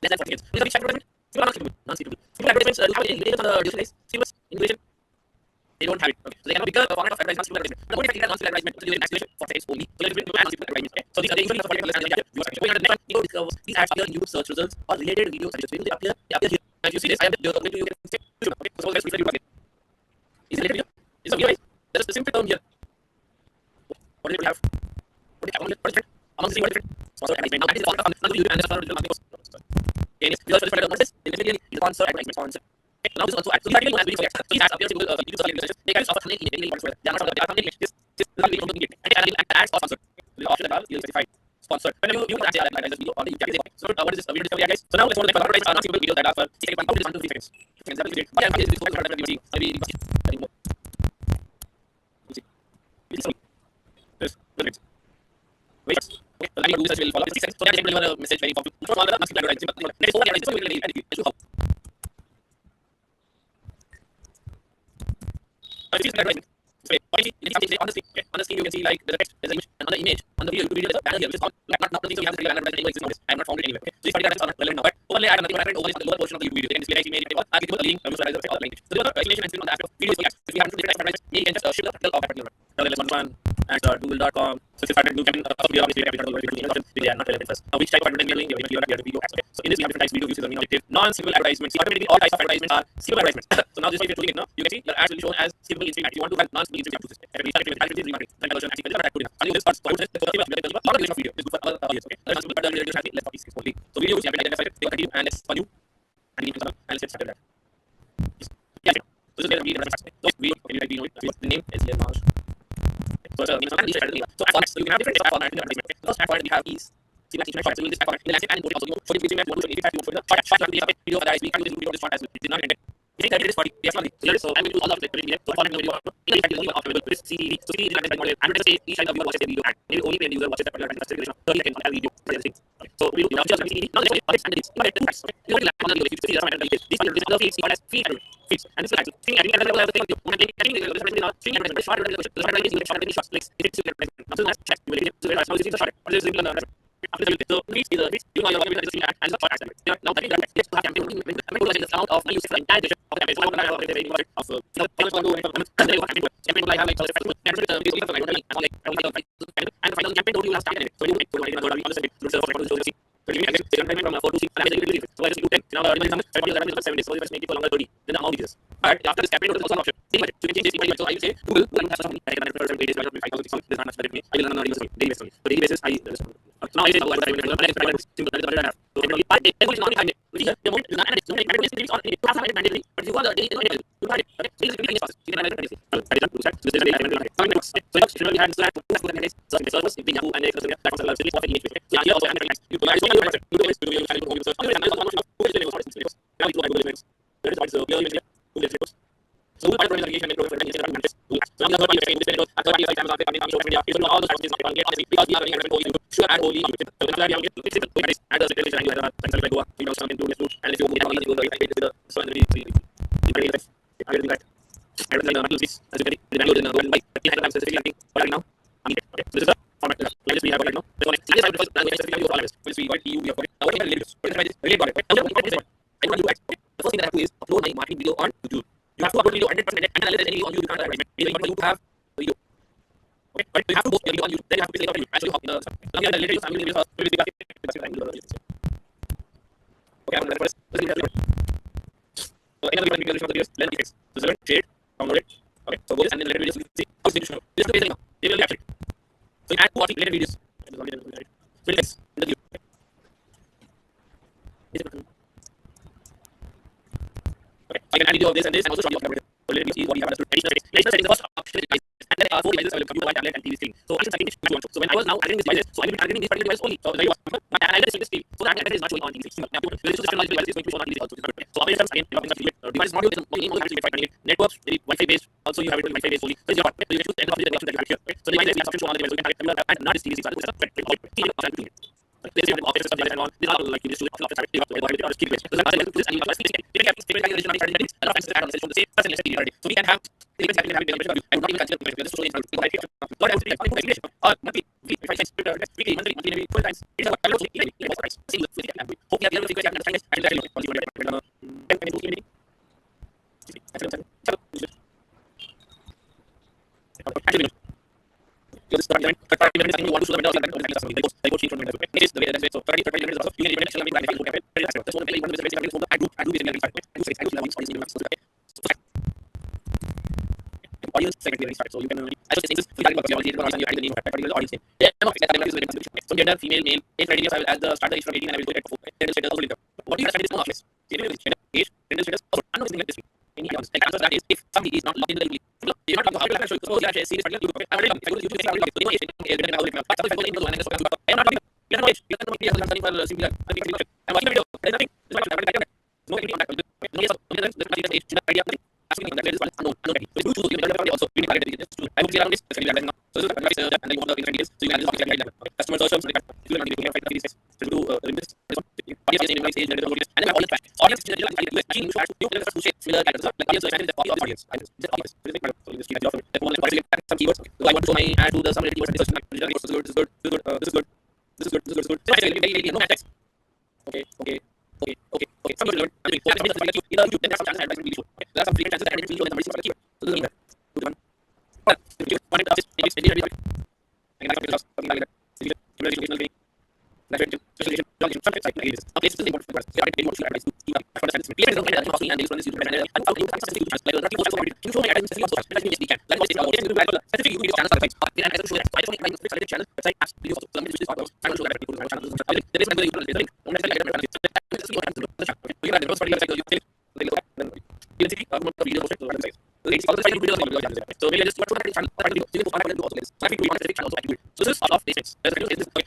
Less than 40 seconds. This is a big advertisement. Simple or non-skippable? Non-skippable. Simple advertisements do have any limitations on the duration guys? Seamless in duration? They don't have it. Okay. So they cannot become a format of advertisement, non-skippable advertisement. The only factor non-skippable advertisement is the duration activation for seconds only. So let's bring to add non-skippable advertisement. Okay. So these are the usually for particular less than you are going on the next one. You discover these ads appear in YouTube search results or related video suggestions. When they appear here. As you see this, I am going to you can say YouTube. Okay. So let's refer to you. Is it related video? Is it video guys? There is the simple term here. What do we have? What do we have? What is different? Among the what different? Sponsor advertisement. Now that is the format of YouTube and the sponsor digital marketing. Okay. Because for this notice, it is the sponsor advertisement sponsor. Okay. Now this is also ad. So these are really as so these ads appear in Google YouTube search results. They can offer thumbnail image. They are not from the thumbnail image. This is not really from the image. And ads or sponsor. The option above is specified sponsor. When you actually advertise this video on the YouTube channel. So what is this video discovery guys? So now let's go to the advertise not simple videos that are for 6 seconds. How is 1 to 3 seconds? What is this focus on the video? Maybe more. This wait. Okay, so let me do this will follow 6 seconds. So that is deliver a message very powerful. For all the not simple advertising, but let's go ahead and so we will edit it. How? This is advertisement. Wait, on the screen, okay. On the screen you can see like there's a text, there's an image, and on the image, on the video, you can read there's a banner here, which is not the thing, so we have to read advertisement exists on this. I have not found it anywhere. Okay. So these particular advertisements are not relevant now, but overlay ad nothing relevant, overlay on the lower portion of the YouTube video. They can display image, I'll give you the link, or the language. So the explanation mentioned on the app video is ads. If we have to different advertisement, maybe you can just shift the title of that particular one. Now let's one and google.com. So if you started, you can upload on this video, they are not relevant first. Now which type of advertisement you're doing, you have video ads. Okay. So in this we have different types of video, uses objective, non-skippable advertisements. See, automatically all types of advertisements are skippable advertisements. So now this way if you're doing it now, you can see your ads will be shown as skippable in stream. If you want to have non-skippable in stream, you have to do this. Remarketing. Then version actually not good enough. And this starts for this the video is good for other videos. Okay. Let's put the video has less of 6 only. So videos you have to identify it, they continue and let's for you and you can and let's get started. Yeah. So this is the video. So we know it. The name is here now. So the name is strategy. So formats. So you can have different formats in the advertisement. The first format we have is see like short. So in this format, in the landscape and also you for the video we want to 85 for the short video for the we can use this video this short as well. It is not intended. It is 40. We have not. So I'm going to do all of it. So format the video. In fact, you only available with CTV. So CTV is an advertisement model. Advertisement each time the viewer watches the video ad. Maybe only when the user watches that particular advertisement duration of 30 seconds on the video. Okay. So we do now just CTV. Now let's go and delete. Now let's do okay. You want to land on the video. If you see the these are the feeds called as feed feeds. And this is like feed and available as the thing. When I think the advertisement short advertisement short clicks. It is super advertisement. Now so let's check. We will get so now this is the short. What is the after so reach is a reach. You know you're going to see ad and the short ad. Now the thing that let's have campaign. I'm going to the amount of money you spend entire duration of campaign. So I'm going to have a very budget of campaign like have like and the final campaign don't you have started so you make so like on the same so you make a campaign from 4 to 6 and then so I just do 10 now the 7 days so you just make it for longer 30 then the amount is but after this campaign there is also an option see but you can change this so I will say Google will have some money I can for 7 days I will 5,000 there's not much better me I will not daily basis only daily basis I now I say now I will simple that is what I have so every part it is not behind it which is the moment is not and it's not mandatory on it has mandatory but if you want the daily you have it okay so this is really fast you can manage it so that is not so this is so if you have Slack so the servers if Yahoo and the platforms are still often image so here also you guys don't have you guys do you home search now we do Google there is also here image Google so we find navigation and program and so I'm not going to say this after you exams are coming on social media you know all the sources not get because we are running only sure and only so now we have get simple and the situation you have and go you know something to do and if you move on you go the so and the very best I will do that I will like the as you can the value is going by 30 times specifically but right now okay so this is the format like we have right now so next is because that is specifically all of us which we got you have got now what is really got it I want to do the first thing that I have to is upload my marketing video on YouTube you have to upload video 100% and then any on YouTube you can't advertisement you have the video okay but you have to post your video on YouTube then you have to click on YouTube actually hop in the so here the later family videos first will be back okay I'm going to first so another video of the videos length effects so select shade download it okay so go this and then later videos you see how this show this is the basic now they will capture it so you add to watching later videos so it's in the view okay so I can add video of this and this and also show you of so let me see what you have understood additional settings the first option is and then 4 devices available: computer, tablet, and TV screen. So I should target which one. So when I was now targeting these devices, so I will be targeting these particular devices only. So there you are. And I will screen. So that advertisement is not showing on TV screen. Now, this is system devices is going to show on TV also. So operators again, device module is only networks, maybe Wi-Fi based. Also, you have it with Wi-Fi based only. So it's your part. So you choose any of the options that you have here. So devices we have option show on the device. So you can target and not this TV screen. This is the office system and all. These are all like you just choose option to keep it. So that's why this and so we can have I would not even consider this showing not else or monthly if I say weekly monthly maybe 12 times it's about hope you have the frequency and understand actually this is something you want to show the windows they go change from windows. It is the way that so 30 minutes also you can even tell me like that's one of the one is I do this in every 5 minutes. I do audience secretary start. So you can I just say this we talking about theology or something you add the name of that particular audience name. Yeah, so gender, female, male, age criteria I will add the starter age from 18 and I will go at 4. Gender status also later. What do you understand is no office. Gender, age, gender status also unknown is like this. Any answers. And answer that is if somebody is not logged into the link. You're not logged how to show you. So you have a serious particular you I'm already logged. I go to YouTube and I will log. So age, but if I go into the one and so I am not logged. You have no age. You have no age. I'm for Simplilearn. I'm watching the video. There is nothing. This is what I'm doing. No activity on that. No yes. No age. Idea. Asking that there is one unknown. So you choose you also we target this. I will clear on this. So you now. So this is and then you want the details. So you can just like customer search terms. You will not need to find the so do this one. Audience name, age, and then audience pack. Audience is machine you to shape similar characters. Like audience is the audience. Just audience. So this is some keywords. So I want to show my ad to the some keywords. This is good. This is good. This is good. This is good. This is good. This is good. So I say no text. Okay. Some good. I mean, either then some chances advertising really show. There are some frequent chances that advertising will show in the keyword. So this is that. Good one. But if you want it to assist, maybe it's very I can have something like that. Educational training. Specialization, something like this. Okay, this is important for us. You have to get more advice to keep up. I understand this. Please don't get that and this one is YouTube and how you can access YouTube channels. Like not people you show me advertisements also. But I think we can. Like what is about this specific YouTube channels are like. And I can show that. I don't like this channel. It's like apps videos also. So let me just talk about. I will show that people channels. There is another YouTube link. Don't necessarily get it. You can have those particular sites you think you can see the video also on the site. So all the site videos so maybe I just want to show that channel that video so I can do also this. So I think we want to channel also I can do it. So this is all of basics.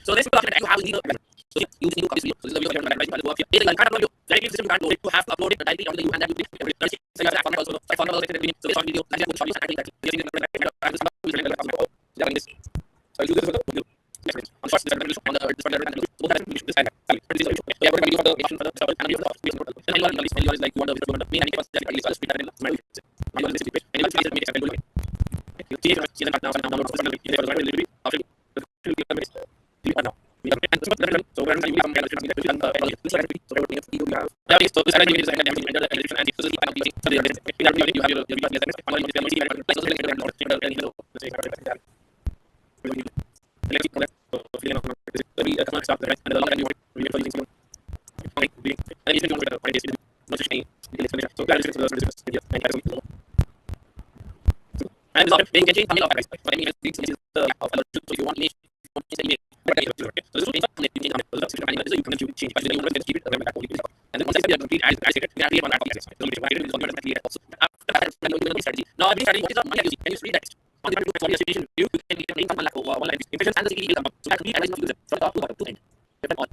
So this document you have legal so you need to copy this video. So this is the video that I go up here. If I can't upload you directly system you can't do it. You have to upload it directly onto you and that will be every so you have that format also. So I found out that so this short video like I show you and I think this so you do this with on first this on the this and we have a video for the action for the and we have the then anyone is like you want the video me and first that at least I'll speed that in my anyone is this anyone is make a good you see it now download for the delivery after now so when we come to this so so this is and this is you have and being getting coming up price. But I mean, this is the so you want me to say so this is you can change. But you want to keep it and then once I say complete as it, we have one article. So we divide it into one also. After that, then we will strategy. Now, every strategy, what is the money using? Can you read text? On the for your situation, you can make one lakh one lakh. Impressions and the CPD will come up. So that we advise not to use it. So top to end. Depend on.